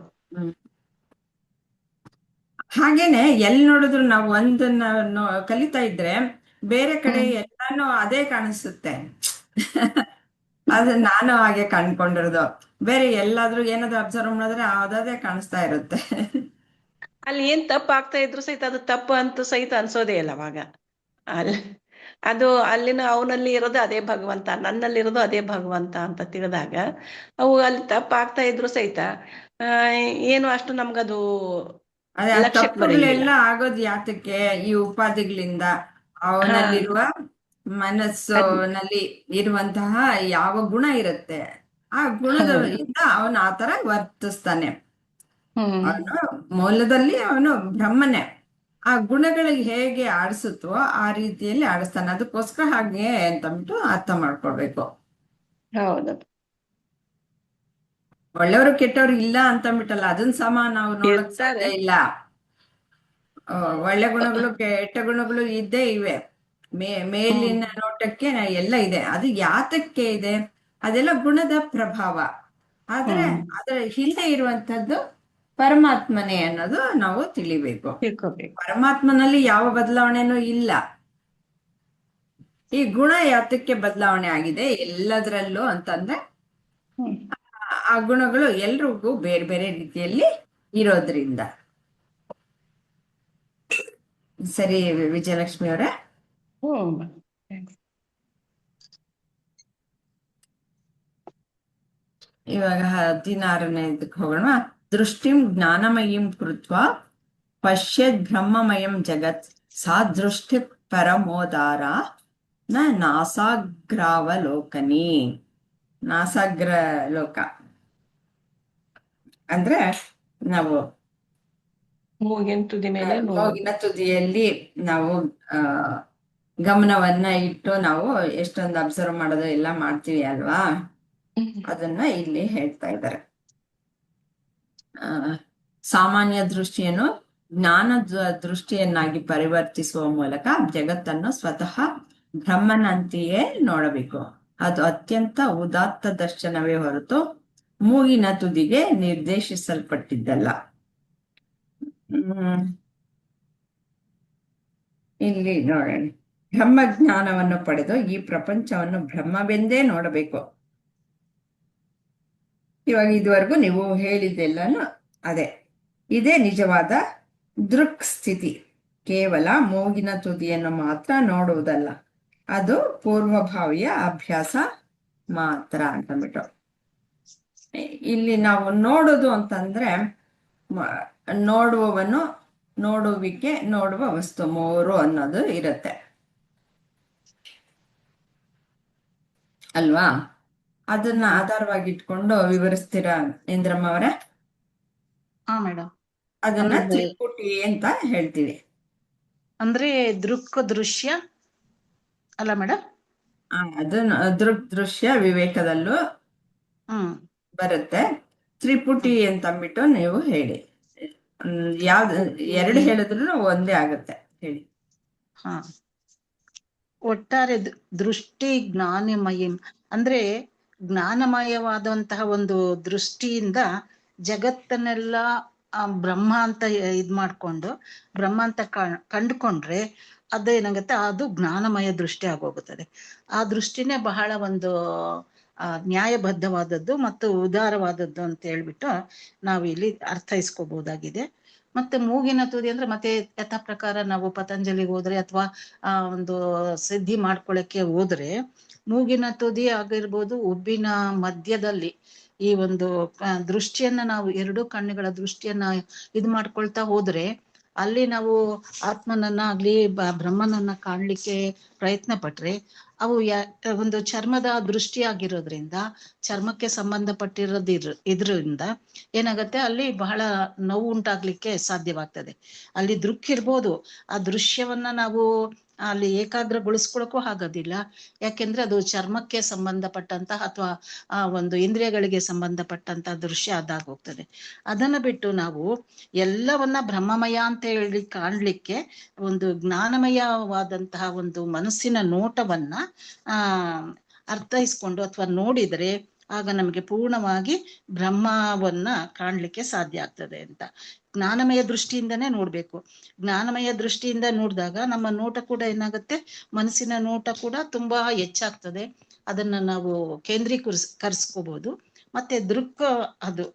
ಹಾಗೇನೆ ಎಲ್ಲಿ ನೋಡಿದ್ರು ನಾವು ಒಂದನ್ನ ಕಲಿತಾ ಇದ್ರೆ ಬೇರೆ ಕಡೆ ಎಲ್ಲಾನು ಅದೇ ಕಾಣಿಸುತ್ತೆ. ಅದು ನಾನು ಹಾಗೆ ಕಂಡ್ಕೊಂಡಿರೋದು. ಬೇರೆ ಎಲ್ಲಾದ್ರೂ ಏನಾದ್ರು ಅಬ್ಸರ್ವ್ ಮಾಡಿದ್ರೆ ಅದೇ ಕಾಣಿಸ್ತಾ ಇರುತ್ತೆ. ಅಲ್ಲಿ ಏನ್ ತಪ್ಪು ಆಗ್ತಾ ಇದ್ರು ಸಹಿತ ಅದು ತಪ್ಪು ಅಂತ ಸಹಿತ ಅನ್ಸೋದೇ ಇಲ್ಲ ಅವಾಗ. ಅಲ್ಲಿ ಅದು ಅಲ್ಲಿನ ಅವನಲ್ಲಿ ಇರೋದು ಅದೇ ಭಗವಂತ, ನನ್ನಲ್ಲಿರೋದು ಅದೇ ಭಗವಂತ ಅಂತ ತಿಳಿದಾಗ ಅವು ಅಲ್ಲಿ ತಪ್ಪು ಆಗ್ತಾ ಇದ್ರು ಸಹಿತ ಏನು ಅಷ್ಟು ನಮ್ಗದು ಅದೇ ಲಕ್ಷ್ಯಕ್ಕೆ ಬರಂಗಿಲ್ಲ. ತಪ್ಪುಗಳೆಲ್ಲ ಆಗೋದು ಯಾತಕ್ಕೆ? ಈ ಉಪಾಧಿಗಳಿಂದ. ಅವನಲ್ಲಿರುವ ಮನಸ್ಸಿನಲ್ಲಿ ಇರುವಂತಹ ಯಾವ ಗುಣ ಇರುತ್ತೆ, ಆ ಗುಣದಿಂದ ಅವನು ಆತರ ವರ್ತಿಸ್ತಾನೆ. ಅವನು ಮೂಲದಲ್ಲಿ ಅವನು ಬ್ರಹ್ಮನೇ. ಆ ಗುಣಗಳಿಗೆ ಹೇಗೆ ಆಡಿಸುತ್ತೋ ಆ ರೀತಿಯಲ್ಲಿ ಆಡಿಸ್ತಾನೆ. ಅದಕ್ಕೋಸ್ಕರ ಹಾಗೆ ಅಂತಂದ್ಬಿಟ್ಟು ಅರ್ಥ ಮಾಡ್ಕೊಳ್ಬೇಕು. ಹೌದು, ಒಳ್ಳೆಯವರು ಕೆಟ್ಟವ್ರು ಇಲ್ಲ ಅಂತಂದ್ಬಿಟ್ಟಲ್ಲ, ಅದನ್ನ ಸಮ ನಾವು ನೋಡಕ್ ಸಾಧ್ಯ ಇಲ್ಲ. ಒಳ್ಳೆ ಗುಣಗಳು ಕೆಟ್ಟ ಗುಣಗಳು ಇದ್ದೇ ಇವೆ. ಮೇಲಿನ ನೋಟಕ್ಕೆ ಎಲ್ಲ ಇದೆ. ಅದು ಯಾತಕ್ಕೆ ಇದೆ? ಅದೆಲ್ಲ ಗುಣದ ಪ್ರಭಾವ. ಆದ್ರೆ ಅದರ ಹಿಂದೆ ಇರುವಂತದ್ದು ಪರಮಾತ್ಮನೇ ಅನ್ನೋದು ನಾವು ತಿಳಿಬೇಕು. ಪರಮಾತ್ಮನಲ್ಲಿ ಯಾವ ಬದಲಾವಣೆನೂ ಇಲ್ಲ. ಈ ಗುಣ ಯಾತಕ್ಕೆ ಬದಲಾವಣೆ ಆಗಿದೆ ಎಲ್ಲದರಲ್ಲೂ ಅಂತಂದ್ರೆ, ಆ ಗುಣಗಳು ಎಲ್ರಿಗೂ ಬೇರೆ ಬೇರೆ ರೀತಿಯಲ್ಲಿ ಇರೋದ್ರಿಂದ. ಸರಿ ವಿಜಯಲಕ್ಷ್ಮಿ ಅವರೇ. ಇವಾಗ 16ನೇದಕ್ಕೆ ಹೋಗೋಣ. ದೃಷ್ಟಿಂ ಜ್ಞಾನಮಯೀಂ ಕೃತ್ವ ಪಶ್ಯದ್ ಬ್ರಹ್ಮಮಯಂ ಜಗತ್ ಸಾ ದೃಷ್ಟಿ ಪರಮೋದಾರ ನ ನಾಸಾಗ್ರಾವಲೋಕನಿ. ನಾಸಾಗ್ರ ಲೋಕ ಅಂದ್ರೆ ನಾವು ಮೂಗಿನ ತುದಿಯಲ್ಲಿ ನಾವು ಗಮನವನ್ನ ಇಟ್ಟು ನಾವು ಎಷ್ಟೊಂದು ಅಬ್ಸರ್ವ್ ಮಾಡೋದು ಎಲ್ಲ ಮಾಡ್ತೀವಿ ಅಲ್ವಾ. ಅದನ್ನ ಇಲ್ಲಿ ಹೇಳ್ತಾ ಇದ್ದಾರೆ. ಸಾಮಾನ್ಯ ದೃಷ್ಟಿಯನ್ನು ಜ್ಞಾನ ದೃಷ್ಟಿಯನ್ನಾಗಿ ಪರಿವರ್ತಿಸುವ ಮೂಲಕ ಜಗತ್ತನ್ನು ಸ್ವತಃ ಬ್ರಹ್ಮನಂತೆಯೇ ನೋಡಬೇಕು. ಅದು ಅತ್ಯಂತ ಉದಾತ್ತ ದರ್ಶನವೇ ಹೊರತು ಮೂಗಿನ ತುದಿಗೆ ನಿರ್ದೇಶಿಸಲ್ಪಟ್ಟಿದ್ದಲ್ಲ. ಇಲ್ಲಿ ನೋಡೋಣ. ಬ್ರಹ್ಮಜ್ಞಾನವನ್ನು ಪಡೆದು ಈ ಪ್ರಪಂಚವನ್ನು ಬ್ರಹ್ಮವೆಂದೇ ನೋಡಬೇಕು. ಇವಾಗ ಇದುವರೆಗೂ ನೀವು ಹೇಳಿದ್ದೆಲ್ಲನು ಅದೇ. ಇದೇ ನಿಜವಾದ ದೃಕ್ ಸ್ಥಿತಿ. ಕೇವಲ ಮೂಗಿನ ತುದಿಯನ್ನು ಮಾತ್ರ ನೋಡುವುದಲ್ಲ, ಅದು ಪೂರ್ವಭಾವಿಯ ಅಭ್ಯಾಸ ಮಾತ್ರ ಅಂತಂದ್ಬಿಟ್ಟು. ಇಲ್ಲಿ ನಾವು ನೋಡೋದು ಅಂತಂದ್ರೆ ನೋಡುವವನು, ನೋಡುವಿಕೆ, ನೋಡುವ ವಸ್ತು, ಮೂರು ಅನ್ನೋದು ಇರುತ್ತೆ ಅಲ್ವಾ. ಅದನ್ನ ಆಧಾರವಾಗಿ ಇಟ್ಕೊಂಡು ವಿವರಿಸ್ತೀರಾ ಇಂದ್ರಮ್ಮ ಅವರೇ? ಮೇಡಮ್, ಅದನ್ನ ತ್ರಿಪುಟಿ ಅಂತ ಹೇಳ್ತೀವಿ. ಅಂದ್ರೆ ದೃಕ್ ದೃಶ್ಯ ಅಲ್ಲ ಮೇಡಮ್? ಅದನ್ನ ದೃಕ್ ದೃಶ್ಯ ವಿವೇಕದಲ್ಲೂ ಬರುತ್ತೆ. ತ್ರಿಪುಟಿ ಅಂತ ಅಂದ್ಬಿಟ್ಟು ನೀವು ಹೇಳಿ. ಯಾವ್ದು ಎರಡು ಹೇಳಿದ್ರು ಒಂದೇ ಆಗುತ್ತೆ ಹೇಳಿ. ಒಟ್ಟಾರೆ ದೃಷ್ಟಿ ಜ್ಞಾನಮಯ ಅಂದ್ರೆ ಜ್ಞಾನಮಯವಾದಂತಹ ಒಂದು ದೃಷ್ಟಿಯಿಂದ ಜಗತ್ತನ್ನೆಲ್ಲ ಬ್ರಹ್ಮ ಅಂತ ಇದ್ ಮಾಡ್ಕೊಂಡು ಬ್ರಹ್ಮ ಅಂತ ಕಂಡುಕೊಂಡ್ರೆ ಅದೇನಾಗುತ್ತೆ, ಅದು ಜ್ಞಾನಮಯ ದೃಷ್ಟಿ ಆಗೋಗುತ್ತದೆ. ಆ ದೃಷ್ಟಿನೇ ಬಹಳ ಒಂದು ನ್ಯಾಯಬದ್ಧವಾದದ್ದು ಮತ್ತು ಉದಾರವಾದದ್ದು ಅಂತ ಹೇಳ್ಬಿಟ್ಟು ನಾವು ಇಲ್ಲಿ ಅರ್ಥೈಸ್ಕೋಬಹುದಾಗಿದೆ. ಮತ್ತೆ ಮೂಗಿನ ತುದಿ ಅಂದ್ರೆ ಮತ್ತೆ ಯಥಾ ಪ್ರಕಾರ ನಾವು ಪತಂಜಲಿಗೆ ಹೋದ್ರೆ ಅಥವಾ ಒಂದು ಸಿದ್ಧಿ ಮಾಡ್ಕೊಳಕ್ಕೆ ಹೋದ್ರೆ ಮೂಗಿನ ತುದಿ ಆಗಿರ್ಬೋದು, ಉಬ್ಬಿನ ಮಧ್ಯದಲ್ಲಿ ಈ ಒಂದು ದೃಷ್ಟಿಯನ್ನ ನಾವು ಎರಡು ಕಣ್ಣುಗಳ ದೃಷ್ಟಿಯನ್ನ ಇದು ಮಾಡ್ಕೊಳ್ತಾ ಹೋದ್ರೆ ಅಲ್ಲಿ ನಾವು ಆತ್ಮನನ್ನ ಆಗ್ಲಿ ಬ್ರಹ್ಮನನ್ನ ಕಾಣ್ಲಿಕ್ಕೆ ಪ್ರಯತ್ನ ಪಟ್ರೆ ಅವು ಒಂದು ಚರ್ಮದ ದೃಷ್ಟಿ ಆಗಿರೋದ್ರಿಂದ, ಚರ್ಮಕ್ಕೆ ಇದರಿಂದ ಏನಾಗತ್ತೆ, ಅಲ್ಲಿ ಬಹಳ ನೋವು ಉಂಟಾಗ್ಲಿಕ್ಕೆ ಸಾಧ್ಯವಾಗ್ತದೆ. ಅಲ್ಲಿ ದೃಕ್ಕಿರ್ಬೋದು, ಆ ದೃಶ್ಯವನ್ನ ನಾವು ಅಲ್ಲಿ ಏಕಾಗ್ರಗೊಳಿಸ್ಕೊಳಕ್ಕೂ ಆಗೋದಿಲ್ಲ. ಯಾಕೆಂದ್ರೆ ಅದು ಚರ್ಮಕ್ಕೆ ಸಂಬಂಧಪಟ್ಟಂತಹ ಅಥವಾ ಆ ಒಂದು ಇಂದ್ರಿಯಗಳಿಗೆ ಸಂಬಂಧಪಟ್ಟಂತ ದೃಶ್ಯ ಅದಾಗ ಹೋಗ್ತದೆ. ಅದನ್ನ ಬಿಟ್ಟು ನಾವು ಎಲ್ಲವನ್ನ ಬ್ರಹ್ಮಮಯ ಅಂತ ಹೇಳಿ ಕಾಣ್ಲಿಕ್ಕೆ ಒಂದು ಜ್ಞಾನಮಯವಾದಂತಹ ಒಂದು ಮನಸ್ಸಿನ ನೋಟವನ್ನ ಅರ್ಥೈಸ್ಕೊಂಡು ಅಥವಾ ನೋಡಿದರೆ ಆಗ ನಮಗೆ ಪೂರ್ಣವಾಗಿ ಬ್ರಹ್ಮವನ್ನ ಕಾಣ್ಲಿಕ್ಕೆ ಸಾಧ್ಯ ಆಗ್ತದೆ ಅಂತ. ಜ್ಞಾನಮಯ ದೃಷ್ಟಿಯಿಂದನೇ ನೋಡ್ಬೇಕು. ಜ್ಞಾನಮಯ ದೃಷ್ಟಿಯಿಂದ ನೋಡಿದಾಗ ನಮ್ಮ ನೋಟ ಕೂಡ ಏನಾಗುತ್ತೆ, ಮನಸ್ಸಿನ ನೋಟ ಕೂಡ ತುಂಬಾ ಹೆಚ್ಚಾಗ್ತದೆ. ಅದನ್ನ ನಾವು ಕರ್ಸ್ಕೋಬಹುದು. ಮತ್ತೆ ದೃಕ್ ಅದು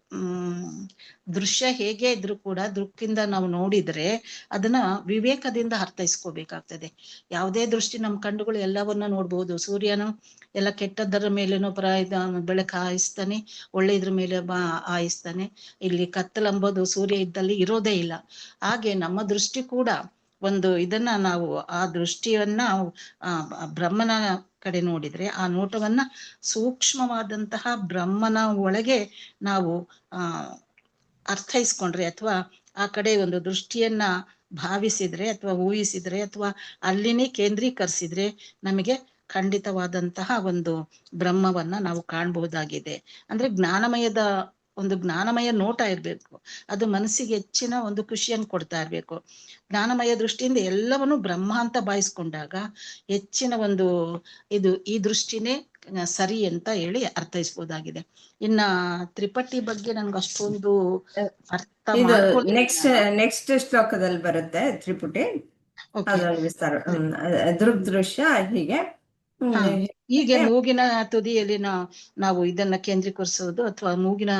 ದೃಶ್ಯ ಹೇಗೆ ಇದ್ರು ಕೂಡ ದೃಕ್ಕಿಂದ ನಾವು ನೋಡಿದ್ರೆ ಅದನ್ನ ವಿವೇಕದಿಂದ ಅರ್ಥೈಸ್ಕೋಬೇಕಾಗ್ತದೆ. ಯಾವುದೇ ದೃಷ್ಟಿ ನಮ್ಮ ಕಣ್ಣುಗಳು ಎಲ್ಲವನ್ನ ನೋಡ್ಬೋದು. ಸೂರ್ಯನು ಎಲ್ಲ ಕೆಟ್ಟದ್ದರ ಮೇಲೇನೋ ಬೆಳಕು ಹಾಯಿಸ್ತಾನೆ, ಒಳ್ಳೆಯದ್ರ ಮೇಲೆ ಹಾಯಿಸ್ತಾನೆ. ಇಲ್ಲಿ ಕತ್ತಲಂಬೋದು ಸೂರ್ಯ ಇದ್ದಲ್ಲಿ ಇರೋದೇ ಇಲ್ಲ. ಹಾಗೆ ನಮ್ಮ ದೃಷ್ಟಿ ಕೂಡ ಒಂದು ಇದನ್ನ ನಾವು ಆ ದೃಷ್ಟಿಯನ್ನ ಬ್ರಹ್ಮನ ಕಡೆ ನೋಡಿದ್ರೆ ಆ ನೋಟವನ್ನ ಸೂಕ್ಷ್ಮವಾದಂತಹ ಬ್ರಹ್ಮನ ಒಳಗೆ ನಾವು ಅರ್ಥೈಸ್ಕೊಂಡ್ರೆ ಅಥವಾ ಆ ಕಡೆ ಒಂದು ದೃಷ್ಟಿಯನ್ನ ಭಾವಿಸಿದ್ರೆ ಅಥವಾ ಊಹಿಸಿದ್ರೆ ಅಥವಾ ಅಲ್ಲಿನೇ ಕೇಂದ್ರೀಕರಿಸಿದ್ರೆ ನಮಗೆ ಖಂಡಿತವಾದಂತಹ ಒಂದು ಬ್ರಹ್ಮವನ್ನ ನಾವು ಕಾಣಬಹುದಾಗಿದೆ. ಅಂದ್ರೆ ಜ್ಞಾನಮಯ ನೋಟ ಇರ್ಬೇಕು. ಅದು ಮನಸ್ಸಿಗೆ ಹೆಚ್ಚಿನ ಒಂದು ಖುಷಿಯನ್ನು ಕೊಡ್ತಾ ಇರ್ಬೇಕು. ಜ್ಞಾನಮಯ ದೃಷ್ಟಿಯಿಂದ ಎಲ್ಲವನ್ನೂ ಬ್ರಹ್ಮ ಅಂತ ಭಾವಿಸ್ಕೊಂಡಾಗ ಹೆಚ್ಚಿನ ಒಂದು ಈ ದೃಷ್ಟಿನೇ ಸರಿ ಅಂತ ಹೇಳಿ ಅರ್ಥೈಸ್ಬೋದಾಗಿದೆ. ಇನ್ನ ತ್ರಿಪಟಿ ಬಗ್ಗೆ ನನ್ಗೆ ಅಷ್ಟೊಂದು ಅರ್ಥ ನೆಕ್ಸ್ಟ್ ಶ್ಲೋಕದಲ್ಲಿ ಬರುತ್ತೆ ತ್ರಿಪುಟಿ. ವಿಸ್ತಾರ ದೃಶ್ಯ ಹೀಗೆ ಹೀಗೆ ಮೂಗಿನ ತುದಿಯಲ್ಲಿ ನಾವು ಇದನ್ನ ಕೇಂದ್ರೀಕರಿಸೋದು ಅಥವಾ ಮೂಗಿನ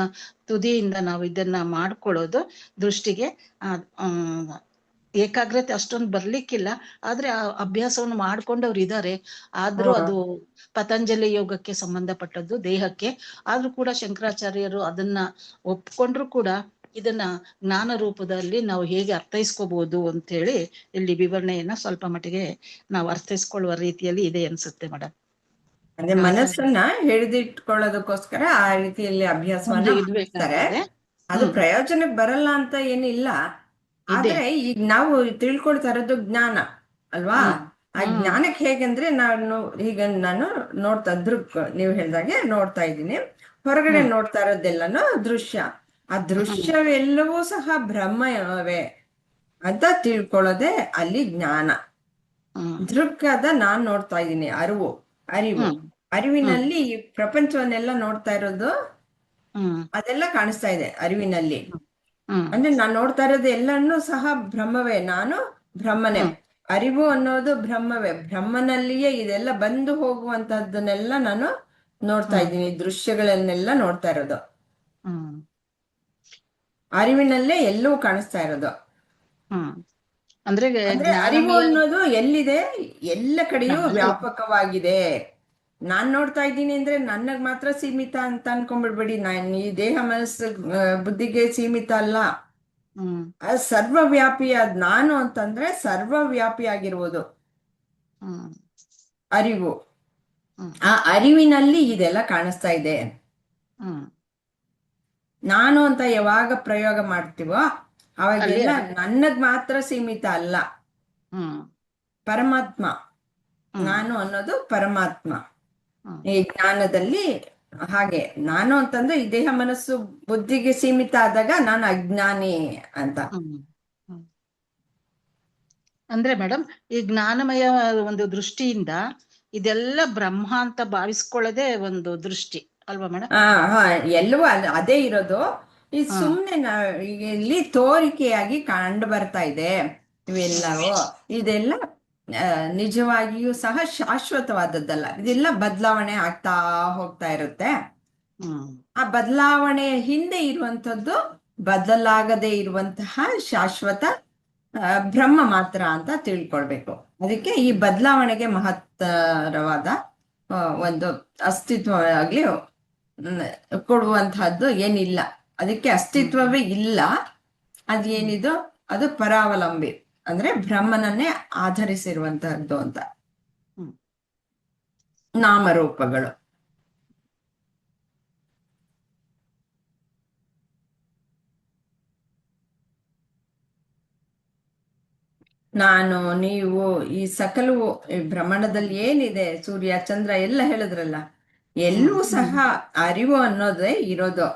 ತುದಿಯಿಂದ ನಾವು ಇದನ್ನ ಮಾಡ್ಕೊಳ್ಳೋದು ದೃಷ್ಟಿಗೆ ಏಕಾಗ್ರತೆ ಅಷ್ಟೊಂದು ಬರ್ಲಿಕ್ಕಿಲ್ಲ. ಆದ್ರೆ ಆ ಅಭ್ಯಾಸವನ್ನು ಮಾಡ್ಕೊಂಡವ್ರು ಇದ್ದಾರೆ. ಆದ್ರೂ ಅದು ಪತಂಜಲಿ ಯೋಗಕ್ಕೆ ಸಂಬಂಧಪಟ್ಟದ್ದು ದೇಹಕ್ಕೆ. ಆದ್ರೂ ಕೂಡ ಶಂಕರಾಚಾರ್ಯರು ಅದನ್ನ ಒಪ್ಕೊಂಡ್ರು ಕೂಡ ಇದನ್ನ ಜ್ಞಾನ ರೂಪದಲ್ಲಿ ನಾವು ಹೇಗೆ ಅರ್ಥೈಸ್ಕೋಬಹುದು ಅಂತ ಹೇಳಿ ಇಲ್ಲಿ ವಿವರಣೆಯನ್ನ ಸ್ವಲ್ಪ ಮಟ್ಟಿಗೆ ನಾವು ಅರ್ಥೈಸ್ಕೊಳ್ಳುವ ರೀತಿಯಲ್ಲಿ ಇದೆ ಅನ್ಸುತ್ತೆ ಮೇಡಮ್. ಅದೇ ಮನಸ್ಸನ್ನ ಹಿಡಿದಿಟ್ಕೊಳ್ಳೋದಕ್ಕೋಸ್ಕರ ಆ ರೀತಿಯಲ್ಲಿ ಅಭ್ಯಾಸವನ್ನ ಮಾಡ್ತಾರೆ. ಅದು ಪ್ರಯೋಜನಕ್ಕೆ ಬರಲ್ಲ ಅಂತ ಏನಿಲ್ಲ. ಆದ್ರೆ ಈಗ ನಾವು ತಿಳ್ಕೊಳ್ತಾ ಇರೋದು ಜ್ಞಾನ ಅಲ್ವಾ? ಆ ಜ್ಞಾನಕ್ಕೆ ಹೇಗಂದ್ರೆ ನಾನು ನೋಡ್ತಾ ನೀವು ಹೇಳ್ದಾಗೆ ನೋಡ್ತಾ ಇದ್ದೀನಿ. ಹೊರಗಡೆ ನೋಡ್ತಾ ಇರೋದೆಲ್ಲನೂ ದೃಶ್ಯ. ಆ ದೃಶ್ಯವೆಲ್ಲವೂ ಸಹ ಬ್ರಹ್ಮವೇ ಅಂತ ತಿಳ್ಕೊಳ್ಳೋದೆ ಅಲ್ಲಿ ಜ್ಞಾನ. ದೃಕ್ಕಾದ ನಾನ್ ನೋಡ್ತಾ ಇದ್ದೀನಿ, ಅರಿವಿನಲ್ಲಿ ಈ ಪ್ರಪಂಚವನ್ನೆಲ್ಲ ನೋಡ್ತಾ ಇರೋದು ಅದೆಲ್ಲ ಕಾಣಿಸ್ತಾ ಇದೆ ಅರಿವಿನಲ್ಲಿ. ಅಂದ್ರೆ ನಾನ್ ನೋಡ್ತಾ ಇರೋದು ಎಲ್ಲಾನು ಸಹ ಬ್ರಹ್ಮವೇ, ನಾನು ಬ್ರಹ್ಮನೇ. ಅರಿವು ಅನ್ನೋದು ಬ್ರಹ್ಮವೇ, ಬ್ರಹ್ಮನಲ್ಲಿಯೇ ಇದೆಲ್ಲ ಬಂದು ಹೋಗುವಂತಹದ್ದನ್ನೆಲ್ಲ ನಾನು ನೋಡ್ತಾ ಇದ್ದೀನಿ. ದೃಶ್ಯಗಳನ್ನೆಲ್ಲ ನೋಡ್ತಾ ಇರೋದು ಅರಿವಿನಲ್ಲೇ ಎಲ್ಲವೂ ಕಾಣಿಸ್ತಾ ಇರೋದು. ಅಂದ್ರೆ ಅರಿವು ಅನ್ನೋದು ಎಲ್ಲಿದೆ, ಎಲ್ಲ ಕಡೆಯೂ ವ್ಯಾಪಕವಾಗಿದೆ. ನಾನ್ ನೋಡ್ತಾ ಇದ್ದೀನಿ ಅಂದ್ರೆ ನನಗ್ ಮಾತ್ರ ಸೀಮಿತ ಅಂತ ಅನ್ಕೊಂಡ್ಬಿಡ್ಬೇಡಿ. ಈ ದೇಹ ಮನಸ್ಸು ಬುದ್ಧಿಗೆ ಸೀಮಿತ ಅಲ್ಲ, ಅದು ಸರ್ವವ್ಯಾಪಿಯಾದ ನಾನು ಅಂತಂದ್ರೆ ಸರ್ವವ್ಯಾಪಿಯಾಗಿರುವುದು ಅರಿವು. ಆ ಅರಿವಿನಲ್ಲಿ ಇದೆಲ್ಲ ಕಾಣಿಸ್ತಾ ಇದೆ. ನಾನು ಅಂತ ಯಾವಾಗ ಪ್ರಯೋಗ ಮಾಡ್ತೀವೋ ಅವಾಗೆಲ್ಲ ನನ್ನಗ್ ಮಾತ್ರ ಸೀಮಿತ ಅಲ್ಲ, ಪರಮಾತ್ಮ. ನಾನು ಅನ್ನೋದು ಪರಮಾತ್ಮ. ಈ ಜ್ಞಾನದಲ್ಲಿ ಹಾಗೆ ನಾನು ಅಂತಂದ್ರೆ ಈ ದೇಹ ಮನಸ್ಸು ಬುದ್ಧಿಗೆ ಸೀಮಿತ ಆದಾಗ ನಾನು ಅಜ್ಞಾನಿ ಅಂತ. ಅಂದ್ರೆ ಮೇಡಮ್ ಈ ಜ್ಞಾನಮಯ ಒಂದು ದೃಷ್ಟಿಯಿಂದ ಇದೆಲ್ಲ ಬ್ರಹ್ಮ ಅಂತ ಭಾವಿಸ್ಕೊಳ್ಳೋದೇ ಒಂದು ದೃಷ್ಟಿ ಅಲ್ವಾ ಮೇಡಮ್? ಎಲ್ಲವೂ ಅದೇ ಇರೋದು. ಈ ಸುಮ್ನೆ ಇಲ್ಲಿ ತೋರಿಕೆಯಾಗಿ ಕಂಡು ಬರ್ತಾ ಇದೆ ಇವೆಲ್ಲವೂ. ಇದೆಲ್ಲ ನಿಜವಾಗಿಯೂ ಸಹ ಶಾಶ್ವತವಾದದ್ದಲ್ಲ. ಇದೆಲ್ಲ ಬದಲಾವಣೆ ಆಗ್ತಾ ಹೋಗ್ತಾ ಇರುತ್ತೆ. ಆ ಬದಲಾವಣೆಯ ಹಿಂದೆ ಇರುವಂತದ್ದು ಬದಲಾಗದೇ ಇರುವಂತಹ ಶಾಶ್ವತ ಬ್ರಹ್ಮ ಮಾತ್ರ ಅಂತ ತಿಳ್ಕೊಳ್ಬೇಕು. ಅದಕ್ಕೆ ಈ ಬದಲಾವಣೆಗೆ ಮಹತ್ತರವಾದ ಒಂದು ಅಸ್ತಿತ್ವ ಆಗ್ಲಿ ಕೊಡುವಂತಹದ್ದು ಏನಿಲ್ಲ. ಅದಕ್ಕೆ ಅಸ್ತಿತ್ವವೇ ಇಲ್ಲ. ಅದೇನಿದು ಅದು ಪರಾವಲಂಬಿ, ಅಂದ್ರೆ ಬ್ರಹ್ಮನನ್ನೇ ಆಧರಿಸಿರುವಂತಹದ್ದು ಅಂತ. ನಾಮರೂಪಗಳು ನಾನು, ನೀವು, ಈ ಸಕಲವು ಈ ಬ್ರಹ್ಮಾಂಡದಲ್ಲಿ ಏನಿದೆ, ಸೂರ್ಯ ಚಂದ್ರ ಎಲ್ಲ ಹೇಳಿದ್ರಲ್ಲ, ಎಲ್ಲೂ ಸಹ ಅರಿವು ಅನ್ನೋದೇ ಇರೋದು.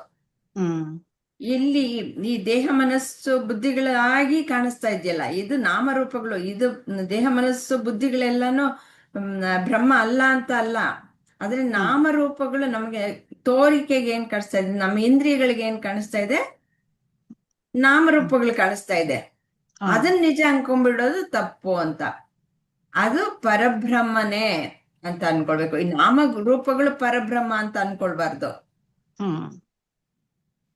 ಇಲ್ಲಿ ಈ ದೇಹ ಮನಸ್ಸು ಬುದ್ಧಿಗಳಾಗಿ ಕಾಣಿಸ್ತಾ ಇದೆಯಲ್ಲ, ಇದು ನಾಮರೂಪಗಳು. ಇದು ದೇಹ ಮನಸ್ಸು ಬುದ್ಧಿಗಳೆಲ್ಲಾನು ಬ್ರಹ್ಮ ಅಲ್ಲ ಅಂತ ಅಲ್ಲ. ಆದ್ರೆ ನಾಮರೂಪಗಳು ನಮ್ಗೆ ತೋರಿಕೆಗೆ ಏನ್ ಕಾಣಿಸ್ತಾ ಇದೆ, ನಮ್ಮ ಇಂದ್ರಿಯಗಳಿಗೆ ಏನ್ ಕಾಣಿಸ್ತಾ ಇದೆ, ನಾಮರೂಪಗಳು ಕಾಣಿಸ್ತಾ ಇದೆ. ಅದನ್ನ ನಿಜ ಅನ್ಕೊಂಡ್ಬಿಡೋದು ತಪ್ಪು ಅಂತ. ಅದು ಪರಬ್ರಹ್ಮನೇ ಅಂತ ಅನ್ಕೊಳ್ಬೇಕು. ಈ ನಾಮ ರೂಪಗಳು ಪರಬ್ರಹ್ಮ ಅಂತ ಅನ್ಕೊಳ್ಬಾರ್ದು.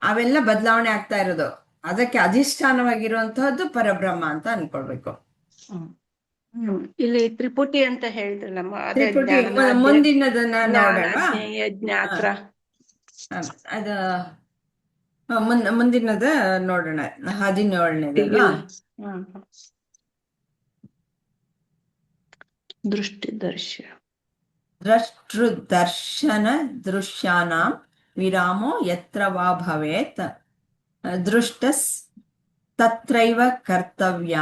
ಅವೆಲ್ಲ ಬದಲಾವಣೆ ಆಗ್ತಾ ಇರೋದು. ಅದಕ್ಕೆ ಅಧಿಷ್ಠಾನವಾಗಿರುವಂತಹದ್ದು ಪರಬ್ರಹ್ಮ ಅಂತ ಅನ್ಕೊಳ್ಬೇಕು. ಇಲ್ಲಿ ತ್ರಿಪುಟಿ ಅಂತ ಹೇಳಿದ್ರಲ್ಲಮ್ಮ, ಅದೇ ತ್ರಿಪುಟಿ ಮುಂದಿನದನ್ನ ನೋಡೋಣ. ಜ್ಞಾತ್ರ ಅದ ಮುಂದಿನದ ನೋಡೋಣ, 17ನೇದಲ್ಲ. ದೃಷ್ಟಿ ದರ್ಶನ ದೃಶ್ಯಾನಾಂ ವಿರಾಮೋ ಯತ್ರ ವಾ ಭವೇತ್ ದೃಷ್ಟಸ್ ತತ್ರೈವ ಕರ್ತವ್ಯ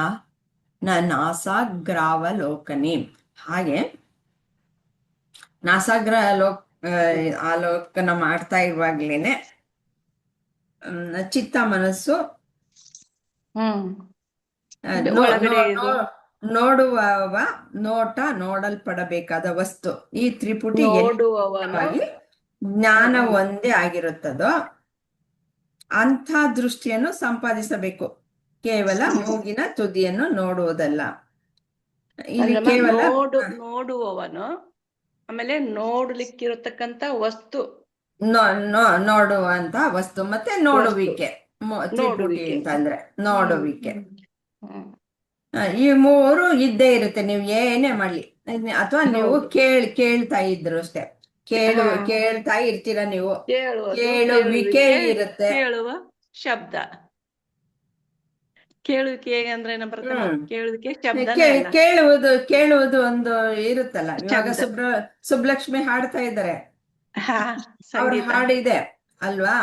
ನಾಸಾಗ್ರಾವಲೋಕನಿ. ಹಾಗೆ ಆಲೋಕನ ಮಾಡ್ತಾ ಇರುವಾಗ್ಲೇನೆ ಚಿತ್ತ ಮನಸ್ಸು ನೋಡುವವ ನೋಟ ನೋಡಲ್ಪಡಬೇಕಾದ ವಸ್ತು ಈ ತ್ರಿಪುಟಿ ಜ್ಞಾನ ಒಂದೇ ಆಗಿರುತ್ತದೋ ಅಂಥ ದೃಷ್ಟಿಯನ್ನು ಸಂಪಾದಿಸಬೇಕು. ಕೇವಲ ಮೂಗಿನ ತುದಿಯನ್ನು ನೋಡುವುದಲ್ಲ. ಇಲ್ಲಿ ಕೇವಲ ನೋಡುವವನು, ಆಮೇಲೆ ನೋಡ್ಲಿಕ್ಕಿರತಕ್ಕಂತ ವಸ್ತು, ನೋಡುವಂತ ವಸ್ತು, ಮತ್ತೆ ನೋಡುವಿಕೆ. ತ್ರಿಪುಟಿ ಅಂತಂದ್ರೆ ನೋಡುವಿಕೆ. ಈ ಮೂರು ಇದ್ದೇ ಇರುತ್ತೆ, ನೀವು ಏನೇ ಮಾಡ್ಲಿ. ಅಥವಾ ನೀವು ಕೇಳ್ತಾ ಇದ್ರು ಅಷ್ಟೇ, ಕೇಳ್ತಾ ಇರ್ತೀರ ನೀವು. ಕೇಳುವಿಕೆ ಇರುತ್ತೆ. ಕೇಳುವ ಶಬ್ದ, ಕೇಳುವಿಕೆ ಅಂದ್ರೆ ಕೇಳುವಿಕೆ ಶಬ್ದ. ಕೇಳುವುದು ಒಂದು ಇರುತ್ತಲ್ಲ. ಇವಾಗ ಸುಬ್ಲಕ್ಷ್ಮಿ ಹಾಡ್ತಾ ಇದ್ದಾರೆ, ಅವ್ರ ಹಾಡಿದೆ ಅಲ್ವಾ,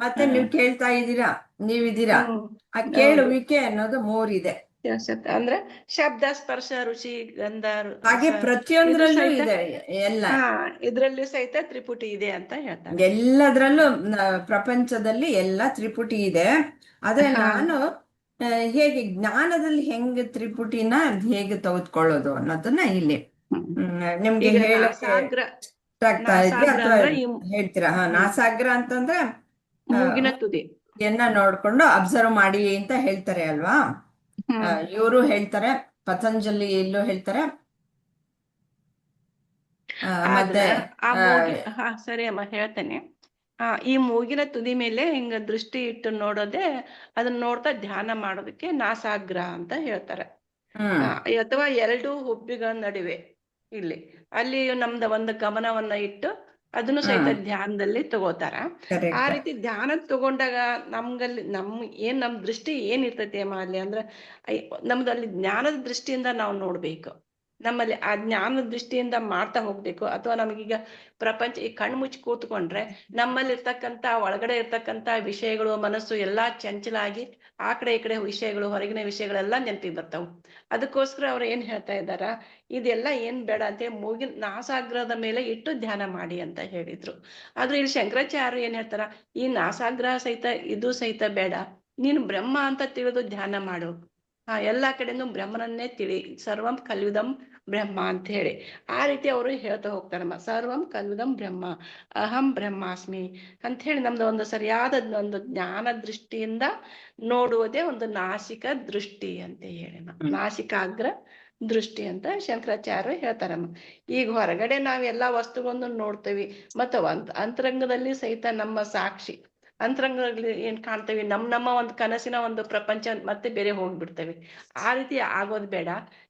ಮತ್ತೆ ನೀವು ಕೇಳ್ತಾ ಇದ್ದೀರಾ, ನೀವಿದ್ದೀರಾ. ಆ ಕೇಳುವಿಕೆ ಅನ್ನೋದು ಮೂರಿದೆ. ಅಂದ್ರೆ ಶಬ್ದ, ಸ್ಪರ್ಶ, ರುಚಿ, ಗಂಧ, ಹಾಗೆ ಪ್ರತಿಯೊಂದ್ರಲ್ಲೂ ಇದೆ. ಎಲ್ಲ ಇದ್ರಲ್ಲೂ ಸಹಿತ ತ್ರಿಪುಟಿ ಇದೆ ಅಂತ ಹೇಳ್ತಾರೆ. ಎಲ್ಲದ್ರಲ್ಲೂ ಪ್ರಪಂಚದಲ್ಲಿ ಎಲ್ಲ ತ್ರಿಪುಟಿ ಇದೆ. ಆದ್ರೆ ನಾನು ಹೇಗೆ ಜ್ಞಾನದಲ್ಲಿ ಹೆಂಗೆ ತ್ರಿಪುಟಿನ ಹೇಗೆ ತೆಗೆದುಕೊಳ್ಳೋದು ಅನ್ನೋದನ್ನ ಇಲ್ಲಿ ನಿಮ್ಗೆ ಹೇಳಕ್ಕಾಗ್ತಾ ಇದ್ರೆ ಅಥವಾ ಹೇಳ್ತೀರಾ? ನಾಸಾಗ್ರ ಅಂತಂದ್ರೆ ಮೂಗಿನ ತುದಿಯನ್ನ ನೋಡ್ಕೊಂಡು ಅಬ್ಸರ್ವ್ ಮಾಡಿ ಅಂತ ಹೇಳ್ತಾರೆ ಅಲ್ವಾ. ಇವರು ಹೇಳ್ತಾರೆ, ಪತಂಜಲಿ ಎಲ್ಲೂ ಹೇಳ್ತಾರೆ. ಮತ್ತೆ ಸರಿ ಅಮ್ಮ, ಹೇಳ್ತೇನೆ. ಈ ಮೂಗಿನ ತುದಿ ಮೇಲೆ ಹಿಂಗ ದೃಷ್ಟಿ ಇಟ್ಟು ನೋಡೋದೆ, ಅದನ್ನ ನೋಡ್ತಾ ಧ್ಯಾನ ಮಾಡೋದಕ್ಕೆ ನಾಸಾಗ್ರ ಅಂತ ಹೇಳ್ತಾರೆ. ಅಥವಾ ಎರಡು ಹುಬ್ಬಿಗಳ ನಡುವೆ ಇಲ್ಲಿ ಅಲ್ಲಿ ನಮ್ದ ಒಂದು ಗಮನವನ್ನ ಇಟ್ಟು ಅದನ್ನು ಸಹಿತ ಧ್ಯಾನದಲ್ಲಿ ತಗೋತಾರ. ಆ ರೀತಿ ಧ್ಯಾನ ತಗೊಂಡಾಗ ನಮ್ಗಲ್ಲಿ ನಮ್ ದೃಷ್ಟಿ ಏನ್ ಇರ್ತೈತಿ ಅಮ್ಮ ಅಲ್ಲಿ ಅಂದ್ರೆ, ನಮ್ದು ಅಲ್ಲಿ ಜ್ಞಾನದ ದೃಷ್ಟಿಯಿಂದ ನಾವು ನೋಡ್ಬೇಕು. ನಮ್ಮಲ್ಲಿ ಆ ಜ್ಞಾನದ ದೃಷ್ಟಿಯಿಂದ ಮಾಡ್ತಾ ಹೋಗ್ಬೇಕು. ಅಥವಾ ನಮಗೀಗ ಪ್ರಪಂಚ ಈ ಕಣ್ಣು ಮುಚ್ಚಿ ಕೂತ್ಕೊಂಡ್ರೆ ನಮ್ಮಲ್ಲಿ ಇರ್ತಕ್ಕಂಥ ಒಳಗಡೆ ಇರ್ತಕ್ಕಂಥ ವಿಷಯಗಳು, ಮನಸ್ಸು ಎಲ್ಲಾ ಚಂಚಲಾಗಿ ಆ ಕಡೆ ಈ ಕಡೆ ವಿಷಯಗಳು, ಹೊರಗಿನ ವಿಷಯಗಳೆಲ್ಲ ನೆನಪಿಗೆ ಬರ್ತಾವ. ಅದಕ್ಕೋಸ್ಕರ ಅವ್ರು ಏನ್ ಹೇಳ್ತಾ ಇದ್ದಾರ, ಇದೆಲ್ಲ ಏನ್ ಬೇಡ ಅಂತ ಮೂಗಿನ ನಾಸಾಗ್ರದ ಮೇಲೆ ಇಟ್ಟು ಧ್ಯಾನ ಮಾಡಿ ಅಂತ ಹೇಳಿದ್ರು. ಆದ್ರೆ ಇಲ್ಲಿ ಶಂಕರಾಚಾರ್ಯ ಏನ್ ಹೇಳ್ತಾರ, ಈ ನಾಸಾಗ್ರಹ ಸಹಿತ ಇದು ಸಹಿತ ಬೇಡ, ನೀನು ಬ್ರಹ್ಮ ಅಂತ ತಿಳಿದು ಧ್ಯಾನ ಮಾಡು. ಎಲ್ಲಾ ಕಡೆನೂ ಬ್ರಹ್ಮನನ್ನೇ ತಿಳಿ, ಸರ್ವಂ ಕಲ್ವಿದಂ ಬ್ರಹ್ಮ ಅಂತ ಹೇಳಿ ಆ ರೀತಿ ಅವರು ಹೇಳ್ತಾ ಹೋಗ್ತಾರಮ್ಮ. ಸರ್ವಂ ಕಲ್ವಿದಂ ಬ್ರಹ್ಮ, ಅಹಂ ಬ್ರಹ್ಮಾಸ್ಮಿ ಅಂತ ಹೇಳಿ ನಮ್ದು ಒಂದು ಸರಿಯಾದ ಒಂದು ಜ್ಞಾನ ದೃಷ್ಟಿಯಿಂದ ನೋಡುವುದೇ ಒಂದು ನಾಸಿಕ ದೃಷ್ಟಿ ಅಂತ ಹೇಳಿ, ನಾಸಿಕಾಗ್ರ ದೃಷ್ಟಿ ಅಂತ ಶಂಕರಾಚಾರ್ಯ ಹೇಳ್ತಾರಮ್ಮ. ಈಗ ಹೊರಗಡೆ ನಾವೆಲ್ಲಾ ವಸ್ತುಗಳನ್ನು ನೋಡ್ತೇವಿ, ಮತ್ತು ಅಂತರಂಗದಲ್ಲಿ ಸಹಿತ ನಮ್ಮ ಸಾಕ್ಷಿ ಅಂತರಂಗದಲ್ಲಿ ಏನ್ ಕಾಣ್ತೇವೆ ನಮ್ಮ ಒಂದು ಕನಸಿನ ಒಂದು ಪ್ರಪಂಚ ಮತ್ತೆ ಬೇರೆ ಹೋಗ್ಬಿಡ್ತೇವೆ. ಆ ರೀತಿ ಆಗೋದು ಬೇಡ.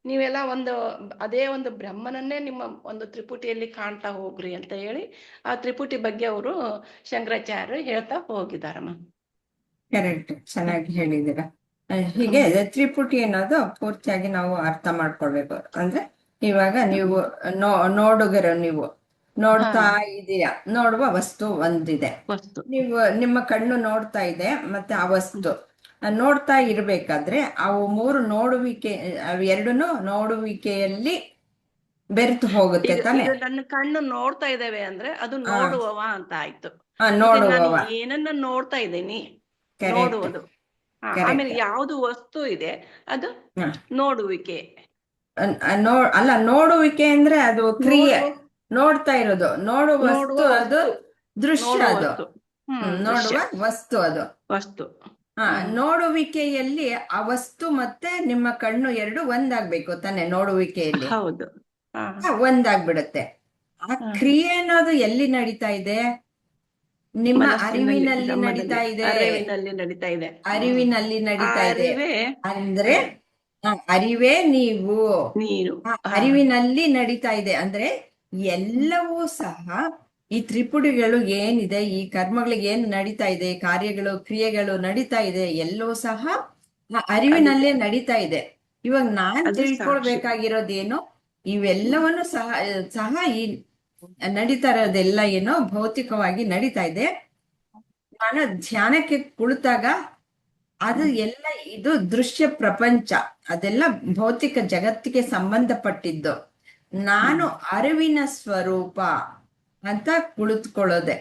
ನೀವೆಲ್ಲ ಒಂದು ಅದೇ ಒಂದು ಬ್ರಹ್ಮನನ್ನೇ ನಿಮ್ಮ ಒಂದು ತ್ರಿಪುಟಿಯಲ್ಲಿ ಕಾಣ್ತಾ ಹೋಗ್ರಿ ಅಂತ ಹೇಳಿ ಆ ತ್ರಿಪುಟಿ ಬಗ್ಗೆ ಅವರು ಶಂಕರಾಚಾರ್ಯರು ಹೇಳ್ತಾ ಹೋಗಿದಾರಮ್ಮ. ಕರೆಕ್ಟ್, ಚೆನ್ನಾಗಿ ಹೇಳಿದ್ದೀರಾ. ಹೀಗೆ ತ್ರಿಪುಟಿ ಅನ್ನೋದು ಪೂರ್ತಿಯಾಗಿ ನಾವು ಅರ್ಥ ಮಾಡ್ಕೊಳ್ಬೇಕು. ಅಂದ್ರೆ ಇವಾಗ ನೀವು ನೋಡುಗರು, ನೀವು ನೋಡ್ತಾ ಇದೀಯಾ, ನೋಡುವ ವಸ್ತು ಒಂದಿದೆ, ವಸ್ತು ನೀವು ನಿಮ್ಮ ಕಣ್ಣು ನೋಡ್ತಾ ಇದೆ, ಮತ್ತೆ ಆ ವಸ್ತು ನೋಡ್ತಾ ಇರ್ಬೇಕಾದ್ರೆ ಅವು ಮೂರು ನೋಡುವಿಕೆ, ಅವು ಎರಡೂನು ನೋಡುವಿಕೆಯಲ್ಲಿ ಬೆರೆತು ಹೋಗುತ್ತೆ ತಾನೆ. ಇದು ನನ್ನ ಕಣ್ಣು ನೋಡ್ತಾ ಇದ್ದೇವೆ ಅಂದ್ರೆ ಅದು ನೋಡುವವ ಅಂತ ಆಯ್ತು. ನಾನು ನೋಡುವವ, ಏನನ್ನ ನೋಡ್ತಾ ಇದ್ದೀನಿ, ಕರೆಕ್ಟ್ ನೋಡುವುದು. ಆಮೇಲೆ ಯಾವುದು ವಸ್ತು ಇದೆ ಅದು ನೋಡುವಿಕೆ. ಅಲ್ಲ, ನೋಡುವಿಕೆ ಅಂದ್ರೆ ಅದು ಕ್ರಿಯೆ, ನೋಡ್ತಾ ಇರೋದು. ನೋಡುವ ವಸ್ತು ಅದು ದೃಶ್ಯ, ಅದು ನೋಡುವ ವಸ್ತು, ಅದು ವಸ್ತು. ನೋಡುವಿಕೆಯಲ್ಲಿ ಆ ವಸ್ತು ಮತ್ತೆ ನಿಮ್ಮ ಕಣ್ಣು ಎರಡು ಒಂದಾಗ್ಬೇಕು ತಾನೆ. ನೋಡುವಿಕೆಯಲ್ಲಿ ಹೌದು, ಒಂದಾಗ್ಬಿಡುತ್ತೆ. ಆ ಕ್ರಿಯೆ ಅನ್ನೋದು ಎಲ್ಲಿ ನಡೀತಾ ಇದೆ? ನಿಮ್ಮ ಅರಿವಿನಲ್ಲಿ ನಡೀತಾ ಇದೆ, ಅರಿವಿನಲ್ಲಿ ನಡೀತಾ ಇದೆ, ಅರಿವಿನಲ್ಲಿ ನಡೀತಾ ಇದೆ. ಅಂದ್ರೆ ಅರಿವೇ ನೀವು, ನೀನು ಅರಿವಿನಲ್ಲಿ ನಡೀತಾ ಇದೆ. ಅಂದ್ರೆ ಎಲ್ಲವೂ ಸಹ ಈ ತ್ರಿಪುಟಿಗಳು ಏನಿದೆ, ಈ ಕರ್ಮಗಳಿಗೆ ಏನ್ ನಡೀತಾ ಇದೆ, ಕಾರ್ಯಗಳು ಕ್ರಿಯೆಗಳು ನಡೀತಾ ಇದೆ, ಎಲ್ಲವೂ ಸಹ ಅರಿವಿನಲ್ಲೇ ನಡೀತಾ ಇದೆ. ಇವಾಗ ನಾನ್ ತಿಳ್ಕೊಳ್ಬೇಕಾಗಿರೋದೇನು, ಇವೆಲ್ಲವನ್ನು ಸಹ ಈ ನಡೀತಾ ಇರೋದೆಲ್ಲ ಏನೋ ಭೌತಿಕವಾಗಿ ನಡೀತಾ ಇದೆ. ನಾನು ಧ್ಯಾನಕ್ಕೆ ಕುಳಿತಾಗ ಅದು ಎಲ್ಲ ಇದು ದೃಶ್ಯ ಪ್ರಪಂಚ, ಅದೆಲ್ಲ ಭೌತಿಕ ಜಗತ್ತಿಗೆ ಸಂಬಂಧಪಟ್ಟಿದ್ದು. ನಾನು ಅರಿವಿನ ಸ್ವರೂಪ ಅಂತ ಕುಳಿತುಕೊಳ್ಳೋದೆ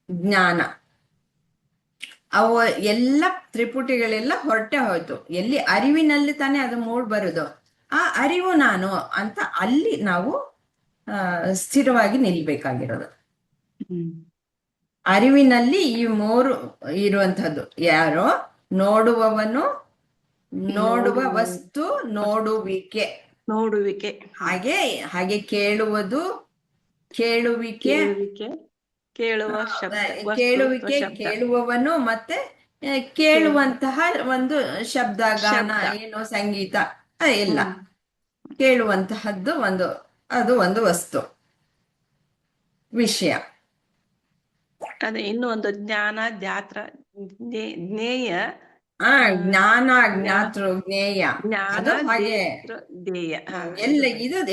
ಜ್ಞಾನ. ಅವು ಎಲ್ಲ ತ್ರಿಪುಟಿಗಳೆಲ್ಲ ಹೊರಟೆ ಹೋಯ್ತು. ಎಲ್ಲಿ ಅರಿವಿನಲ್ಲಿ ತಾನೇ ಅದು ಮೂಡ್ ಬರುದು. ಆ ಅರಿವು ನಾನು ಅಂತ ಅಲ್ಲಿ ನಾವು ಸ್ಥಿರವಾಗಿ ನಿಲ್ಬೇಕಾಗಿರೋದು. ಅರಿವಿನಲ್ಲಿ ಈ ಮೂರು ಇರುವಂತಹದ್ದು. ಯಾರೋ ನೋಡುವವನು, ನೋಡುವ ವಸ್ತು, ನೋಡುವಿಕೆ. ಹಾಗೆ ಕೇಳುವುದು, ಕೇಳುವಿಕೆ, ಕೇಳುವಿಕೆ, ಕೇಳುವವನು, ಮತ್ತೆ ಕೇಳುವಂತಹ ಒಂದು ಶಬ್ದ, ಗಾನ, ಏನೋ ಸಂಗೀತ, ಎಲ್ಲ ಕೇಳುವಂತಹದ್ದು ಅದು ಒಂದು ವಸ್ತು, ವಿಷಯ. ಅದೇ ಇನ್ನು ಒಂದು ಜ್ಞಾನ, ಧ್ಯಾತ್ರ, ಜ್ಞೇಯ. ಜ್ಞಾನ, ಜ್ಞಾತೃ, ಜ್ಞೇಯ, ಅದು ಹಾಗೆ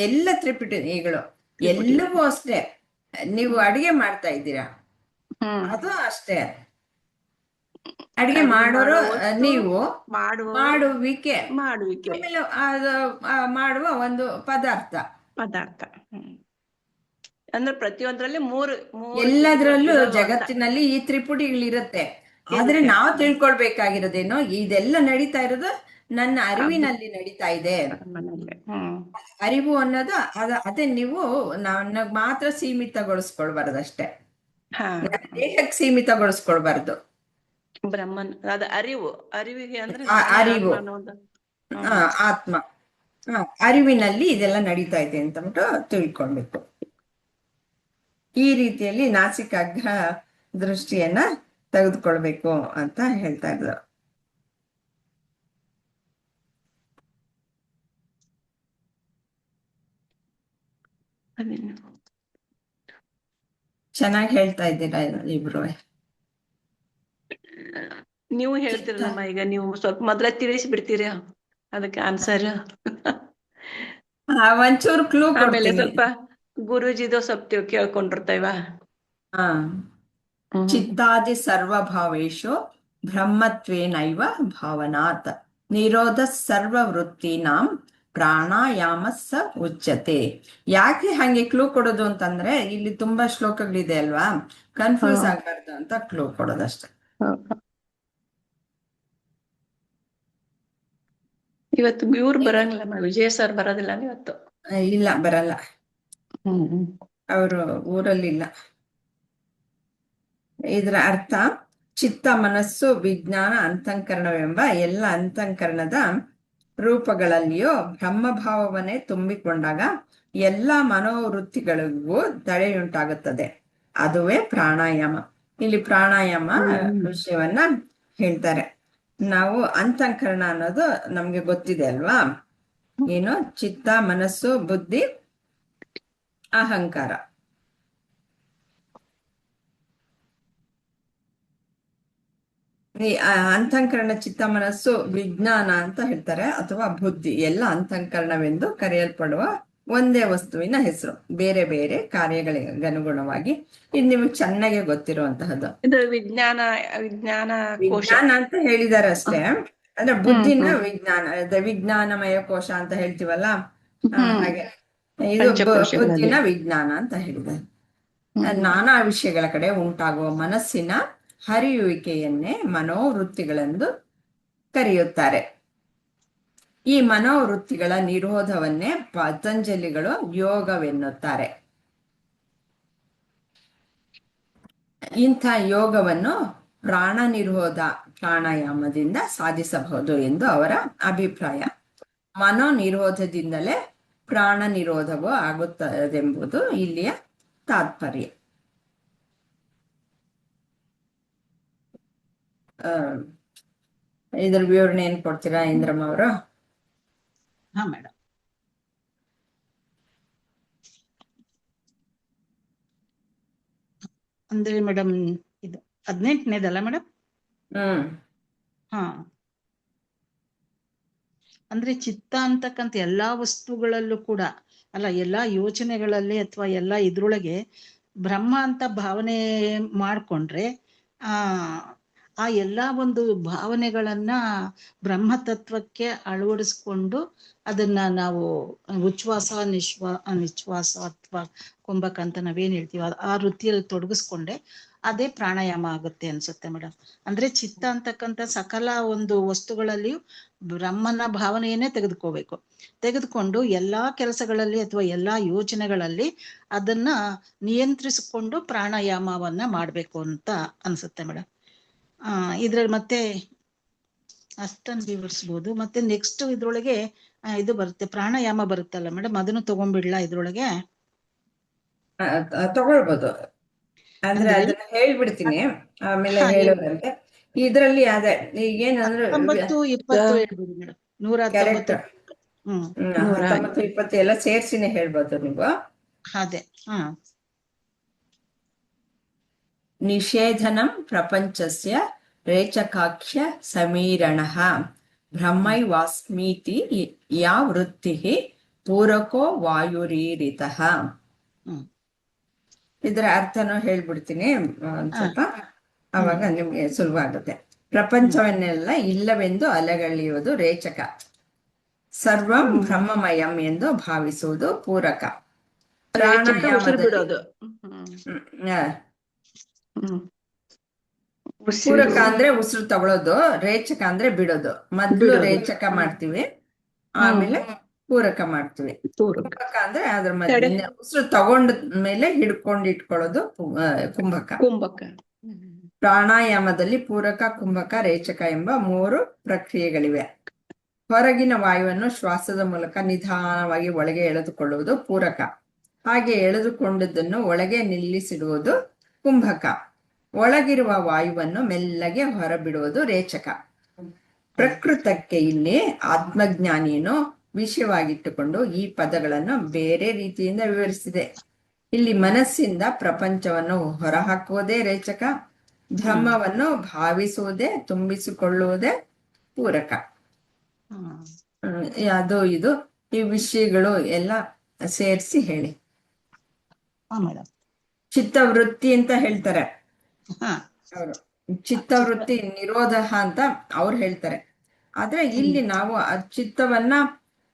ಎಲ್ಲ ತ್ರಿಪುಟಿಗಳು ಎಲ್ಲವೂ ಅಷ್ಟೇ. ನೀವು ಅಡಿಗೆ ಮಾಡ್ತಾ ಇದ್ದೀರಾ, ಅದು ಅಷ್ಟೇ. ಅಡಿಗೆ ಮಾಡೋರು ನೀವು, ಮಾಡುವಿಕೆ, ಆಮೇಲೆ ಮಾಡುವ ಒಂದು ಪದಾರ್ಥ. ಅಂದ್ರೆ ಪ್ರತಿಯೊಂದರಲ್ಲಿ ಮೂರು ಎಲ್ಲದರಲ್ಲೂ ಜಗತ್ತಿನಲ್ಲಿ ಈ ತ್ರಿಪುಟಿಗಳಿರುತ್ತೆ. ಆದ್ರೆ ನಾವು ತಿಳ್ಕೊಳ್ಬೇಕಾಗಿರೋದೇನೋ, ಇದೆಲ್ಲ ನಡೀತಾ ಇರೋದು ನನ್ನ ಅರಿವಿನಲ್ಲಿ ನಡೀತಾ ಇದೆ. ಅರಿವು ಅನ್ನೋದು ಅದೇ ನೀವು ನನಗ್ ಮಾತ್ರ ಸೀಮಿತಗೊಳಿಸ್ಕೊಳ್ಬಾರ್ದಷ್ಟೇ, ದೇಹಕ್ಕೆ ಸೀಮಿತಗೊಳಿಸ್ಕೊಳ್ಬಾರ್ದು. ಬ್ರಹ್ಮನ್ ಅದು ಅರಿವಿಗೆ ಅಂದ್ರೆ ಅರಿವು, ಆತ್ಮ, ಅರಿವಿನಲ್ಲಿ ಇದೆಲ್ಲ ನಡೀತಾ ಇದೆ ಅಂತ ತಿಳ್ಕೊಳ್ಬೇಕು. ಈ ರೀತಿಯಲ್ಲಿ ನಾಸಿಕಾಗ್ರ ದೃಷ್ಟಿಯನ್ನ ತೆಗೆದುಕೊಳ್ಬೇಕು ಅಂತ ಹೇಳ್ತಾ ಇದ್ರು. ಚೆನ್ನಾಗಿ ಹೇಳ್ತಾ ಇದ್ದೀರಾ ಇಬ್ರು. ನೀವು ಹೇಳ್ತಿರಲ್ಲಮ್ಮ, ಈಗ ನೀವು ಸ್ವಲ್ಪ ಮೊದಲೇ ತಿಳಿಸ್ಬಿಡ್ತೀರಾ ಅದಕ್ಕೆ ಆನ್ಸರ್. ಒಂಚೂರು ಕ್ಲೂ ಆಮೇಲೆ ಸ್ವಲ್ಪ ಗುರುಜಿದು ಸ್ವಲ್ಪ ಕೇಳ್ಕೊಂಡಿರ್ತೇವ. ಚಿತ್ತಾದಿ ಸರ್ವಭಾವೇಶು ಬ್ರಹ್ಮತ್ವೇನೈವ ಭಾವನಾತ್ ನಿರೋಧ ಸರ್ವವೃತ್ತಿನಾಂ ಪ್ರಾಣಾಯಾಮ ಸ ಉಚ್ಯತೆ. ಯಾಕೆ ಹಂಗೆ ಕ್ಲೂ ಕೊಡೋದು ಅಂತಂದ್ರೆ, ಇಲ್ಲಿ ತುಂಬಾ ಶ್ಲೋಕಗಳಿದೆ ಅಲ್ವಾ, ಕನ್ಫ್ಯೂಸ್ ಆಗ್ಬಾರ್ದು ಅಂತ ಕ್ಲೂ ಕೊಡೋದಷ್ಟೇ. ಇವತ್ತು ಇವ್ರು ಬರಂಗಿಲ್ಲ, ವಿಜಯ ಸರ್ ಬರೋದಿಲ್ಲ ಇವತ್ತು. ಇಲ್ಲ, ಬರಲ್ಲ, ಅವರು ಊರಲ್ಲಿಲ್ಲ. ಇದರ ಅರ್ಥ, ಚಿತ್ತ, ಮನಸ್ಸು, ವಿಜ್ಞಾನ, ಅಂತಃಕರಣವೆಂಬ ಎಲ್ಲ ಅಂತಃಕರಣದ ರೂಪಗಳಲ್ಲಿಯೂ ಬ್ರಹ್ಮಭಾವವನ್ನೇ ತುಂಬಿಕೊಂಡಾಗ ಎಲ್ಲ ಮನೋವೃತ್ತಿಗಳಿಗೂ ತಡೆಯುಂಟಾಗುತ್ತದೆ. ಅದುವೇ ಪ್ರಾಣಾಯಾಮ. ಇಲ್ಲಿ ಪ್ರಾಣಾಯಾಮ ವಿಷಯವನ್ನ ಹೇಳ್ತಾರೆ. ನಾವು ಅಂತಃಕರಣ ಅನ್ನೋದು ನಮ್ಗೆ ಗೊತ್ತಿದೆ ಅಲ್ವಾ? ಏನು? ಚಿತ್ತ, ಮನಸ್ಸು, ಬುದ್ಧಿ, ಅಹಂಕಾರ. ಈ ಅಂತಃಕರಣ, ಚಿತ್ತ, ಮನಸ್ಸು, ವಿಜ್ಞಾನ ಅಂತ ಹೇಳ್ತಾರೆ, ಅಥವಾ ಬುದ್ಧಿ, ಎಲ್ಲ ಅಂತಃಕರಣವೆಂದು ಕರೆಯಲ್ಪಡುವ ಒಂದೇ ವಸ್ತುವಿನ ಹೆಸರು, ಬೇರೆ ಬೇರೆ ಕಾರ್ಯಗಳಿಗನುಗುಣವಾಗಿ. ಇದು ನಿಮಗೆ ಚೆನ್ನಾಗಿ ಗೊತ್ತಿರುವಂತಹದ್ದು. ಇದು ವಿಜ್ಞಾನ ವಿಜ್ಞಾನ ಕೋಶ ವಿಜ್ಞಾನ ಅಂತ ಹೇಳಿದಾರೆ ಅಷ್ಟೇ. ಅಂದ್ರೆ ಬುದ್ಧಿನ ವಿಜ್ಞಾನಮಯ ಕೋಶ ಅಂತ ಹೇಳ್ತೀವಲ್ಲ, ಹಾಗೆ ಇದು ಬುದ್ಧಿನ ವಿಜ್ಞಾನ ಅಂತ ಹೇಳಿದ್ದಾರೆ. ನಾನಾ ವಿಷಯಗಳ ಕಡೆ ಉಂಟಾಗುವ ಮನಸ್ಸಿನ ಹರಿಯುವಿಕೆಯನ್ನೇ ಮನೋವೃತ್ತಿಗಳೆಂದು ಕರೆಯುತ್ತಾರೆ. ಈ ಮನೋವೃತ್ತಿಗಳ ನಿರೋಧವನ್ನೇ ಪತಂಜಲಿಗಳು ಯೋಗವೆನ್ನುತ್ತಾರೆ. ಇಂಥ ಯೋಗವನ್ನು ಪ್ರಾಣ ನಿರೋಧ ಪ್ರಾಣಾಯಾಮದಿಂದ ಸಾಧಿಸಬಹುದು ಎಂದು ಅವರ ಅಭಿಪ್ರಾಯ. ಮನೋ ನಿರೋಧದಿಂದಲೇ ಪ್ರಾಣ ನಿರೋಧವು ಆಗುತ್ತದೆಂಬುದು ಇಲ್ಲಿಯ ತಾತ್ಪರ್ಯ. ಇದ್ರ ವಿವರಣೆ ಏನ್ ಕೊಡ್ತೀರಾ ಇಂದ್ರಮ್ಮ ಅವರು? ಹಾ ಮೇಡಮ್. ಅಂದ್ರೆ ಮೇಡಮ್ ಇದು 18ನೇದಲ್ಲ ಮೇಡಮ್? ಹಾ, ಅಂದ್ರೆ ಚಿತ್ತ ಅಂತಕ್ಕಂಥ ಎಲ್ಲಾ ವಸ್ತುಗಳಲ್ಲೂ ಕೂಡ ಅಲ್ಲ, ಎಲ್ಲಾ ಯೋಚನೆಗಳಲ್ಲಿ ಅಥವಾ ಎಲ್ಲಾ ಇದ್ರೊಳಗೆ ಬ್ರಹ್ಮ ಅಂತ ಭಾವನೆ ಮಾಡ್ಕೊಂಡ್ರೆ ಆ ಎಲ್ಲಾ ಒಂದು ಭಾವನೆಗಳನ್ನ ಬ್ರಹ್ಮ ತತ್ವಕ್ಕೆ ಅಳವಡಿಸ್ಕೊಂಡು ಅದನ್ನ ನಾವು ಉಚ್ಛ್ವಾಸ ನಿಶ್ವಾಸ ಅಥವಾ ಕುಂಭಕ ಅಂತ ನಾವೇನ್ ಹೇಳ್ತೀವಿ ಆ ವೃತ್ತಿಯಲ್ಲಿ ತೊಡಗಿಸ್ಕೊಂಡೆ ಅದೇ ಪ್ರಾಣಾಯಾಮ ಆಗುತ್ತೆ ಅನ್ಸುತ್ತೆ ಮೇಡಮ್. ಅಂದ್ರೆ ಚಿತ್ತ ಅಂತಕ್ಕಂಥ ಸಕಲ ಒಂದು ವಸ್ತುಗಳಲ್ಲಿಯೂ ಬ್ರಹ್ಮನ ಭಾವನೆಯನ್ನೇ ತೆಗೆದುಕೊಂಡು ಎಲ್ಲಾ ಕೆಲಸಗಳಲ್ಲಿ ಅಥವಾ ಎಲ್ಲಾ ಯೋಚನೆಗಳಲ್ಲಿ ಅದನ್ನ ನಿಯಂತ್ರಿಸಿಕೊಂಡು ಪ್ರಾಣಾಯಾಮವನ್ನ ಮಾಡ್ಬೇಕು ಅಂತ ಅನ್ಸುತ್ತೆ ಮೇಡಮ್. ಇದ್ರಲ್ಲಿ ಮತ್ತೆ ಅಷ್ಟನ್ನು ವಿವರಿಸ್ಬೋದು. ಮತ್ತೆ ನೆಕ್ಸ್ಟ್ ಇದ್ರೊಳಗೆ ಇದು ಬರುತ್ತೆ, ಪ್ರಾಣಾಯಾಮ ಬರುತ್ತಲ್ಲ ಮೇಡಮ್, ಅದನ್ನು ತಗೊಂಡ್ಬಿಡ್ಲಾ ಇದ್ರೊಳಗೆ? ತಗೊಳ್ಬೋದು. ಅಂದ್ರೆ ಅದನ್ನ ಹೇಳ್ಬಿಡ್ತೀನಿ, ಆಮೇಲೆ ಹೇಳೋದಂತೆ. ಇದ್ರಲ್ಲಿ ಅದೇ ಈಗೇನಂದ್ರೆ 19, 20 ಹೇಳ್ಬೋದು ಮೇಡಮ್. 119, 19, 20 ಎಲ್ಲ ಸೇರ್ಸಿನೇ ಹೇಳ್ಬೋದು ನೀವು. ಅದೇ. ನಿಷೇಧನಂ ಪ್ರಪಂಚಸ್ಯ ರೇಚಕಾಖ್ಯ ಸಮೀರಣಃ ಬ್ರಹ್ಮೈವಾಸ್ಮೀತಿ ಯಾ ವೃತ್ತಿ ಪೂರಕೋ ವಾಯುರೀರಿತಃ. ಇದರ ಅರ್ಥನೂ ಹೇಳ್ಬಿಡ್ತೀನಿ ಸ್ವಲ್ಪ, ಅವಾಗ ನಿಮ್ಗೆ ಸುಲಭ ಆಗುತ್ತೆ. ಪ್ರಪಂಚವನ್ನೆಲ್ಲ ಇಲ್ಲವೆಂದು ಅಲೆಗಳೆಯುವುದು ರೇಚಕ, ಸರ್ವಂ ಬ್ರಹ್ಮಮಯಂ ಎಂದು ಭಾವಿಸುವುದು ಪೂರಕ. ಪೂರಕ ಅಂದ್ರೆ ಉಸಿರು ತಗೊಳ್ಳೋದು, ರೇಚಕ ಅಂದ್ರೆ ಬಿಡೋದು. ಮೊದ್ಲು ರೇಚಕ ಮಾಡ್ತೀವಿ, ಆಮೇಲೆ ಪೂರಕ ಮಾಡ್ತೀವಿ. ಕುಂಭಕ ಅಂದ್ರೆ ಅದ್ರ ಮಧ್ಯೆ ಉಸಿರು ತಗೊಂಡ ಮೇಲೆ ಹಿಡ್ಕೊಂಡು ಇಟ್ಕೊಳ್ಳೋದು ಕುಂಭಕ. ಪ್ರಾಣಾಯಾಮದಲ್ಲಿ ಪೂರಕ, ಕುಂಭಕ, ರೇಚಕ ಎಂಬ 3 ಪ್ರಕ್ರಿಯೆಗಳಿವೆ. ಹೊರಗಿನ ವಾಯುವನ್ನು ಶ್ವಾಸದ ಮೂಲಕ ನಿಧಾನವಾಗಿ ಒಳಗೆ ಎಳೆದುಕೊಳ್ಳುವುದು ಪೂರಕ. ಹಾಗೆ ಎಳೆದುಕೊಂಡದ್ದನ್ನು ಒಳಗೆ ನಿಲ್ಲಿಸಿಡುವುದು ಕುಂಭಕ. ಒಳಗಿರುವ ವಾಯುವನ್ನು ಮೆಲ್ಲಗೆ ಹೊರಬಿಡುವುದು ರೇಚಕ. ಪ್ರಕೃತಕ್ಕೆ ಇಲ್ಲಿ ಆತ್ಮಜ್ಞಾನಿಯನ್ನು ವಿಷಯವಾಗಿಟ್ಟುಕೊಂಡು ಈ ಪದಗಳನ್ನು ಬೇರೆ ರೀತಿಯಿಂದ ವಿವರಿಸಿದೆ. ಇಲ್ಲಿ ಮನಸ್ಸಿಂದ ಪ್ರಪಂಚವನ್ನು ಹೊರಹಾಕುವುದೇ ರೇಚಕ, ಬ್ರಹ್ಮವನ್ನು ಭಾವಿಸುವುದೇ, ತುಂಬಿಸಿಕೊಳ್ಳುವುದೇ ಪೂರಕ. ಅದು ಇದು ಈ ವಿಷಯಗಳು ಎಲ್ಲ ಸೇರಿಸಿ ಹೇಳಿ. ಚಿತ್ತವೃತ್ತಿ ಅಂತ ಹೇಳ್ತಾರೆ ಅವರು, ಚಿತ್ತವೃತ್ತಿ ನಿರೋಧ ಅಂತ ಅವ್ರು ಹೇಳ್ತಾರೆ. ಆದ್ರೆ ಇಲ್ಲಿ ನಾವು ಆ ಚಿತ್ತವನ್ನ,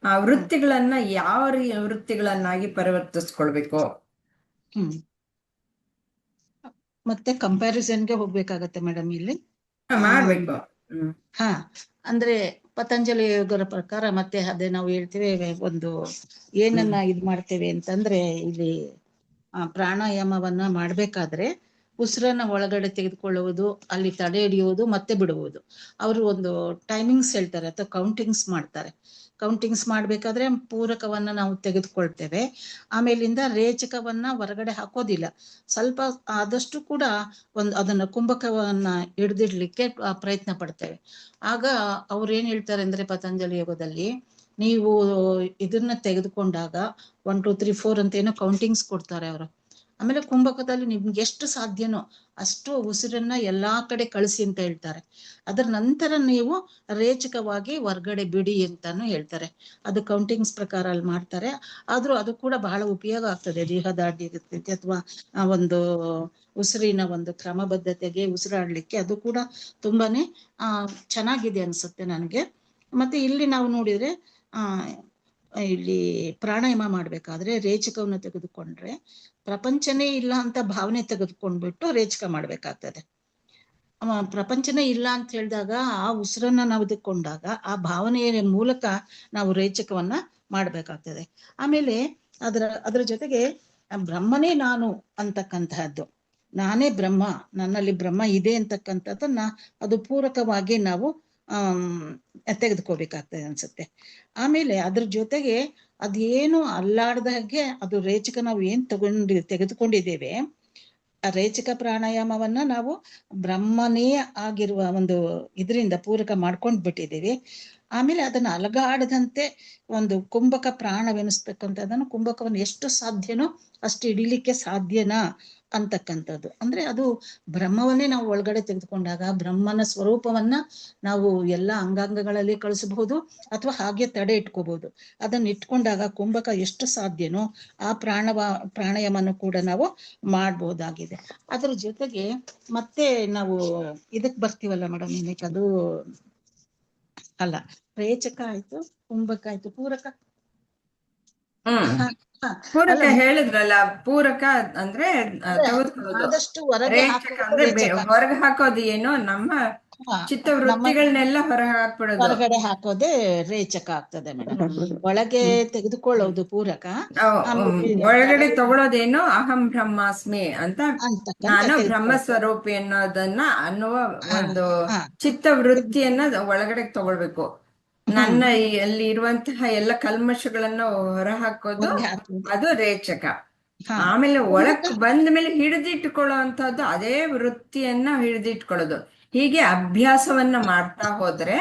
ಆ ವೃತ್ತಿಗಳನ್ನ ಯಾವ ವೃತ್ತಿಗಳನ್ನಾಗಿ ಪರಿವರ್ತಿಸ್ಕೊಳ್ಬೇಕು? ಮತ್ತೆ ಕಂಪ್ಯಾರಿಸನ್ಗೆ ಹೋಗ್ಬೇಕಾಗತ್ತೆ ಮೇಡಮ್ ಇಲ್ಲಿ ಮಾಡ್ಬೇಕು. ಅಂದ್ರೆ ಪತಂಜಲಿ ಯೋಗರ ಪ್ರಕಾರ ಮತ್ತೆ ಅದೇ ನಾವು ಹೇಳ್ತೇವೆ, ಒಂದು ಏನನ್ನ ಇದ್ ಮಾಡ್ತೇವೆ ಅಂತಂದ್ರೆ ಇಲ್ಲಿ ಪ್ರಾಣಾಯಾಮವನ್ನ ಮಾಡ್ಬೇಕಾದ್ರೆ ಉಸಿರನ್ನ ಒಳಗಡೆ ತೆಗೆದುಕೊಳ್ಳುವುದು, ಅಲ್ಲಿ ತಡೆ ಹಿಡಿಯುವುದು, ಮತ್ತೆ ಬಿಡುವುದು. ಅವರು ಒಂದು ಟೈಮಿಂಗ್ಸ್ ಹೇಳ್ತಾರೆ ಅಥವಾ ಕೌಂಟಿಂಗ್ಸ್ ಮಾಡ್ತಾರೆ. ಕೌಂಟಿಂಗ್ಸ್ ಮಾಡ್ಬೇಕಾದ್ರೆ ಪೂರಕವನ್ನ ನಾವು ತೆಗೆದುಕೊಳ್ತೇವೆ. ಆಮೇಲಿಂದ ರೇಚಕವನ್ನ ಹೊರಗಡೆ ಹಾಕೋದಿಲ್ಲ. ಸ್ವಲ್ಪ ಆದಷ್ಟು ಕೂಡ ಅದನ್ನ ಕುಂಭಕವನ್ನ ಹಿಡ್ದಿಡ್ಲಿಕ್ಕೆ ಪ್ರಯತ್ನ ಪಡ್ತೇವೆ. ಆಗ ಅವ್ರು ಏನ್ ಹೇಳ್ತಾರೆ ಅಂದ್ರೆ ಪತಂಜಲಿ ಯೋಗದಲ್ಲಿ, ನೀವು ಇದನ್ನ ತೆಗೆದುಕೊಂಡಾಗ 1 2 3 4 ಅಂತ ಏನೋ ಕೌಂಟಿಂಗ್ಸ್ ಕೊಡ್ತಾರೆ ಅವರು. ಆಮೇಲೆ ಕುಂಭಕದಲ್ಲಿ ನಿಮ್ಗೆ ಎಷ್ಟು ಸಾಧ್ಯನೋ ಅಷ್ಟು ಉಸಿರನ್ನ ಎಲ್ಲಾ ಕಡೆ ಕಳಿಸಿ ಅಂತ ಹೇಳ್ತಾರೆ. ಅದರ ನಂತರ ನೀವು ರೇಚಕವಾಗಿ ಹೊರ್ಗಡೆ ಬಿಡಿ ಅಂತಾನು ಹೇಳ್ತಾರೆ. ಅದು ಕೌಂಟಿಂಗ್ಸ್ ಪ್ರಕಾರ ಅಲ್ಲಿ ಮಾಡ್ತಾರೆ. ಆದ್ರೂ ಅದು ಕೂಡ ಬಹಳ ಉಪಯೋಗ ಆಗ್ತದೆ ದೇಹದಾಢ್ಯತೆ ಅಥವಾ ಒಂದು ಉಸಿರಿನ ಒಂದು ಕ್ರಮಬದ್ಧತೆಗೆ ಉಸಿರಾಡ್ಲಿಕ್ಕೆ. ಅದು ಕೂಡ ತುಂಬಾನೇ ಚೆನ್ನಾಗಿದೆ ಅನ್ಸುತ್ತೆ ನನಗೆ. ಮತ್ತೆ ಇಲ್ಲಿ ನಾವು ನೋಡಿದ್ರೆ ಇಲ್ಲಿ ಪ್ರಾಣಾಯಾಮ ಮಾಡ್ಬೇಕಾದ್ರೆ ರೇಚಕವನ್ನು ತೆಗೆದುಕೊಂಡ್ರೆ ಪ್ರಪಂಚನೇ ಇಲ್ಲ ಅಂತ ಭಾವನೆ ತೆಗೆದುಕೊಂಡ್ಬಿಟ್ಟು ರೇಚಕ ಮಾಡ್ಬೇಕಾಗ್ತದೆ. ಪ್ರಪಂಚನೇ ಇಲ್ಲ ಅಂತ ಹೇಳಿದಾಗ ಆ ಉಸಿರನ್ನ ನಾವು ತೆಗೆದುಕೊಂಡಾಗ ಆ ಭಾವನೆಯ ಮೂಲಕ ನಾವು ರೇಚಕವನ್ನ ಮಾಡ್ಬೇಕಾಗ್ತದೆ. ಆಮೇಲೆ ಅದರ ಜೊತೆಗೆ ಬ್ರಹ್ಮನೇ ನಾನು ಅಂತಕ್ಕಂತಹದ್ದು, ನಾನೇ ಬ್ರಹ್ಮ, ನನ್ನಲ್ಲಿ ಬ್ರಹ್ಮ ಇದೆ ಅಂತಕ್ಕಂಥದ್ದನ್ನ ಅದು ಪೂರಕವಾಗಿ ನಾವು ತೆಗೆದುಕೋಬೇಕಾಗ್ತದೆ ಅನ್ಸುತ್ತೆ. ಆಮೇಲೆ ಅದ್ರ ಜೊತೆಗೆ ಅದೇನು ಅಲ್ಲಾಡ್ದ ಹಾಗೆ ಅದು ರೇಚಕ ನಾವು ಏನ್ ತೆಗೆದುಕೊಂಡಿದ್ದೇವೆ, ಆ ರೇಚಕ ಪ್ರಾಣಾಯಾಮವನ್ನ ನಾವು ಬ್ರಹ್ಮನೇ ಆಗಿರುವ ಒಂದು ಇದರಿಂದ ಪೂರಕ ಮಾಡ್ಕೊಂಡ್ ಬಿಟ್ಟಿದ್ದೀವಿ. ಆಮೇಲೆ ಅದನ್ನ ಅಲಗಾಡದಂತೆ ಒಂದು ಕುಂಭಕ ಪ್ರಾಣವೆನಿಸ್ತಕ್ಕಂಥದ್ದನ್ನು ಕುಂಭಕವನ್ನು ಎಷ್ಟು ಸಾಧ್ಯನೋ ಅಷ್ಟು ಹಿಡಿಲಿಕ್ಕೆ ಸಾಧ್ಯನಾ ಅಂತಕ್ಕಂಥದ್ದು. ಅಂದ್ರೆ ಅದು ಬ್ರಹ್ಮವನ್ನೇ ನಾವು ಒಳಗಡೆ ತೆಗೆದುಕೊಂಡಾಗ ಬ್ರಹ್ಮನ ಸ್ವರೂಪವನ್ನ ನಾವು ಎಲ್ಲ ಅಂಗಾಂಗಗಳಲ್ಲಿ ಕಳಿಸಬಹುದು ಅಥವಾ ಹಾಗೆ ತಡೆ ಇಟ್ಕೋಬಹುದು. ಅದನ್ನ ಇಟ್ಕೊಂಡಾಗ ಕುಂಭಕ ಎಷ್ಟು ಸಾಧ್ಯನೋ ಆ ಪ್ರಾಣಾಯಾಮನ್ನು ಕೂಡ ನಾವು ಮಾಡಬಹುದಾಗಿದೆ. ಅದ್ರ ಜೊತೆಗೆ ಮತ್ತೆ ನಾವು ಇದಕ್ ಬರ್ತೀವಲ್ಲ ಮೇಡಮ್, ಇನ್ನಕ್ಕೆ ಅದು ಅಲ್ಲ, ರೇಚಕ ಆಯ್ತು, ಕುಂಭಕ ಆಯ್ತು, ಪೂರಕ. ಪೂರಕ ಹೇಳಿದ್ರಲ್ಲ, ಪೂರಕ ಅಂದ್ರೆ ತೆಗೆದುಕೊಳ್ಳೋದು, ಆದಷ್ಟು ಹೊರಗೆ ರೇಚಕ ಅಂದ್ರೆ ಹೊರಗೆ ಹಾಕೋದು ಏನೋ ನಮ್ಮ ಚಿತ್ತವೃತ್ತಿಗಳನ್ನೆಲ್ಲ ಹೊರಗಡೆ ಹಾಕೋದೇ ರೇಚಕ ಆಗ್ತದೆ ಮೇಡಮ್. ಒಳಗೆ ತೆಗೆದುಕೊಳ್ಳೋದು ಪೂರಕ, ಒಳಗಡೆ ತಗೊಳ್ಳೋದೇನೋ ಅಹಂ ಬ್ರಹ್ಮಾಸ್ಮಿ ಅಂತ, ನಾನು ಬ್ರಹ್ಮ ಸ್ವರೂಪಿ ಅನ್ನುವ ಒಂದು ಚಿತ್ತವೃತ್ತಿಯನ್ನ ಒಳಗಡೆ ತಗೊಳ್ಬೇಕು. ನನ್ನ ಅಲ್ಲಿ ಇರುವಂತಹ ಎಲ್ಲ ಕಲ್ಮಶಗಳನ್ನ ಹೊರ ಹಾಕೋದು ಅದು ರೇಚಕ. ಆಮೇಲೆ ಒಳಕ್ ಬಂದ ಮೇಲೆ ಹಿಡಿದಿಟ್ಕೊಳ್ಳೋ ಅಂತದ್ದು ಅದೇ ವೃತ್ತಿಯನ್ನ ಹಿಡಿದಿಟ್ಕೊಳ್ಳೋದು. ಹೀಗೆ ಅಭ್ಯಾಸವನ್ನ ಮಾಡ್ತಾ ಹೋದ್ರೆ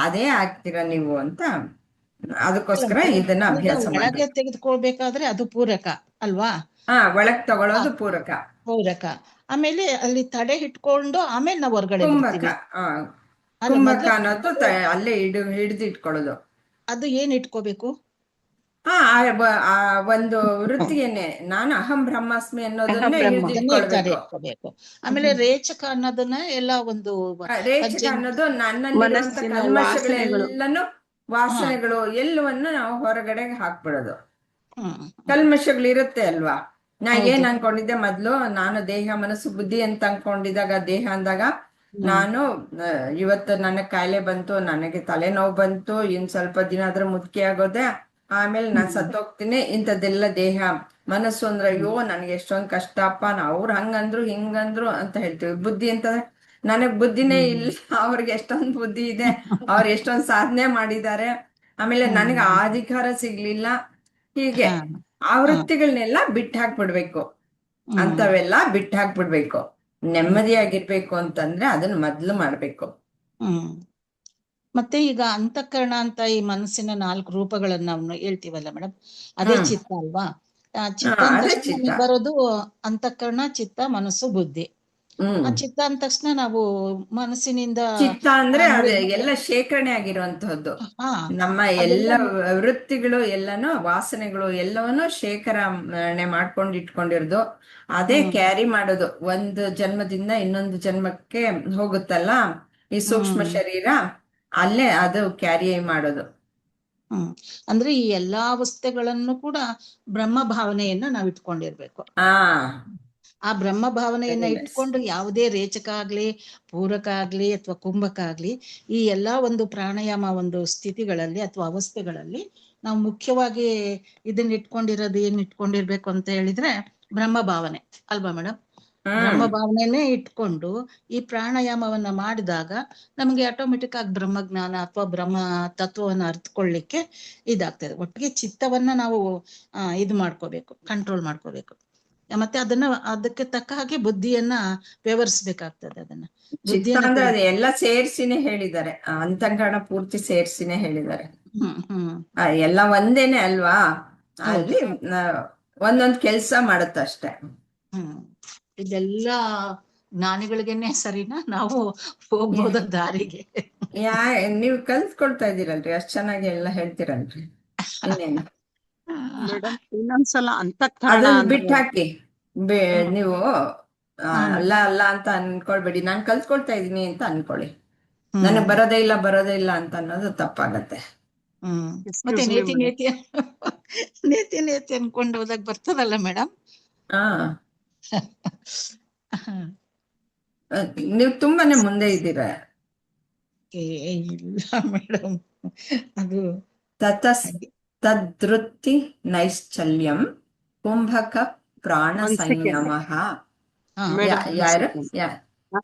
ಅದೇ ಆಗ್ತೀರ ನೀವು ಅಂತ, ಅದಕ್ಕೋಸ್ಕರ ಇದನ್ನ ಅಭ್ಯಾಸ ಒಳಗೆ ತೆಗೆದುಕೊಳ್ಬೇಕಾದ್ರೆ ಅದು ಪೂರಕ ಅಲ್ವಾ? ಒಳಗ್ ತಗೊಳ್ಳೋದು ಪೂರಕ. ಆಮೇಲೆ ಅಲ್ಲಿ ತಡೆ ಇಟ್ಕೊಂಡು ಆಮೇಲೆ ನಾವು ಹೊರಗಡೆ ಕುಂಭಕ ಅನ್ನೋದು ಅಲ್ಲೇ ಹಿಡಿದಿಟ್ಕೊಳ್ಳೋದು. ಅದು ಏನ್ ಇಟ್ಕೋಬೇಕು? ಒಂದು ವೃತ್ತಿಯನ್ನೇ, ನಾನು ಅಹಂ ಬ್ರಹ್ಮಾಸ್ಮಿ ಅನ್ನೋದನ್ನ ಹಿಡಿದಿಟ್ಕೊಳ್ಬೇಕು. ಆಮೇಲೆ ರೇಚಕ ಅನ್ನೋದನ್ನ ಎಲ್ಲ ಒಂದು ರೇಚಕ ಅನ್ನೋದು ನನ್ನಲ್ಲಿರುವಂತ ಕಲ್ಮಶಗಳೆಲ್ಲನು, ವಾಸನೆಗಳು ಎಲ್ಲವನ್ನ ನಾವು ಹೊರಗಡೆ ಹಾಕ್ಬಿಡೋದು. ಕಲ್ಮಶಗಳಿರುತ್ತೆ ಅಲ್ವಾ, ನಾ ಏನ್ ಅನ್ಕೊಂಡಿದ್ದೆ ಮೊದ್ಲು, ನಾನು ದೇಹ ಮನಸ್ಸು ಬುದ್ಧಿ ಅಂತ ಅನ್ಕೊಂಡಿದ್ದಾಗ, ದೇಹ ಅಂದಾಗ ನಾನು ಇವತ್ತು ನನಗ್ ಕಾಯಿಲೆ ಬಂತು, ನನಗೆ ತಲೆನೋವು ಬಂತು, ಇನ್ ಸ್ವಲ್ಪ ದಿನ ಆದ್ರೆ ಮುದುಕಿ ಆಗೋದೆ, ಆಮೇಲೆ ನಾನ್ ಸತ್ತೋಗ್ತೀನಿ, ಇಂಥದ್ದೆಲ್ಲ ದೇಹ. ಮನಸ್ಸು ಅಂದ್ರೆ ಅಯ್ಯೋ ನನ್ಗೆ ಎಷ್ಟೊಂದ್ ಕಷ್ಟಪ್ಪ, ಅವ್ರು ಹಂಗಂದ್ರು ಹಿಂಗಂದ್ರು ಅಂತ ಹೇಳ್ತೀವಿ. ಬುದ್ಧಿ ಅಂತಂದ್ರೆ ನನಗ್ ಬುದ್ಧಿನೇ ಇಲ್ಲ, ಅವ್ರಿಗೆ ಎಷ್ಟೊಂದ್ ಬುದ್ಧಿ ಇದೆ, ಅವ್ರು ಎಷ್ಟೊಂದ್ ಸಾಧನೆ ಮಾಡಿದ್ದಾರೆ, ಆಮೇಲೆ ನನಗೆ ಆ ಅಧಿಕಾರ ಸಿಗ್ಲಿಲ್ಲ. ಹೀಗೆ ಆ ವೃತ್ತಿಗಳನ್ನೆಲ್ಲ ಬಿಟ್ಟು ಹಾಕ್ಬಿಡ್ಬೇಕು, ಅಂತವೆಲ್ಲ ಬಿಟ್ಟು ಹಾಕ್ಬಿಡ್ಬೇಕು. ನೆಮ್ಮದಿಯಾಗಿರ್ಬೇಕು ಅಂತಂದ್ರೆ ಅದನ್ನ ಮೊದ್ಲು ಮಾಡ್ಬೇಕು. ಮತ್ತೆ ಈಗ ಅಂತಃಕರಣ ಅಂತ ಈ ಮನಸ್ಸಿನ 4 ರೂಪಗಳನ್ನ ನಾವು ಹೇಳ್ತೀವಲ್ಲ ಮೇಡಮ್, ಅದೇ ಚಿತ್ತ ಅಲ್ವಾ? ಚಿತ್ತ ಅಂತ ಬರೋದು ಅಂತಃಕರಣ, ಚಿತ್ತ, ಮನಸ್ಸು, ಬುದ್ಧಿ. ಚಿತ್ತ ಅಂದ ತಕ್ಷಣ ನಾವು ಮನಸ್ಸಿನಿಂದ, ಚಿತ್ತ ಅಂದ್ರೆ ಅದೇ ಎಲ್ಲ ಶೇಖರಣೆ ಆಗಿರುವಂತಹದ್ದು, ನಮ್ಮ ಎಲ್ಲ ವೃತ್ತಿಗಳು ಎಲ್ಲಾನು, ವಾಸನೆಗಳು ಎಲ್ಲವನ್ನು ಶೇಖರಣೆ ಮಾಡ್ಕೊಂಡು ಇಟ್ಕೊಂಡಿರೋದು, ಅದೇ ಕ್ಯಾರಿ ಮಾಡೋದು. ಒಂದು ಜನ್ಮದಿಂದ ಇನ್ನೊಂದು ಜನ್ಮಕ್ಕೆ ಹೋಗುತ್ತಲ್ಲ ಈ ಸೂಕ್ಷ್ಮ ಶರೀರ, ಅಲ್ಲೇ ಅದು ಕ್ಯಾರಿ ಮಾಡೋದು. ಅಂದ್ರೆ ಈ ಎಲ್ಲಾ ಅವಸ್ಥೆಗಳನ್ನು ಕೂಡ ಬ್ರಹ್ಮ ಭಾವನೆಯನ್ನ ನಾವ್ ಇಟ್ಕೊಂಡಿರ್ಬೇಕು. ಆ ಬ್ರಹ್ಮ ಭಾವನೆಯನ್ನ ಇಟ್ಕೊಂಡು ಯಾವುದೇ ರೇಚಕ ಆಗ್ಲಿ, ಪೂರಕ ಆಗ್ಲಿ ಅಥವಾ ಕುಂಭಕ ಆಗ್ಲಿ, ಈ ಎಲ್ಲಾ ಒಂದು ಪ್ರಾಣಾಯಾಮ ಒಂದು ಸ್ಥಿತಿಗಳಲ್ಲಿ ಅಥವಾ ಅವಸ್ಥೆಗಳಲ್ಲಿ ನಾವು ಮುಖ್ಯವಾಗಿ ಇದನ್ನ ಇಟ್ಕೊಂಡಿರೋದು ಏನ್ ಇಟ್ಕೊಂಡಿರ್ಬೇಕು ಅಂತ ಹೇಳಿದ್ರೆ ಬ್ರಹ್ಮ ಭಾವನೆ ಅಲ್ವಾ ಮೇಡಮ್? ಬ್ರಹ್ಮ ಭಾವನೆನೇ ಇಟ್ಕೊಂಡು ಈ ಪ್ರಾಣಾಯಾಮವನ್ನ ಮಾಡಿದಾಗ ನಮಗೆ ಆಟೋಮೆಟಿಕ್ ಆಗಿ ಬ್ರಹ್ಮಜ್ಞಾನ ಅಥವಾ ಬ್ರಹ್ಮ ತತ್ವವನ್ನ ಅರ್ಥಕೊಳ್ಳಿಕ್ಕೆ ಇದಾಗ್ತದೆ. ಒಟ್ಟಿಗೆ ಚಿತ್ತವನ್ನ ನಾವು ಇದು ಮಾಡ್ಕೋಬೇಕು, ಕಂಟ್ರೋಲ್ ಮಾಡ್ಕೋಬೇಕು. ಮತ್ತೆ ಅದಕ್ಕೆ ತಕ್ಕ ಹಾಗೆ ಬುದ್ಧಿಯನ್ನ ವ್ಯವಹರಿಸ್ಬೇಕಾಗ್ತದೆ. ಅದನ್ನ ಚಿತ್ತ ಅಂದ್ರೆ ಅದು ಎಲ್ಲ ಸೇರ್ಸಿನೇ ಹೇಳಿದ್ದಾರೆ, ಅಂತಃಕರಣ ಪೂರ್ತಿ ಸೇರ್ಸಿನೇ ಹೇಳಿದ್ದಾರೆ. ಎಲ್ಲ ಒಂದೇನೆ ಅಲ್ವಾ, ಅಲ್ಲಿ ಒಂದೊಂದ್ ಕೆಲ್ಸ ಮಾಡುತ್ತಷ್ಟೆ. ಇದೆಲ್ಲ ಜ್ಞಾನಿಗಳಿಗೆನೆ ಸರಿನಾ, ನಾವು ಹೋಗ್ಬೋದ ದಾರಿಗೆ? ನೀವು ಕಲ್ತ್ಕೊಳ್ತಾ ಇದ್ದೀರಲ್ರಿ, ಅಷ್ಟ್ ಚೆನ್ನಾಗಿ ಎಲ್ಲ ಹೇಳ್ತೀರಲ್ರಿ, ಇನ್ನೇನು. ಮೇಡಮ್ ಇನ್ನೊಂದ್ಸಲ ಅಂತಃಕರಣ ಅದನ್ನ ಅಂದ್ರೆ ಬಿಟ್ಟು ಹಾಕಿ, ನೀವು ಅಲ್ಲ ಅಲ್ಲ ಅಂತ ಅನ್ಕೊಳ್ಬೇಡಿ, ನಾನ್ ಕಲ್ತ್ಕೊಳ್ತಾ ಇದೀನಿ ಅಂತ ಅನ್ಕೊಳ್ಳಿ. ನನಗ್ ಬರೋದೇ ಇಲ್ಲ ಅಂತ ಅನ್ನೋದು ತಪ್ಪಾಗತ್ತೆ. ಮತ್ತೆ ನೇತಿ ಅನ್ಕೊಂಡು ಹೋದಾಗ ಬರ್ತದಲ್ಲ ಮೇಡಮ್. ನೀವು ತುಂಬಾನೇ ಮುಂದೆ ಇದ್ದೀರಾ. ಇಲ್ಲ ಮೇಡಮ್, ಅದು ತದೃತ್ತಿ ನೈಶ್ಚಲ್ಯಂ ಕುಂಭಕ ಪ್ರಾಣ ಸಂಯಮ. ಯಾರು?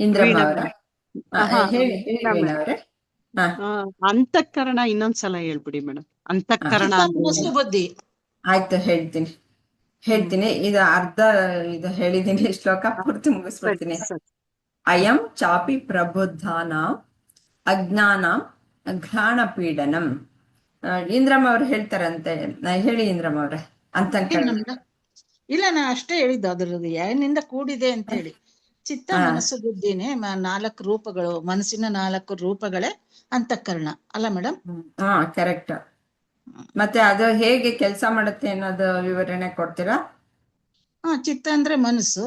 ಇಂದ್ರಮ್ಮ ಅವರ? ಹೇಳಿ ಅವರೇ. ಅಂತಃಕರಣ ಇನ್ನೊಂದ್ಸಲ ಹೇಳ್ಬಿಡಿ ಮೇಡಮ್. ಅಂತಃಕರಣ ಬುದ್ಧಿ. ಆಯ್ತು, ಹೇಳ್ತೀನಿ. ಇದು ಅರ್ಧ ಇದು ಹೇಳಿದೀನಿ, ಶ್ಲೋಕ ಪೂರ್ತಿ ಮುಗಿಸ್ಬಿಡ್ತೀನಿ. ಅಯಂ ಚಾಪಿ ಪ್ರಬುದ್ಧಾನಾಂ ಅಜ್ಞಾನಾಂ ಘ್ರಾಣ ಪೀಡನಂ. ಇಂದ್ರಮ್ಮ ಅವ್ರು ಹೇಳ್ತಾರಂತೆ, ಹೇಳಿ ಇಂದ್ರಮ್ಮ ಅವ್ರೆ. ಅಂತಃಕರಣ ಇಲ್ಲ, ನಾ ಅಷ್ಟೇ ಹೇಳಿದ್ದು, ಅದ್ರದ್ದು ಏನಿಂದ ಕೂಡಿದೆ ಅಂತ ಹೇಳಿ. ಚಿತ್ತ ಮನಸ್ಸು ಬುದ್ಧಿನೇ 4 ರೂಪಗಳು, ಮನಸ್ಸಿನ 4 ರೂಪಗಳೇ ಅಂತಃಕರಣ ಅಲ್ಲ ಮೇಡಮ್? ಕರೆಕ್ಟ್. ಮತ್ತೆ ಅದು ಹೇಗೆ ಕೆಲಸ ಮಾಡುತ್ತೆ ಅನ್ನೋದು ವಿವರಣೆ ಕೊಡ್ತೀರಾ? ಚಿತ್ತ ಅಂದ್ರೆ ಮನಸ್ಸು.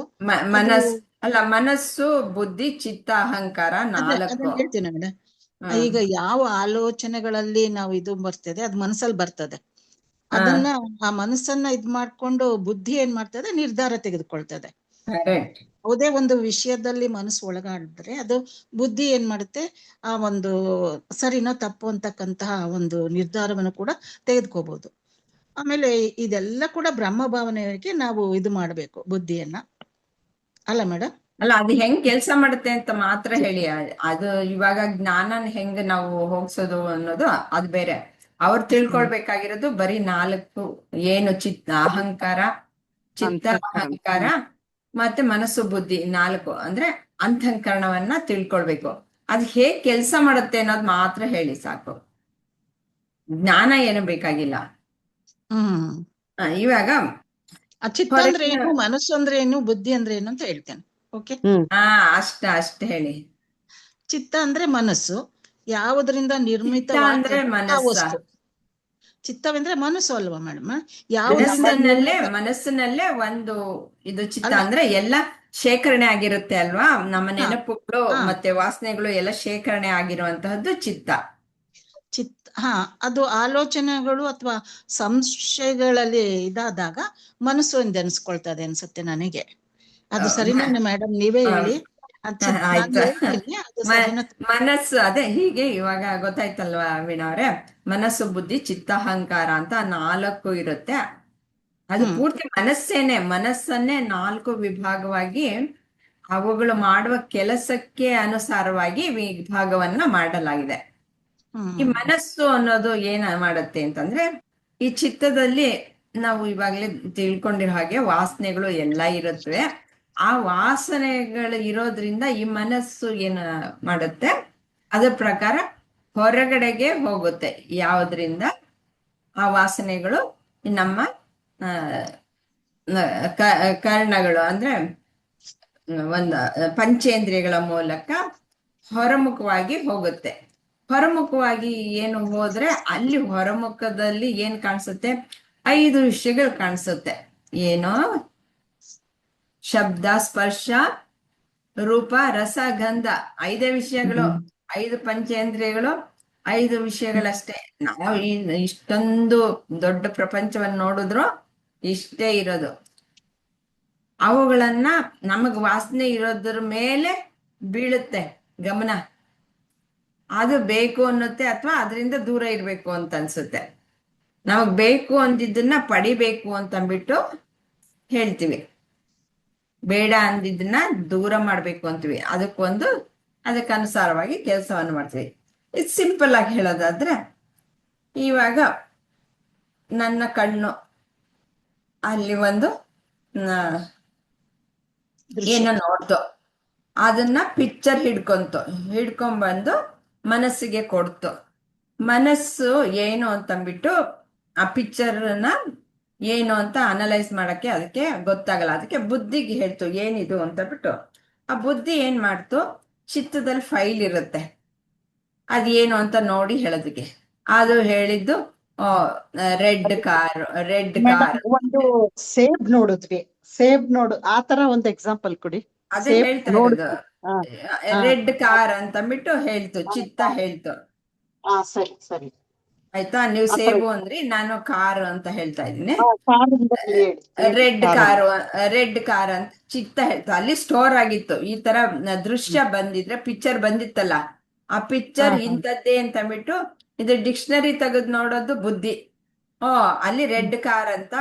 ಮನಸ್ಸು, ಬುದ್ಧಿ, ಚಿತ್ತ, ಅಹಂಕಾರ 4. ಹೇಳ್ತೀನಿ ಮೇಡಮ್. ಈಗ ಯಾವ ಆಲೋಚನೆಗಳಲ್ಲಿ ನಾವು ಇದು ಬರ್ತದೆ, ಅದು ಮನಸ್ಸಲ್ಲಿ ಬರ್ತದೆ. ಅದನ್ನ ಆ ಮನಸ್ಸನ್ನ ಇದ್ ಮಾಡ್ಕೊಂಡು ಬುದ್ಧಿ ಏನ್ ಮಾಡ್ತದೆ, ನಿರ್ಧಾರ ತೆಗೆದುಕೊಳ್ತದೆ. ಯಾವುದೇ ಒಂದು ವಿಷಯದಲ್ಲಿ ಮನಸ್ಸು ಒಳಗಾಡಿದ್ರೆ ಅದು ಬುದ್ಧಿ ಏನ್ ಮಾಡುತ್ತೆ, ಆ ಒಂದು ಸರಿನೋ ತಪ್ಪು ಅಂತಕ್ಕಂತಹ ಒಂದು ನಿರ್ಧಾರವನ್ನು ಕೂಡ ತೆಗೆದುಕೋಬಹುದು. ಆಮೇಲೆ ಇದೆಲ್ಲ ಕೂಡ ಬ್ರಹ್ಮ ಭಾವನೆಗೆ ನಾವು ಇದು ಮಾಡ್ಬೇಕು ಬುದ್ಧಿಯನ್ನ, ಅಲ್ಲ ಮೇಡಮ್? ಅಲ್ಲ, ಅದು ಹೆಂಗ್ ಕೆಲ್ಸ ಮಾಡುತ್ತೆ ಅಂತ ಮಾತ್ರ ಹೇಳಿ. ಅದು ಇವಾಗ ಜ್ಞಾನನ ಹೆಂಗ್ ನಾವು ಹೋಗ್ಸೋದು ಅನ್ನೋದು ಅದು ಬೇರೆ. ಅವ್ರು ತಿಳ್ಕೊಳ್ಬೇಕಾಗಿರೋದು ಬರೀ 4 ಏನು, ಅಹಂಕಾರ, ಚಿತ್ತ, ಅಹಂಕಾರ ಮತ್ತೆ ಮನಸ್ಸು, ಬುದ್ಧಿ 4 ಅಂದ್ರೆ ಅಂತಃಕರಣವನ್ನ ತಿಳ್ಕೊಳ್ಬೇಕು. ಅದು ಹೇಗ್ ಕೆಲ್ಸ ಮಾಡುತ್ತೆ ಅನ್ನೋದು ಮಾತ್ರ ಹೇಳಿ ಸಾಕು, ಜ್ಞಾನ ಏನು ಬೇಕಾಗಿಲ್ಲ. ಇವಾಗ ಚಿತ್ತ ಅಂದ್ರೆ ಏನು, ಮನಸ್ಸು ಅಂದ್ರೆ ಏನು, ಬುದ್ಧಿ ಅಂದ್ರೆ ಏನು ಅಂತ ಹೇಳ್ತೇನೆ. ಓಕೆ, ಅಷ್ಟ ಹೇಳಿ. ಚಿತ್ತ ಅಂದ್ರೆ ಮನಸ್ಸು, ಯಾವುದರಿಂದ ನಿರ್ಮಿತ ಅಂದ್ರೆ ವಸ್ತು. ಚಿತ್ತವೆಂದ್ರೆ ಮನಸ್ಸು ಅಲ್ವಾ ಮೇಡಮ್? ಮನಸ್ಸಿನಲ್ಲೇ ಒಂದು ಇದು ಚಿತ್ತ ಅಂದ್ರೆ ಎಲ್ಲ ಶೇಖರಣೆ ಆಗಿರುತ್ತೆ ಅಲ್ವಾ, ನಮ್ಮ ನೆನಪುಗಳು ಮತ್ತೆ ವಾಸನೆಗಳು ಎಲ್ಲ ಶೇಖರಣೆ ಆಗಿರುವಂತಹದ್ದು ಚಿತ್ತ. ಅದು ಆಲೋಚನೆಗಳು ಅಥವಾ ಸಂಶಯಗಳಲ್ಲಿ ಇದಾದಾಗ ಮನಸ್ಸು ಎಂದು ಅನ್ಸ್ಕೊಳ್ತದೆ ಅನ್ಸುತ್ತೆ ನನಗೆ. ಅದು ಸರಿನಾ ಮೇಡಮ್? ನೀವೇ ಹೇಳಿ. ಮನಸ್ಸು ಅದೇ ಹೀಗೆ ಇವಾಗ ಗೊತ್ತಾಯ್ತಲ್ವಾ ವೀಣಾ ಅವ್ರೆ? ಮನಸ್ಸು, ಬುದ್ಧಿ, ಚಿತ್ತ, ಅಹಂಕಾರ ಅಂತ 4 ಇರುತ್ತೆ. ಅದು ಪೂರ್ತಿ ಮನಸ್ಸನ್ನೇ 4 ವಿಭಾಗವಾಗಿ ಅವುಗಳು ಮಾಡುವ ಕೆಲಸಕ್ಕೆ ಅನುಸಾರವಾಗಿ ವಿಭಾಗವನ್ನ ಮಾಡಲಾಗಿದೆ. ಈ ಮನಸ್ಸು ಅನ್ನೋದು ಏನ ಮಾಡುತ್ತೆ ಅಂತಂದ್ರೆ, ಈ ಚಿತ್ತದಲ್ಲಿ ನಾವು ಇವಾಗ್ಲೇ ತಿಳ್ಕೊಂಡಿರೋ ಹಾಗೆ ವಾಸನೆಗಳು ಎಲ್ಲ ಇರುತ್ತವೆ. ಆ ವಾಸನೆಗಳು ಇರೋದ್ರಿಂದ ಈ ಮನಸ್ಸು ಏನ ಮಾಡುತ್ತೆ, ಅದ್ರ ಪ್ರಕಾರ ಹೊರಗಡೆಗೆ ಹೋಗುತ್ತೆ. ಯಾವುದ್ರಿಂದ? ಆ ವಾಸನೆಗಳು ನಮ್ಮ ಕರ್ಣಗಳು ಅಂದ್ರೆ ಒಂದು ಪಂಚೇಂದ್ರಿಯಗಳ ಮೂಲಕ ಹೊರಮುಖವಾಗಿ ಹೋಗುತ್ತೆ. ಹೊರಮುಖವಾಗಿ ಏನು ಹೋದ್ರೆ ಅಲ್ಲಿ ಹೊರಮುಖದಲ್ಲಿ ಏನ್ ಕಾಣಿಸುತ್ತೆ? 5 ವಿಷಯಗಳು ಕಾಣಿಸುತ್ತೆ. ಏನೋ ಶಬ್ದ, ಸ್ಪರ್ಶ, ರೂಪ, ರಸ, ಗಂಧ 5 ವಿಷಯಗಳು, 5 ಪಂಚೇಂದ್ರಿಯಗಳು, 5 ವಿಷಯಗಳಷ್ಟೇ. ನಾವು ಇಷ್ಟೊಂದು ದೊಡ್ಡ ಪ್ರಪಂಚವನ್ನು ನೋಡಿದ್ರು ಇಷ್ಟೇ ಇರೋದು. ಅವುಗಳನ್ನ ನಮಗ್ ವಾಸನೆ ಇರೋದ್ರ ಮೇಲೆ ಬೀಳುತ್ತೆ ಗಮನ. ಅದು ಬೇಕು ಅನ್ನುತ್ತೆ ಅಥವಾ ಅದರಿಂದ ದೂರ ಇರ್ಬೇಕು ಅಂತ ಅನ್ಸುತ್ತೆ. ನಮಗ್ ಬೇಕು ಅಂದಿದ್ದನ್ನ ಪಡಿಬೇಕು ಅಂತ ಅಂದ್ಬಿಟ್ಟು ಹೇಳ್ತೀವಿ. ಬೇಡ ಅಂದಿದ್ದನ್ನ ದೂರ ಮಾಡ್ಬೇಕು ಅಂತೀವಿ. ಅದಕ್ಕನುಸಾರವಾಗಿ ಕೆಲಸವನ್ನು ಮಾಡ್ತೀವಿ. ಇದು ಸಿಂಪಲ್ ಆಗಿ ಹೇಳೋದಾದ್ರೆ, ಇವಾಗ ನನ್ನ ಕಣ್ಣು ಅಲ್ಲಿ ಒಂದು ಏನೋ ನೋಡ್ತು, ಅದನ್ನ ಪಿಕ್ಚರ್ ಹಿಡ್ಕೊಂಡ್ಬಂದು ಮನಸ್ಸಿಗೆ ಕೊಡ್ತು. ಮನಸ್ಸು ಏನು ಅಂತಂದ್ಬಿಟ್ಟು ಆ ಪಿಕ್ಚರ್ನ ಏನು ಅಂತ ಅನಲೈಸ್ ಮಾಡಕ್ಕೆ ಅದಕ್ಕೆ ಗೊತ್ತಾಗಲ್ಲ. ಅದಕ್ಕೆ ಬುದ್ಧಿಗೆ ಹೇಳ್ತು ಏನಿದು ಅಂತಬಿಟ್ಟು. ಆ ಬುದ್ಧಿ ಏನ್ ಮಾಡ್ತು, ಚಿತ್ತದಲ್ಲಿ ಫೈಲ್ ಇರುತ್ತೆ, ಅದೇನು ಅಂತ ನೋಡಿ ಹೇಳೋದಕ್ಕೆ. ಅದು ಹೇಳಿದ್ದು ರೆಡ್ ಕಾರ್. ಒಂದು ಸೇಬ್ ನೋಡಿದ್ವಿ, ಆ ತರ ಒಂದು ಎಕ್ಸಾಂಪಲ್ ಕೊಡಿ. ಅದೇ ಹೇಳ್ತಾ ಇರೋದು, ರೆಡ್ ಕಾರ್ ಅಂತಂದ್ಬಿಟ್ಟು ಹೇಳ್ತು, ಚಿತ್ತ ಹೇಳ್ತು. ಸರಿ ಸರಿ ಆಯ್ತಾ? ನೀವು ಸೇಬು ಅಂದ್ರಿ, ನಾನು ಕಾರ್ ಅಂತ ಹೇಳ್ತಾ ಇದ್ದೀನಿ. ರೆಡ್ ಕಾರ್ ಅಂತ ಚಿತ್ತ ಹೇಳ್ತು. ಅಲ್ಲಿ ಸ್ಟೋರ್ ಆಗಿತ್ತು. ಈ ತರ ದೃಶ್ಯ ಬಂದಿದ್ರೆ, ಪಿಕ್ಚರ್ ಬಂದಿತ್ತಲ್ಲ, ಆ ಪಿಕ್ಚರ್ ಇಂಥದ್ದೇ ಅಂತಂದ್ಬಿಟ್ಟು ಇದು ಡಿಕ್ಷನರಿ ತೆಗೆದು ನೋಡೋದು ಬುದ್ಧಿ. ಅಲ್ಲಿ ರೆಡ್ ಕಾರ್ ಅಂತ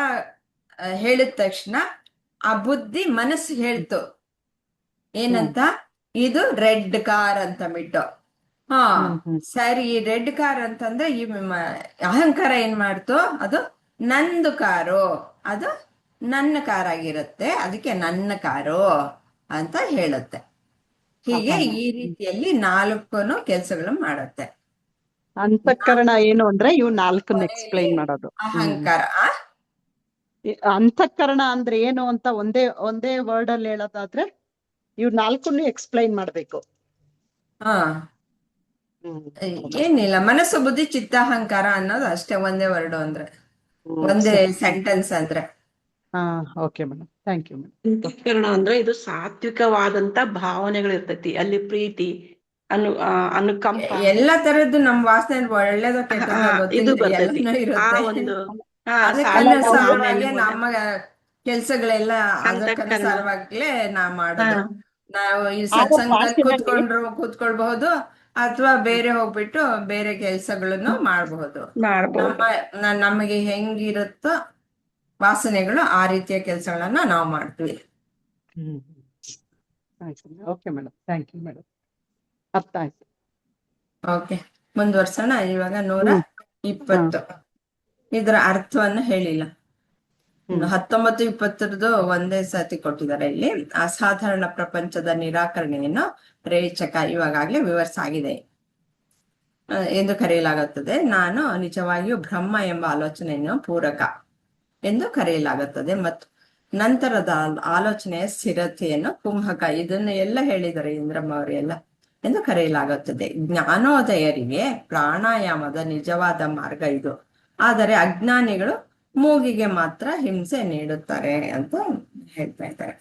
ಹೇಳಿದ ತಕ್ಷಣ ಆ ಬುದ್ಧಿ ಮನಸ್ಸು ಹೇಳ್ತು ಏನಂತ, ಇದು ರೆಡ್ ಕಾರ್ ಅಂತಂದ್ಬಿಟ್ಟು. ಸರಿ, ರೆಡ್ ಕಾರ್ ಅಂತಂದ್ರೆ ಈ ಅಹಂಕಾರ ಏನ್ ಮಾಡ್ತು, ಅದು ನಂದು ಕಾರು, ಅದು ನನ್ನ ಕಾರ್ ಆಗಿರುತ್ತೆ, ಅದಕ್ಕೆ ನನ್ನ ಕಾರು ಅಂತ ಹೇಳುತ್ತೆ. ಹೀಗೆ ಈ ರೀತಿಯಲ್ಲಿ 4 ಕೆಲಸಗಳು ಮಾಡುತ್ತೆ. ಅಂತಃಕರಣ ಏನು ಅಂದ್ರೆ ಇವು 4 ಎಕ್ಸ್ಪ್ಲೈನ್ ಮಾಡೋದು. ಅಹಂಕಾರ. ಅಂತಃಕರಣ ಅಂದ್ರೆ ಏನು ಅಂತ ಒಂದೇ ವರ್ಡ್ ಅಲ್ಲಿ ಹೇಳೋದಾದ್ರೆ ಇವ್ 4 ಎಕ್ಸ್ಪ್ಲೈನ್ ಮಾಡ್ಬೇಕು. ಏನಿಲ್ಲ, ಮನಸ್ಸು ಬುದ್ಧಿ ಚಿತ್ತ ಅಹಂಕಾರ ಅನ್ನೋದು ಅಷ್ಟೇ, ಒಂದೇ ವರ್ಡ್ ಅಂದ್ರೆ, ಒಂದೇ ಸೆಂಟೆನ್ಸ್ ಅಂದ್ರೆ. Okay madam, thank you madam. ಅಂತಃಕರಣ ಅಂದ್ರೆ ಇದು ಸಾತ್ವಿಕವಾದಂತ ಭಾವನೆಗಳು ಇರ್ತೈತಿ. ಅಲ್ಲಿ ಪ್ರೀತಿ, ಅನುಕಂಪ, ಎಲ್ಲ ತರದ್ದು ನಮ್ ವಾಸನೆ ಒಳ್ಳೇದ ಇದು ಬರ್ತೈತಿ. ಆ ಒಂದು ಅದಕ್ಕನುಸಾರವಾಗಿ ನಮ್ಮ ಕೆಲ್ಸಗಳೆಲ್ಲ ಅದಕ್ಕನುಸಾರವಾಗ್ಲೇ ನಾವ್ ಮಾಡೋದು. ನಾವು ಈ ಸತ್ಸಂಗದಲ್ಲಿ ಕೂತ್ಕೊಳ್ಬಹುದು, ಅಥವಾ ಬೇರೆ ಹೋಗ್ಬಿಟ್ಟು ಬೇರೆ ಕೆಲ್ಸಗಳನ್ನು ಮಾಡಬಹುದು. ನಮಗೆ ಹೆಂಗಿರುತ್ತೋ ವಾಸನೆಗಳು ಆ ರೀತಿಯ ಕೆಲಸಗಳನ್ನ ನಾವು ಮಾಡ್ತೀವಿ. Okay madam, thank you madam, ಅರ್ಥ ಆಯ್ತು. ಓಕೆ, ಮುಂದುವರ್ಸೋಣ. ಇವಾಗ 120 ಇದರ ಅರ್ಥವನ್ನು ಹೇಳಿಲ್ಲ. 19, 20 ಒಂದೇ ಸತಿ ಕೊಟ್ಟಿದ್ದಾರೆ ಇಲ್ಲಿ. ಅಸಾಧಾರಣ ಪ್ರಪಂಚದ ನಿರಾಕರಣೆಯನ್ನು ರೇಚಕ ಇವಾಗಲೇ ವಿವರಿಸಾಗಿದೆ ಎಂದು ಕರೆಯಲಾಗುತ್ತದೆ. ನಾನು ನಿಜವಾಗಿಯೂ ಬ್ರಹ್ಮ ಎಂಬ ಆಲೋಚನೆಯನ್ನು ಪೂರಕ ಎಂದು ಕರೆಯಲಾಗುತ್ತದೆ, ಮತ್ತು ನಂತರದ ಆಲೋಚನೆಯ ಸ್ಥಿರತೆಯನ್ನು ಕುಂಭಕ, ಇದನ್ನು ಎಲ್ಲ ಹೇಳಿದ್ದಾರೆ ಇಂದ್ರಮ್ಮ ಅವರೆಲ್ಲ, ಎಂದು ಕರೆಯಲಾಗುತ್ತದೆ. ಜ್ಞಾನೋದಯರಿಗೆ ಪ್ರಾಣಾಯಾಮದ ನಿಜವಾದ ಮಾರ್ಗ ಇದು, ಆದರೆ ಅಜ್ಞಾನಿಗಳು ಮೂಗಿಗೆ ಮಾತ್ರ ಹಿಂಸೆ ನೀಡುತ್ತಾರೆ ಅಂತ ಹೇಳ್ತಾ ಇದ್ದಾರೆ.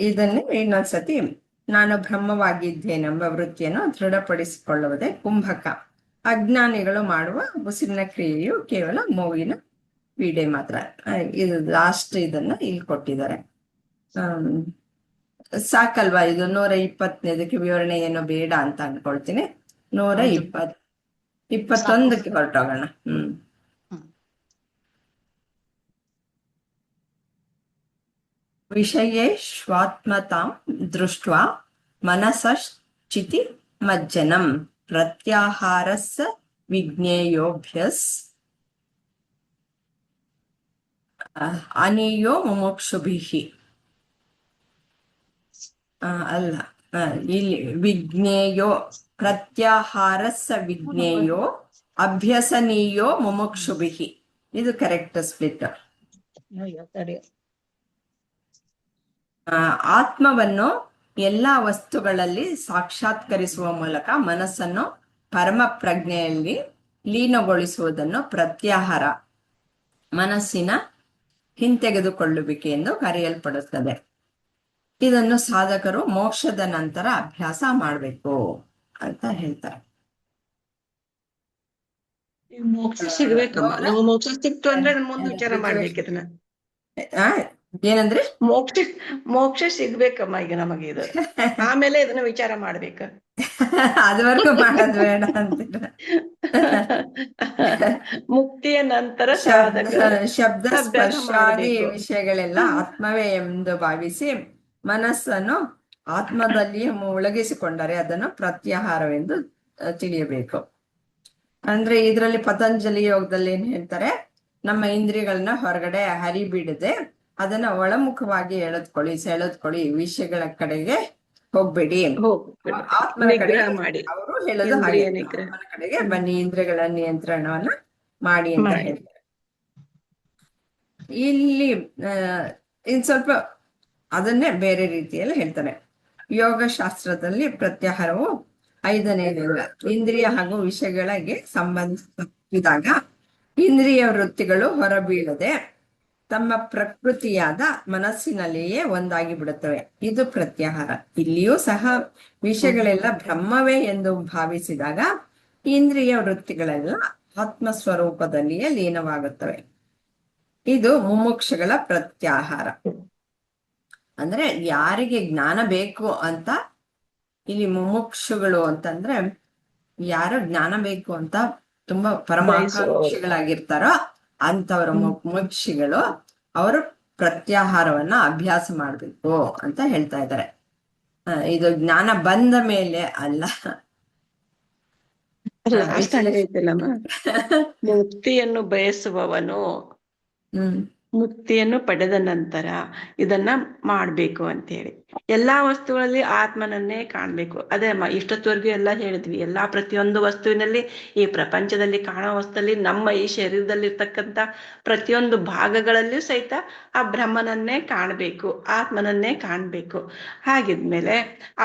ಇದನ್ನು ಇನ್ನೊಂದ್ಸತಿ, ನಾನು ಬ್ರಹ್ಮವಾಗಿದ್ದೇನೆಂಬ ವೃತ್ತಿಯನ್ನು ದೃಢಪಡಿಸಿಕೊಳ್ಳುವುದೇ ಕುಂಭಕ. ಅಜ್ಞಾನಿಗಳು ಮಾಡುವ ಉಸಿರಿನ ಕ್ರಿಯೆಯು ಕೇವಲ ಮೂಗಿನ ಪೀಡೆ ಮಾತ್ರ. ಇದು ಲಾಸ್ಟ್ ಇದನ್ನ ಇಲ್ಲಿ ಕೊಟ್ಟಿದ್ದಾರೆ. ಸಾಕಲ್ವಾ ಇದು? 120 ವಿವರಣೆ ಏನು ಬೇಡ ಅಂತ ಅನ್ಕೊಳ್ತೀನಿ. 121 ಹೊರಟೋಗೋಣ. ವಿಷಯೇಶ್ವಾತ್ಮತಾಂ ದೃಷ್ಟ್ವಾ ಮನಸಶ್ಚಿತಿ ಮಜ್ಜನಂ ಪ್ರತ್ಯಾಹಾರಸ್ಸ ವಿಜ್ಞೇಯೋಭ್ಯಸ್ ಅನಿಯೋ ಮುಮುಕ್ಷುಭಿಃ. ಅಲ್ಲ, ಇಲ್ಲಿ ವಿಜ್ಞೇಯೋ, ಪ್ರತ್ಯಾಹಾರಸ್ಸ ವಿಜ್ಞೇಯೋ ಅಭ್ಯಸನೀಯೋ ಮುಮುಕ್ಷುಭಿಃ. ಇದು ಕರೆಕ್ಟ್ ಸ್ಪ್ಲಿಟ್. ಆತ್ಮವನ್ನು ಎಲ್ಲಾ ವಸ್ತುಗಳಲ್ಲಿ ಸಾಕ್ಷಾತ್ಕರಿಸುವ ಮೂಲಕ ಮನಸ್ಸನ್ನು ಪರಮ ಪ್ರಜ್ಞೆಯಲ್ಲಿ ಲೀನಗೊಳಿಸುವುದನ್ನು ಪ್ರತ್ಯಾಹಾರ, ಮನಸ್ಸಿನ ಹಿಂತೆಗೆದುಕೊಳ್ಳುವಿಕೆ ಎಂದು ಕರೆಯಲ್ಪಡುತ್ತದೆ. ಇದನ್ನು ಸಾಧಕರು ಮೋಕ್ಷದ ನಂತರ ಅಭ್ಯಾಸ ಮಾಡಬೇಕು ಅಂತ ಹೇಳ್ತಾರೆ. ಮೋಕ್ಷ ಸಿಗ್ಬೇಕಮ್ಮ. ನಾವು ಮೋಕ್ಷ ಸಿಕ್ತು ಅಂದ್ರೆ ಮುಂದೆ ವಿಚಾರ ಮಾಡ್ಬೇಕು ಇದನ್ನ. ಏನಂದ್ರೆ ಮೋಕ್ಷ ಸಿಗ್ಬೇಕಮ್ಮ ಈಗ ನಮಗೆ ಇದು, ಆಮೇಲೆ ಇದನ್ನ ವಿಚಾರ ಮಾಡ್ಬೇಕು. ಅದುವರೆಗೂ ಮಾಡೋದ್ ಬೇಡ ಅಂತೀರ. ಮುಕ್ತಿಯ ನಂತರ ಶಬ್ದ ಸಾಧಕರು ಶಬ್ದ ಅಭ್ಯಾಸ ಸ್ಪರ್ಶಾದಿ ಮಾಡಬೇಕು. ವಿಷಯಗಳೆಲ್ಲ ಆತ್ಮವೇ ಎಂದು ಭಾವಿಸಿ ಮನಸ್ಸನ್ನು ಆತ್ಮದಲ್ಲಿಯೇ ಮುಳುಗಿಸಿಕೊಂಡರೆ ಅದನ್ನು ಪ್ರತ್ಯಾಹಾರವೆಂದು ತಿಳಿಯಬೇಕು. ಅಂದ್ರೆ ಇದರಲ್ಲಿ ಪತಂಜಲಿ ಯೋಗದಲ್ಲಿ ಏನ್ ಹೇಳ್ತಾರೆ, ನಮ್ಮ ಇಂದ್ರಿಯಗಳನ್ನ ಹೊರಗಡೆ ಹರಿಬಿಡದೆ ಅದನ್ನ ಒಳಮುಖವಾಗಿ ಸೆಳೆದ್ಕೊಳ್ಳಿ, ವಿಷಯಗಳ ಕಡೆಗೆ ಹೋಗ್ಬೇಡಿ, ಹೋಗ್ಬಿಡು. ಆತ್ಮನ ಕಡೆಗೆ. ನಿಗ್ರಹ ಮಾಡಿ, ಅವರು ಹೇಳೋದು ಹಾಗೆ, ಇಂದ್ರಿಯ ನಿಗ್ರಹ ಆತ್ಮನ ಕಡೆಗೆ ಬನ್ನಿ, ಇಂದ್ರಿಯಗಳ ನಿಯಂತ್ರಣವನ್ನ ಮಾಡಿ ಅಂತ ಮಾಡಿ. ಹೇಳ್ತಾರೆ. ಇಲ್ಲಿ ಇನ್ ಸ್ವಲ್ಪ ಅದನ್ನೇ ಬೇರೆ ರೀತಿಯಲ್ಲಿ ಹೇಳ್ತಾರೆ. ಯೋಗಶಾಸ್ತ್ರದಲ್ಲಿ ಪ್ರತ್ಯಾಹಾರವು 5ನೇ ಲಿಂಗ. ಇಂದ್ರಿಯ ಹಾಗೂ ವಿಷಯಗಳಿಗೆ ಸಂಬಂಧಿಸಿದಾಗ ಇಂದ್ರಿಯ ವೃತ್ತಿಗಳು ಹೊರಬೀಳದೆ ತಮ್ಮ ಪ್ರಕೃತಿಯಾದ ಮನಸ್ಸಿನಲ್ಲಿಯೇ ಒಂದಾಗಿ ಬಿಡುತ್ತವೆ. ಇದು ಪ್ರತ್ಯಾಹಾರ. ಇಲ್ಲಿಯೂ ಸಹ ವಿಷಯಗಳೆಲ್ಲ ಬ್ರಹ್ಮವೇ ಎಂದು ಭಾವಿಸಿದಾಗ ಇಂದ್ರಿಯ ವೃತ್ತಿಗಳೆಲ್ಲ ಆತ್ಮ ಸ್ವರೂಪದಲ್ಲಿಯೇ ಲೀನವಾಗುತ್ತವೆ. ಇದು ಮುಮುಕ್ಷಗಳ ಪ್ರತ್ಯಾಹಾರ. ಅಂದ್ರೆ ಯಾರಿಗೆ ಜ್ಞಾನ ಬೇಕು ಅಂತ, ಇಲ್ಲಿ ಮುಮುಕ್ಷುಗಳು ಅಂತಂದ್ರೆ ಯಾರು ಜ್ಞಾನ ಬೇಕು ಅಂತ ತುಂಬಾ ಪರಮಾಕಾಂಕ್ಷಿಗಳಾಗಿರ್ತಾರೋ ಅಂತವರ ಮುಮುಕ್ಷಿಗಳು, ಅವರು ಪ್ರತ್ಯಾಹಾರವನ್ನ ಅಭ್ಯಾಸ ಮಾಡ್ಬೇಕು ಅಂತ ಹೇಳ್ತಾ ಇದ್ದಾರೆ. ಇದು ಜ್ಞಾನ ಬಂದ ಮೇಲೆ ಅಲ್ಲ. ಲಾಸ್ಟ್ ಆಗೈತಿಲ್ಲಮ್ಮ, ಮುಕ್ತಿಯನ್ನು ಬಯಸುವವನು ಮುಕ್ತಿಯನ್ನು ಪಡೆದ ನಂತರ ಇದನ್ನ ಮಾಡ್ಬೇಕು ಅಂತ ಹೇಳಿ. ಎಲ್ಲಾ ವಸ್ತುಗಳಲ್ಲಿ ಆತ್ಮನನ್ನೇ ಕಾಣ್ಬೇಕು. ಅದೇ ಅಮ್ಮ, ಇಷ್ಟೊತ್ತವರೆಗೂ ಎಲ್ಲ ಹೇಳಿದ್ವಿ. ಎಲ್ಲಾ ಪ್ರತಿಯೊಂದು ವಸ್ತುವಿನಲ್ಲಿ, ಈ ಪ್ರಪಂಚದಲ್ಲಿ ಕಾಣೋ ವಸ್ತುದಲ್ಲಿ, ನಮ್ಮ ಈ ಶರೀರದಲ್ಲಿರ್ತಕ್ಕಂಥ ಪ್ರತಿಯೊಂದು ಭಾಗಗಳಲ್ಲಿಯೂ ಸಹಿತ ಆ ಬ್ರಹ್ಮನನ್ನೇ ಕಾಣ್ಬೇಕು, ಆತ್ಮನನ್ನೇ ಕಾಣ್ಬೇಕು. ಹಾಗಿದ್ಮೇಲೆ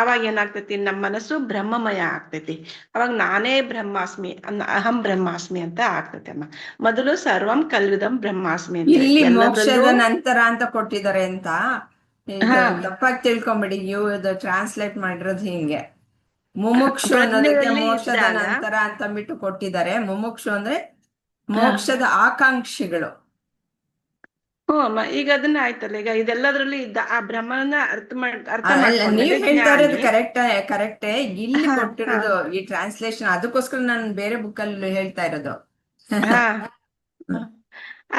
ಅವಾಗ ಏನಾಗ್ತೈತಿ, ನಮ್ಮ ಮನಸ್ಸು ಬ್ರಹ್ಮಮಯ ಆಗ್ತೈತಿ. ಅವಾಗ ನಾನೇ ಬ್ರಹ್ಮಾಸ್ಮಿ, ಅಹಂ ಬ್ರಹ್ಮಾಸ್ಮಿ ಅಂತ ಆಗ್ತೈತಿ ಅಮ್ಮ. ಮೊದಲು ಸರ್ವಂ ಕಲ್ವಿದಂ ಬ್ರಹ್ಮಾಸ್ಮಿ ಅಂತ ಇಲ್ಲಿ ಮೋಕ್ಷದ ನಂತರ ಅಂತ ಕೊಟ್ಟಿದ್ದಾರೆ ಅಂತ ತಪ್ಪಾಗಿ ತಿಳ್ಕೊಂಬಿಡಿ. ಇದು ಟ್ರಾನ್ಸ್ಲೇಟ್ ಮಾಡಿರೋದು ಹಿಂಗೆ, ಮುಮುಕ್ಷು ಅನ್ನೋದಕ್ಕೆ ಮೋಕ್ಷದ ನಂತರ ಅಂತಂದ್ಬಿಟ್ಟು ಕೊಟ್ಟಿದ್ದಾರೆ. ಮುಮುಕ್ಷು ಅಂದ್ರೆ ಮೋಕ್ಷದ ಆಕಾಂಕ್ಷಿಗಳು. ಅಮ್ಮ, ಈಗ ಅದನ್ನ ಆಯ್ತಲ್ಲ, ಈಗ ಇದೆಲ್ಲದ್ರಲ್ಲಿ ಇದ್ದ ಆ ಬ್ರಹ್ಮನ ಅರ್ಥ ನೀವ್ ಹೇಳ್ತಾ ಇರೋದು ಕರೆಕ್ಟೇ. ಇಲ್ಲಿ ಕೊಟ್ಟಿರೋದು ಈ ಟ್ರಾನ್ಸ್ಲೇಷನ್, ಅದಕ್ಕೋಸ್ಕರ ನಾನು ಬೇರೆ ಬುಕ್ ಅಲ್ಲಿ ಹೇಳ್ತಾ ಇರೋದು.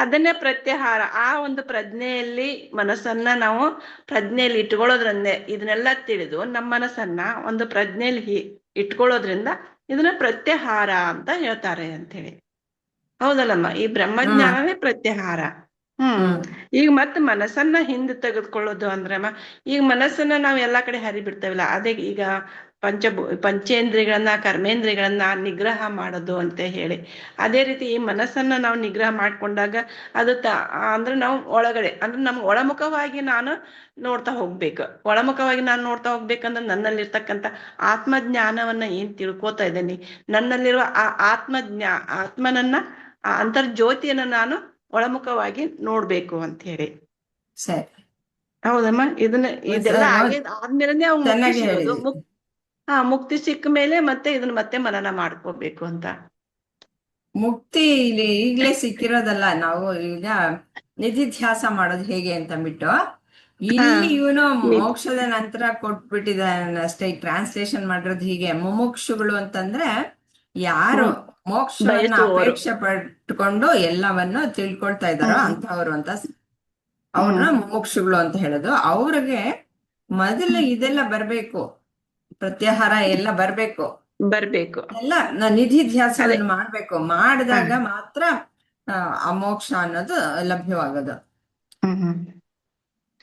ಅದನ್ನೇ ಪ್ರತ್ಯಾಹಾರ. ಆ ಒಂದು ಪ್ರಜ್ಞೆಯಲ್ಲಿ ಮನಸ್ಸನ್ನ ನಾವು ಪ್ರಜ್ಞೆಯಲ್ಲಿ ಇಟ್ಕೊಳ್ಳೋದ್ರಿಂದೇ ಇದನ್ನೆಲ್ಲ ತಿಳಿದು ನಮ್ಮ ಮನಸ್ಸನ್ನ ಒಂದು ಪ್ರಜ್ಞೆಯಲ್ಲಿ ಇಟ್ಕೊಳ್ಳೋದ್ರಿಂದ ಇದನ್ನ ಪ್ರತ್ಯಾಹಾರ ಅಂತ ಹೇಳ್ತಾರೆ ಅಂತ ಹೇಳಿ. ಹೌದಲ್ಲಮ್ಮ, ಈ ಬ್ರಹ್ಮಜ್ಞಾನನೇ ಪ್ರತ್ಯಾಹಾರ. ಈಗ ಮತ್ತೆ ಮನಸ್ಸನ್ನ ಹಿಂದೆ ತೆಗೆದುಕೊಳ್ಳೋದು ಅಂದ್ರಮ್ಮ, ಈಗ ಮನಸ್ಸನ್ನ ನಾವ್ ಎಲ್ಲಾ ಕಡೆ ಹರಿಬಿಡ್ತೇವಲ್ಲ, ಅದೇ ಈಗ ಪಂಚೇಂದ್ರಿಯಗಳನ್ನ ಕರ್ಮೇಂದ್ರಿಯಗಳನ್ನ ನಿಗ್ರಹ ಮಾಡೋದು ಅಂತ ಹೇಳಿ. ಅದೇ ರೀತಿ ಈ ಮನಸ್ಸನ್ನ ನಾವು ನಿಗ್ರಹ ಮಾಡ್ಕೊಂಡಾಗ ಅದು ಅಂದ್ರೆ ನಾವು ಒಳಗಡೆ, ಅಂದ್ರೆ ನಮ್ಗೆ ಒಳಮುಖವಾಗಿ ನಾನು ನೋಡ್ತಾ ಹೋಗ್ಬೇಕಂದ್ರೆ ನನ್ನಲ್ಲಿರ್ತಕ್ಕಂಥ ಆತ್ಮಜ್ಞಾನವನ್ನ ಏನ್ ತಿಳ್ಕೊತಾ ಇದ್ದೇನೆ, ನನ್ನಲ್ಲಿರುವ ಆ ಆತ್ಮನನ್ನ ಆ ಅಂತರ್ಜ್ಯೋತಿಯನ್ನ ನಾನು ಒಳಮುಖವಾಗಿ ನೋಡ್ಬೇಕು ಅಂತ ಹೇಳಿ. ಸರಿ, ಹೌದಮ್ಮ. ಇದೆಲ್ಲ ಆದ್ಮೇಲೆ ಅವ್ನು ಮುಕ್ತಿ ಸಿಗೋದು. ಮುಕ್ತಿ ಸಿಕ್ಕ ಮೇಲೆ ಮತ್ತೆ ಇದನ್ನ ಮತ್ತೆ ಮನನ ಮಾಡ್ಕೋಬೇಕು ಅಂತ. ಮುಕ್ತಿ ಇಲ್ಲಿ ಈಗ್ಲೇ ಸಿಕ್ಕಿರೋದಲ್ಲ. ನಾವು ಈಗ ನಿಧಿಧ್ಯಾಸ ಮಾಡೋದು ಹೇಗೆ ಅಂತ ಬಿಟ್ಟು ಇಲ್ಲಿ ಇವನು ಮೋಕ್ಷದ ನಂತರ ಕೊಟ್ಬಿಟ್ಟಿದ್ದಾನೆ ಅಷ್ಟೇ. ಟ್ರಾನ್ಸ್ಲೇಷನ್ ಮಾಡಿರೋದು ಹೀಗೆ. ಮುಮುಕ್ಷುಗಳು ಅಂತಂದ್ರೆ ಯಾರು ಮೋಕ್ಷವನ್ನ ಅಪೇಕ್ಷೆ ಪಟ್ಕೊಂಡು ಎಲ್ಲವನ್ನು ತಿಳ್ಕೊಳ್ತಾ ಇದ್ದಾರೋ ಅಂತವ್ರು ಅಂತ, ಅವ್ರನ್ನ ಮುಮುಕ್ಷುಗಳು ಅಂತ ಹೇಳೋದು. ಅವ್ರಿಗೆ ಮೊದಲು ಇದೆಲ್ಲ ಬರ್ಬೇಕು, ಪ್ರತ್ಯಾಹಾರ ಎಲ್ಲ ಬರ್ಬೇಕು ಎಲ್ಲ ನಿಧಿಧ್ಯಾಸವನ್ನು ಮಾಡ್ಬೇಕು. ಮಾಡಿದಾಗ ಮಾತ್ರ ಆ ಮೋಕ್ಷ ಅನ್ನೋದು ಲಭ್ಯವಾಗೋದು.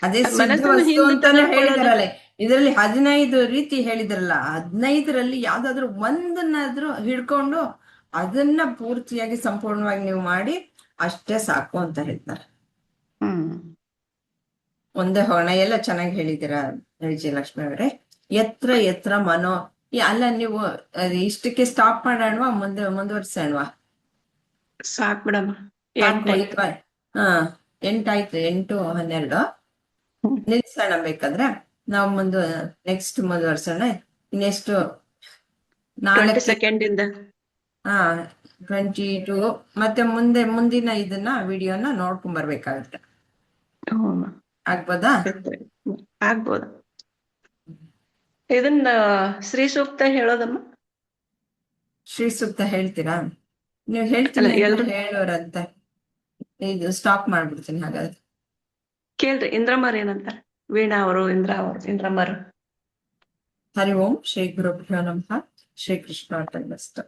ಅದೇ ಸಿದ್ಧ ವಸ್ತು ಅಂತಾನೆ ಹೇಳಿದಾರಲ್ಲ, ಇದರಲ್ಲಿ 15 ರೀತಿ ಹೇಳಿದ್ರಲ್ಲ, 15ರಲ್ಲಿ ಯಾವ್ದಾದ್ರು ಒಂದನ್ನಾದ್ರೂ ಹಿಡ್ಕೊಂಡು ಅದನ್ನ ಪೂರ್ತಿಯಾಗಿ ಸಂಪೂರ್ಣವಾಗಿ ನೀವು ಮಾಡಿ ಅಷ್ಟೇ ಸಾಕು ಅಂತ ಹೇಳ್ತಾರೆ. ಒಂದೇ ಹೊಣೆ ಎಲ್ಲ ಚೆನ್ನಾಗಿ ಹೇಳಿದ್ದೀರಾ ವಿಜಯಲಕ್ಷ್ಮಿ ಅವರೇ. ಎತ್ರ ಎತ್ರ ಮನೋ ಅಲ್ಲ, ನೀವು ಇಷ್ಟಕ್ಕೆ ಸ್ಟಾಪ್ ಮಾಡೋಣವಾ, ಮುಂದುವರ್ಸೋಣವಾ? ಸಾಕ್ ಬಿಡಮ್ಮ, 8 ಆಯ್ತು, 8, 12 ನಿಲ್ಸೋಣ. ಬೇಕಾದ್ರೆ ನಾವು ನೆಕ್ಸ್ಟ್ ಮುಂದುವರ್ಸೋಣ. ಇನ್ನೆಷ್ಟು 4 ಸೆಕೆಂಡಿಂದ 22 ಮತ್ತೆ ಮುಂದಿನ ಇದನ್ನ ವಿಡಿಯೋನ ನೋಡ್ಕೊಂಡ್ ಬರ್ಬೇಕಾಗುತ್ತೆ. ಆಗ್ಬೋದಾ? ಆಗ್ಬೋದು. ಇದನ್ನ ಶ್ರೀ ಸೂಕ್ತ ಹೇಳೋದಮ್ಮ. ಶ್ರೀ ಸೂಕ್ತ ಹೇಳ್ತೀರಾ? ನೀವು ಹೇಳ್ತೀನಿ ಅಲ್ಲ, ಅಂತ ಎಲ್ರು ಹೇಳೋರಂತೆ. ಇದು ಸ್ಟಾಪ್ ಮಾಡ್ಬಿಡ್ತೀನಿ ಹಾಗಾದ್ರೆ. ಕೇಳ್ರಿ ಇಂದ್ರಮ್ಮರ್ ಏನಂತಾರೆ, ವೀಣಾ ಅವರು ಇಂದ್ರಮ್ಮರು. ಹರಿ ಓಂ ಶ್ರೀ ಗುರುಭ್ಯೋ ನಮಃ. ಶ್ರೀ ಕೃಷ್ಣ ಅರ್ಪಣಮಸ್ತು.